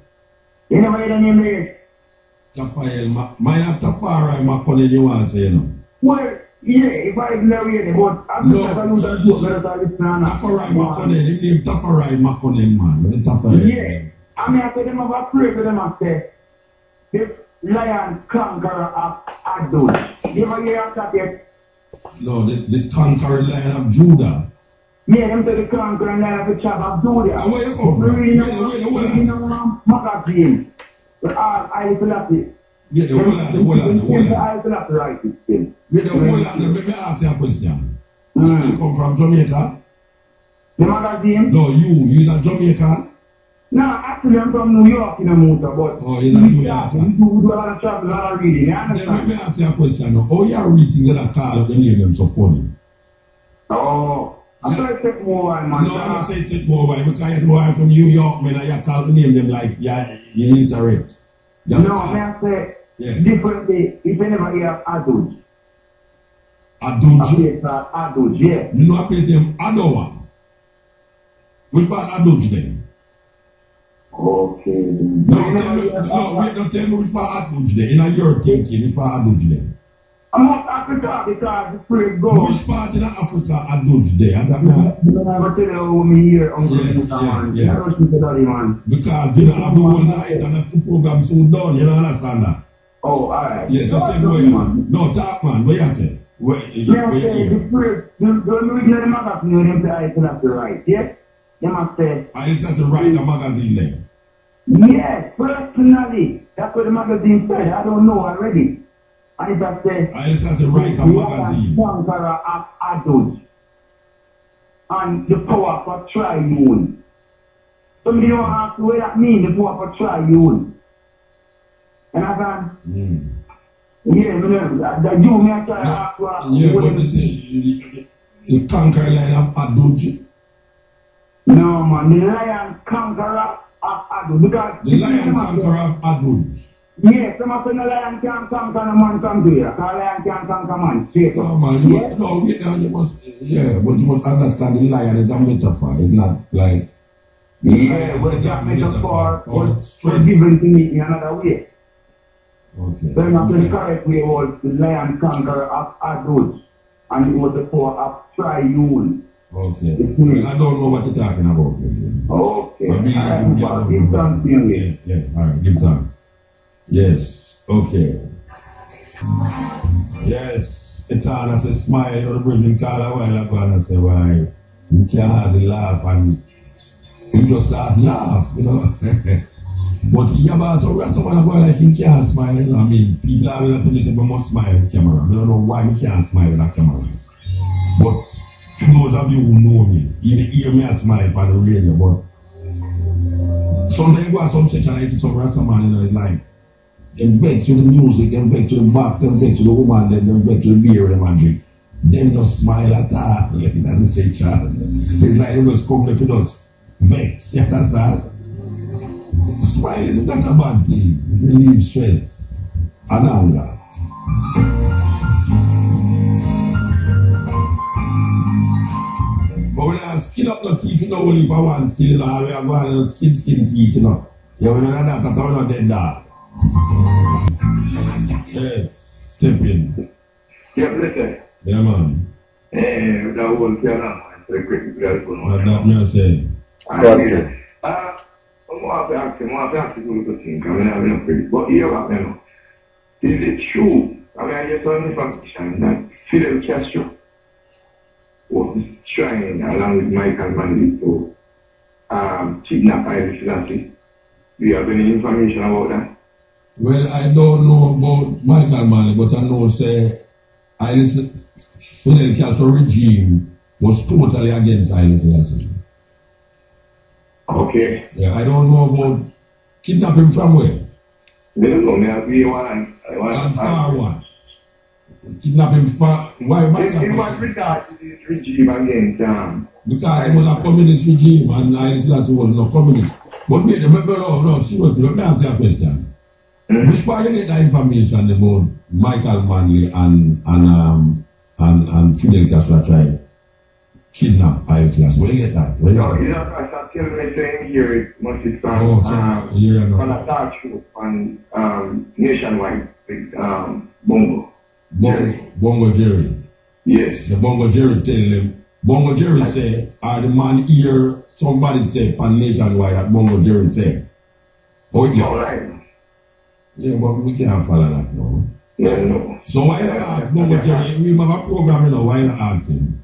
You know what the name is? Tafarel Minen. Tafarel Menen, you want to say, you know? Well, yeah, if I know it, but I'm not going to do it. Tafarel Menen. His name Tafarel Menen, man. Tafarel. Yeah. I mean, I say them have a prayer for them, I say, this lion conqueror of Adults. You ever hear of that yet? No, the conqueror lion of Judah. Yeah, them say the conqueror lion of the tribe of Judah. And where you come from? Where magazine. But I Selassie. Yeah, the whole I Selassie right it still. Yeah, the whole let me ask you a question. You come from Jamaica? The magazine? No, you're not Jamaican? No, actually I'm from New York in a motor, but oh, you're not New York. We do a lot of travel, a lot of reading, you understand? Let me ask you a question now. How you are reading that call up the name them so funny? Oh, I'm going to take more while, man. No, I'm going to say take more while because you're more from New York, man, and you call the name them like you interact. No, I say differently if you never hear Adults. Adults? Adults, yeah. You know I play them Adowa. Which part Adults then? Okay. No, tell me which part Adults there. In your thinking, which part Adults there? I'm not Africa because the spirit goes. Which part in Africa Adults there? I don't know. You know, I tell you me here, Uncle man. Yeah. I don't think that, man. Because you know, have the whole night and the program so done, you don't understand that? Oh, alright. Yeah, so tell me where you man. No, talk man, where you say? Where you say the spirit, don't read the magazine, them say I still have to write, yeah? They must say. I still have to write the magazine there? Yes, personally. That's what the magazine said. I don't know already. And if I say, I still have to write a magazine. Conqueror of Adults. And the power for triune. Somebody don't ask what that means, the power for triune. And I can, yeah, that you may try to ask what. Yeah, but you say, the conqueror line of Adults? No, man, the lion conqueror of Adults. Because the lion conqueror of Adults. Yes, some of the lion can't conquer a man come to you. Because lion can't conquer man. No, man, you must, no, you must, yeah, but you must understand the lion is a metaphor. It's not like. Yeah, but that metaphor was given to me in another way. Okay. So not the correct way was the lion conqueror of Adults. And it was the power of triune. Okay. I don't know what you're talking about. Okay. I believe you. Give thanks to you. Yeah, alright, give thanks. Yes, okay. Yes, Etana says smile on the bridge call a while ago and I say, why? You can't hardly laugh and you just start laugh, you know. But yeah, but someone like he can't smile, you know. I mean, people are going to say, we must smile with camera. I don't know why we can't smile with that camera. But to those of you who know me, even hear me I smile on the radio, but sometimes you go to some section like some Rasta man, you know, it's like them vex to the music, them vex to the back, them vex to the woman, them vex to the beer them and drink. Them no smile at all. Like in the section. It's like they just come left with us. Vex, you understand? Smiling is not a bad thing. It relieves stress and anger. But when I skin up the teeth, you know, only for one skin, you know, we are going to skin teeth, you know. Yeah, when you're not that, I'm not dead dog. Yes, step in. Yeah, listen. Yeah, man. That whole piano, very quick. That me say. Okay. I'm going to ask you to think. I mean, I'm not pretty. But here, what I know. Is it true? I mean, I just saw information that Fidel Castro was trying, along with Michael Manley, to kidnap Haile Selassie. Do you have any information about that? Well, I don't know about Michael Manley, but I know, say, Fidel Castro regime was totally against Haile Selassie. Okay. Yeah, I don't know about kidnapping from where. They don't know, me one. Far one. Kidnapping far. Why Michael Manley? It was regard to this regime against because it was a communist regime and Haile Selassie was not communist. But no, seriously, let me ask you a question. Which part you get that information about Michael Manley and Fidel Castro tried kidnap Haile Selassie? Where you get that? Where you get that? Tell me saying here it must be from a talk show on nationwide with Bongo Jerry. Yes. The Bongo Jerry tell them. Bongo Jerry say, the man here, somebody say on nationwide that Bongo Jerry say. Oh, yeah. All right. Yeah, but we can't follow that now. Yeah, no. So why not ask Bongo Jerry? We have a program, you know, why not ask him?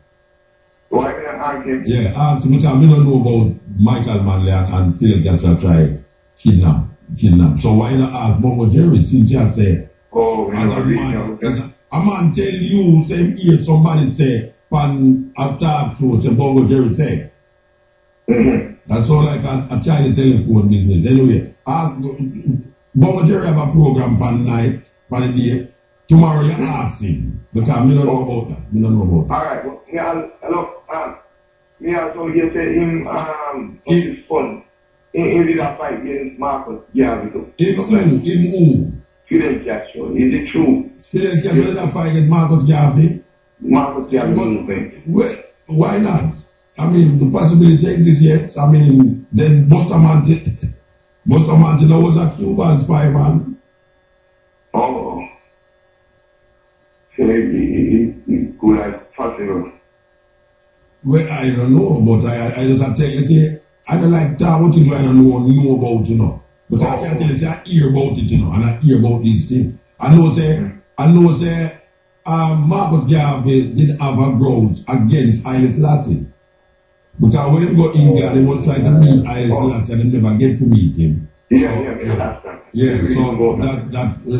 Why not ask him? Yeah, ask him because we don't know about Michael Manley and Fidel Castro try kidnap. So why not ask Bongo Jerry since you say, a man tell you, same here, somebody say, pan after to say Bongo Jerry say. That's all like a China telephone business. Anyway, Bongo Jerry have a program pan night, pan day. Tomorrow you ask him. Because we don't know about that. We don't know about that. Alright, well, me also hear say him his fun. He did a fight against Marcus Garvey. Him who? Fidel Castro. Is it true? Fidel Castro did a fight against Marcus Garvey? Marcus Garvey. Why not? I mean, the possibility exists, yes. I mean, then Bustamante was a Cuban spy, man. Oh. So he could have possible. Well, I don't know, but I just have to tell you, say, I don't like that, what is what I don't know about, you know. But I can't tell you, say, I hear about it, you know, and I hear about these things. I know, say, Marcus Garvey did have a grounds against Haile Selassie. Because when he go to England, he was trying to meet Haile Selassie and they never get to meet him.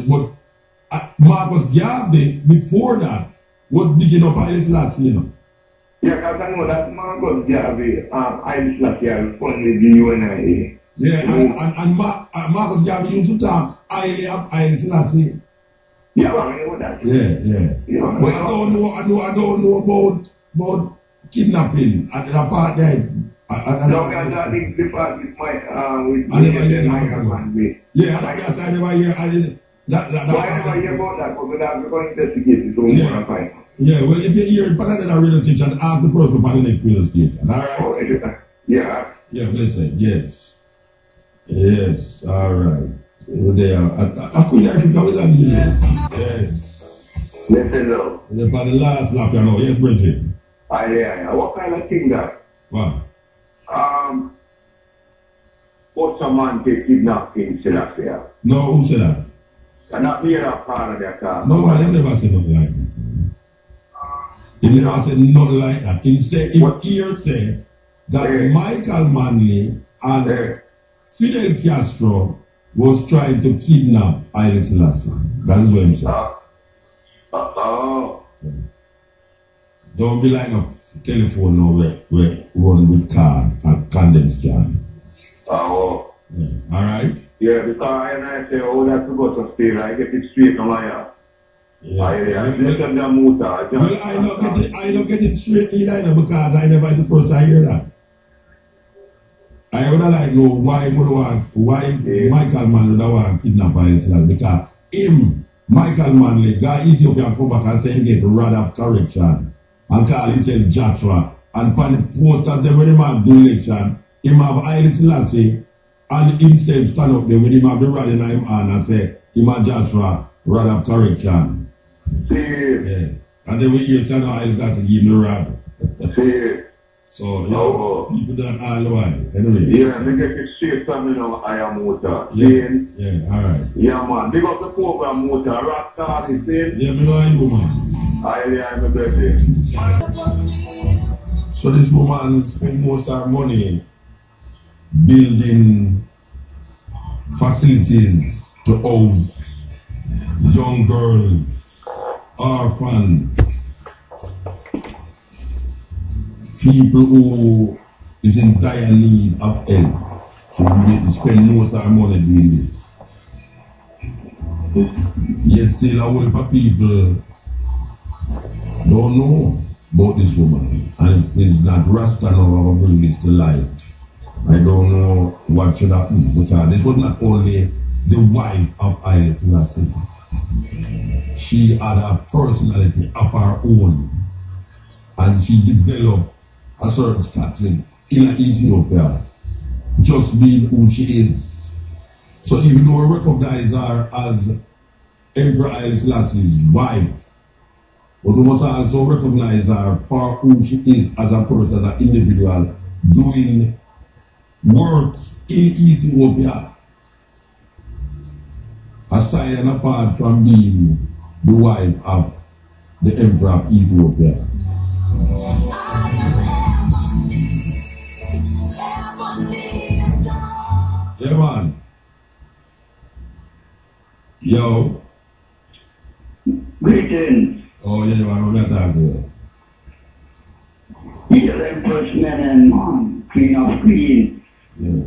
But Marcus Garvey, before that, was digging up Haile Selassie, you know. Yeah, because I know that Marcus Garvey, Haile Selassie, funded the UNIA. Yeah, and Marcus Garvey used to talk highly of Haile Selassie. Yeah, well, I know that. Yeah. But I don't know about kidnapping at the part there. No, that link the part with my I never hear that before. Yeah, I never hear. I never hear about that, but we have to go investigate it, so we want to find out. Yeah, well, if you hear it, put it in a radio station, ask the person for the next radio station. Alright? Oh, yeah. Yeah, listen, yes. Yes, alright. So there. I couldn't actually come with that. Yes. Listen, though. For the last lap, you know. Yes, Bridget. Yeah. What kind of thing that? What? What's a man to kidnap King Selassie? No, who said that? And not be a part of that car. No, man, he never said nothing like that. He never said nothing like that. He said, say that Michael Manley and Fidel Castro was trying to kidnap Haile Selassie. That is what he said. Yeah. Don't be like a telephone now where run with card and condensed card. Yeah. Alright? Yeah, because I say, oh, that's to go to stay, I get it straight on my ass. Yeah. Well, I don't get it straight either because I never the first I hear that. I would like to know why Michael Manley would want to kidnap Haile Selassie, because Michael Manley got Ethiopia come back and say he get rod of correction and call himself Joshua, and on the posters them when him have do election, him have Haile Selassie and himself stand up there with him have the rod in him hand and say him have Joshua rod of correction. Yes. And then we hear stand up Haile Selassie give him the rod. So, you know, people that all the while. Anyway. Yeah, they get it straight from, you know, I am motor. Yeah, alright. Yeah, man. Big up the program motor. Rasta, the same. Yeah, me know you, man. I'm a birthday. So this woman spent most of her money building facilities to house young girls, orphans, people who is in dire need of help. So we spend most of our money doing this. Yet still a whole heap of people don't know about this woman. And if it's not Rasta now, I will bring this to light. I don't know what should happen. Because this was not only the wife of Haile Selassie. She had a personality of her own. And she developed a certain stature in Ethiopia, just being who she is. So even though we recognize her as Emperor Haile Selassie's wife, but we must also recognize her for who she is as a person, as an individual, doing works in Ethiopia, aside and apart from being the wife of the Emperor of Ethiopia. Yeah, man. Yo. Greetings. Oh, yeah, man. I'm not that good. You're Empress Menen, Queen of Queens. Yeah.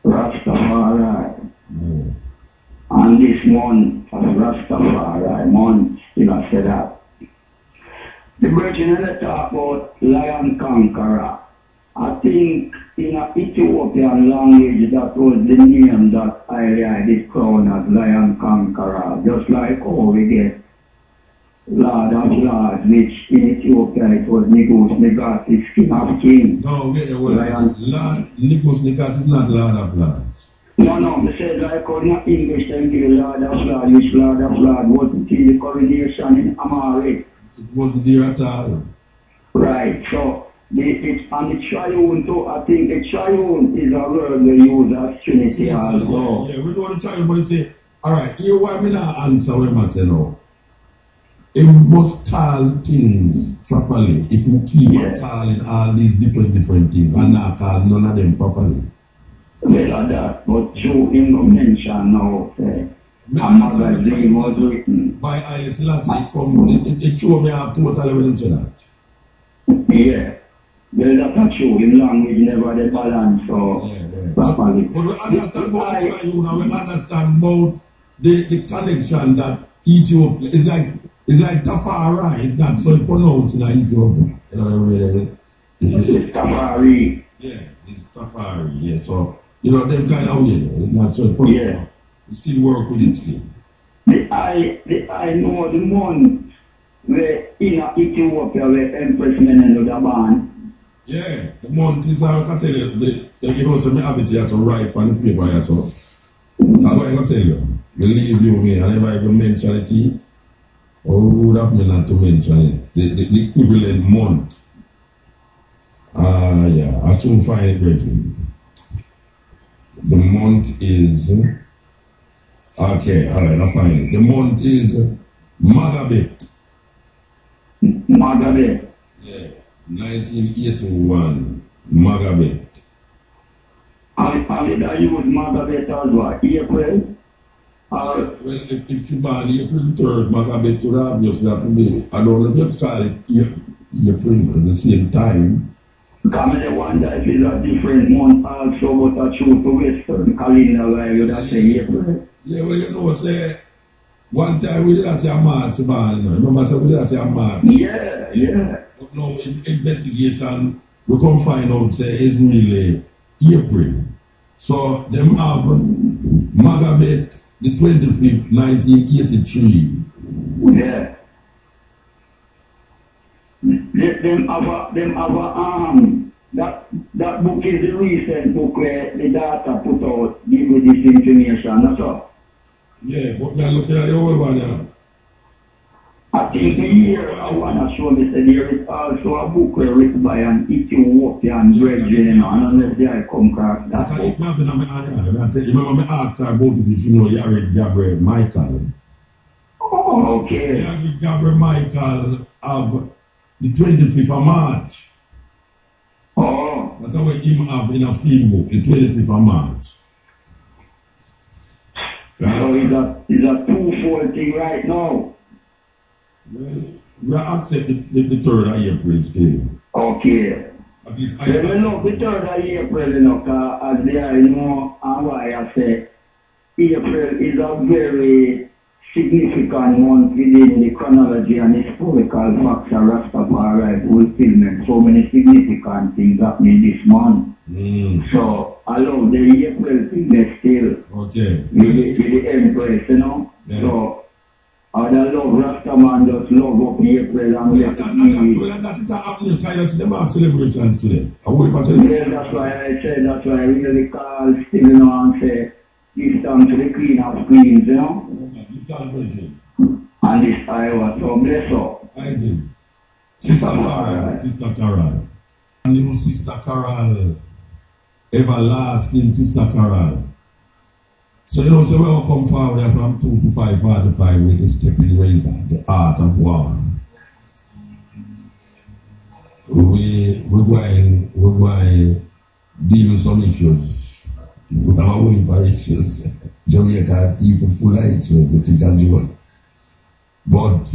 Rastafari. Yeah. And this month of Rastafari month, you know, say that. The Virgin and the talk about Lion Conqueror. I think in an Ethiopian language that was the name that I did crown as Lion Conqueror. Just like how we get Lord of Lords, which in Ethiopia it was Negus Negas, King of Kings. No, wait a minute. Lord Negus Negas is not Lord of Lords. No, they said like how in English they give Lord of Lords, which Lord of Lords wasn't in the coronation in Amharic. It wasn't there at all. Right, so it's on the triune too. I think the triune is a word we use as Trinity also. Yeah, we know the triune, but it's alright, here why me not answer when I say no. If we must call things properly, if we keep calling all these different things and not call none of them properly. Well, that, but you in mention now, another name was written. By Haile Selassie, it showed me up totally when him say that. Yeah. Well, that's not true. In language, never the balance, so properly. But we understand about the triune and we understand about the connection that Ethiopia is like Tafari, it's not so pronounced in Ethiopia. You know what I mean? It's Tafari. Yeah, it's Tafari, yeah. So, you know, them kind of way, it's not so pronounced. Yeah. We still work with it still. I know the month where in Ethiopia where Empress Menen Earth Strong. Yeah, the month is, I can tell you, you know, so I have it here to write on the paper here, so that's what I can tell you. Believe you me, I never even mention it, or who would have me not to mention it. The equivalent month. Yeah, I soon find it, Brethren. The month is Okay, alright, I find it. The month is Magabit. Magabit. Yeah, 1981. Magabit. How did I use Magabit as what? April? Well, if you born April 3rd, Magabit would obviously have to be. I don't know if you call it April at the same time. Because I wonder if it's a different month also, but I choose to Western calendar where you would say April. Yeah, well, you know, say, one time we did that say a March, man. Remember, I said we did that say a March. Yeah. But now, in investigation, we come find out, say, it's really April. So, them have Magabit, the 25th, 1983. Yeah. That book is the recent book where the data put out, give you this information, that's all. Yeah, but we are looking at the old one now. I think here I want to show me that there is also a book written by an Ethiopian brethren, and unless I come across that book. Remember I asked her about it if you know you read Gabriel Michael. Oh, okay. Yeah, with Gabriel Michael of the 25th of March. Oh. That's what him have in a film book, the 25th of March. So it's a twofold thing right now. Well, we accept the 3rd of April still. Okay. At least the 3rd of April, you know, as there, you know, and why I say April is a very significant month within the chronology and historical facts of Rastafari fulfillment. So many significant things happening this month. So I love the April thing still. Okay. With the Empress, you know. Yeah. So I love Rastaman just love up April and that is happening kind of to them have celebrations today. Yeah, that's why I said, that's why I really call still, you know, and say give thanks to the Queen of Queens, you know. And this Iowa, so bless up. I do. Sister Carol. New Sister Carol. Everlasting Sister Carol. So you know, so we'll come forward from 2 to 5:45 with the stepping razor, the art of war. We're going to deal with some issues. We have our own issues. Jamaica people full of issues, they think I'm doing. But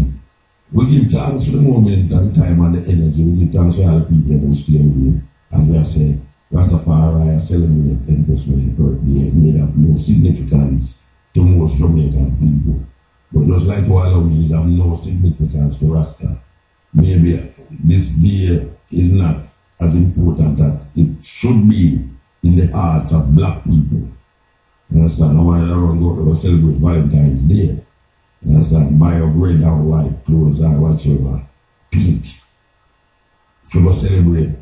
we give thanks for the moment and the time and the energy. We give thanks for all the people who stay with me. As we are saying, Rastafari celebrate Empress Menen Earth Day made up no significance to most Jamaican people. But just like all Halloween have no significance to Rasta, maybe this day is not as important that it should be in the hearts of black people. You understand? No one around go to celebrate Valentine's Day. You understand? Buy up red and white clothes or whatsoever. Pink. If you go celebrate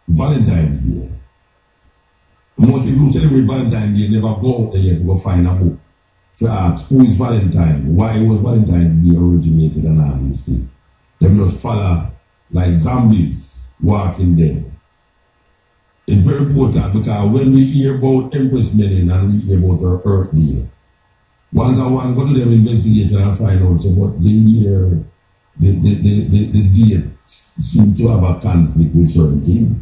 Valentine's Day. Most people who celebrate Valentine's Day never go out there to go find a book. To ask, who is Valentine? Why was Valentine's Day originated and all these things? Them just follow like zombies walking dead. It's very important because when we hear about Empress Menen and we hear about her Earth Day, once I want to go to them investigation and find out so what the year, the date seem to have a conflict with certain things.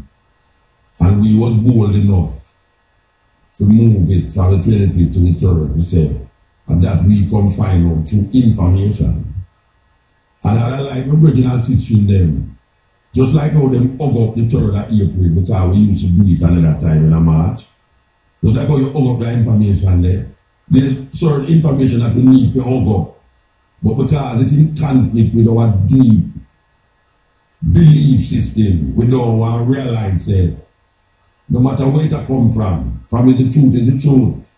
And we was bold enough to move it from the 25th to the 3rd, we say, and that we come find out through information. And I like my original teaching them. Just like how them hug up the 3rd of April because we used to do it another time in a March. Just like how you hug up the information there. There's certain information that we need to hug up. But because it's in conflict with our deep belief system, we don't want to realize that no matter where it come from is the truth, is the truth.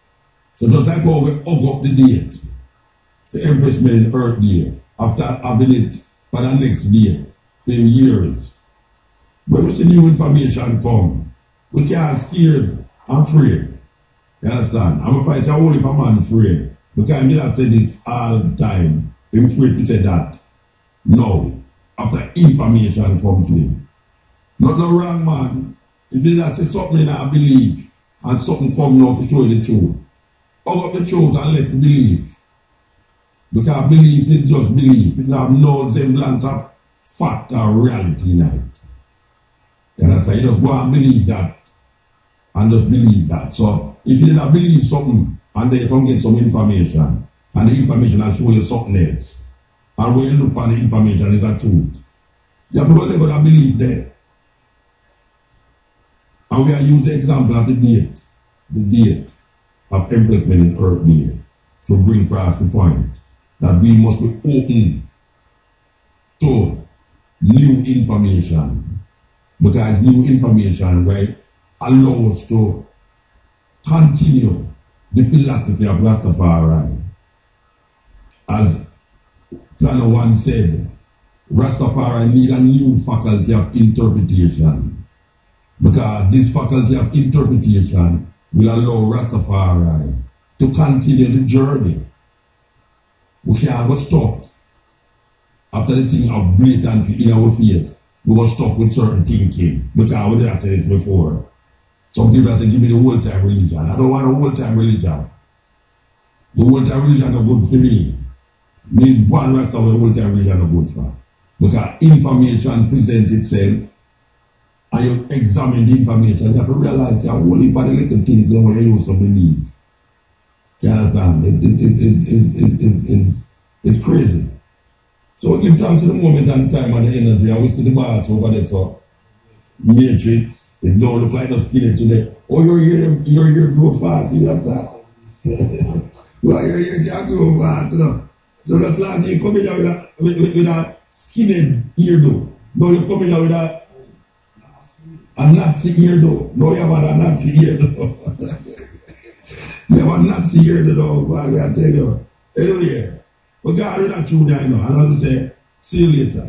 So just like how we hug up the date for Empress Menen Earth Day, after having it for the next day, for years. When we see new information come, we can't scared and afraid. You understand? I'm a fighter only for man afraid. Because I did say this all the time. I'm afraid to say that. No. After information come to him. Not no wrong man. If you say something I believe and something come now to show you the truth. hug up the throat and left belief. Because belief is just belief. It have no semblance of fact or reality in it. You understand? You just go and believe that and just believe that. So if you didn't believe something and then you come get some information and the information will show you something else, and when you look at the information is a truth, you have to go level of belief there. And we are using the example of the date of Empress Menen Earth Day to bring across the point that we must be open to new information, because new information, right, allows us to continue the philosophy of Rastafari. As Planner One said, Rastafari need a new faculty of interpretation, because this faculty of interpretation will allow Rastafari to continue the journey. We can't go stop after the thing of blatantly in our face. We were stuck with certain thinking, because we did after this before. Some people say, give me the whole time religion. I don't want a whole time religion. The whole time religion is not good for me. Means one right away, whole time religion is not good for. Because information presents itself, and you examine the information, you have to realize that whole heap of the little things that you used to believe. You understand? It's crazy. So we give thanks to the moment and time and the energy, and we see the bars over there, so matrix, it don't look like no skinny today. Oh, your ear grow fast, you have that. Well, your ear can't grow fast, you know. So that's last you come in there with a skinny ear though. Now you come in there with a Nazi ear though. Now you have a Nazi ear though. You have a Nazi ear though, I tell you. Anyway, but God, we're not true there, you know. And I'll say, see you later.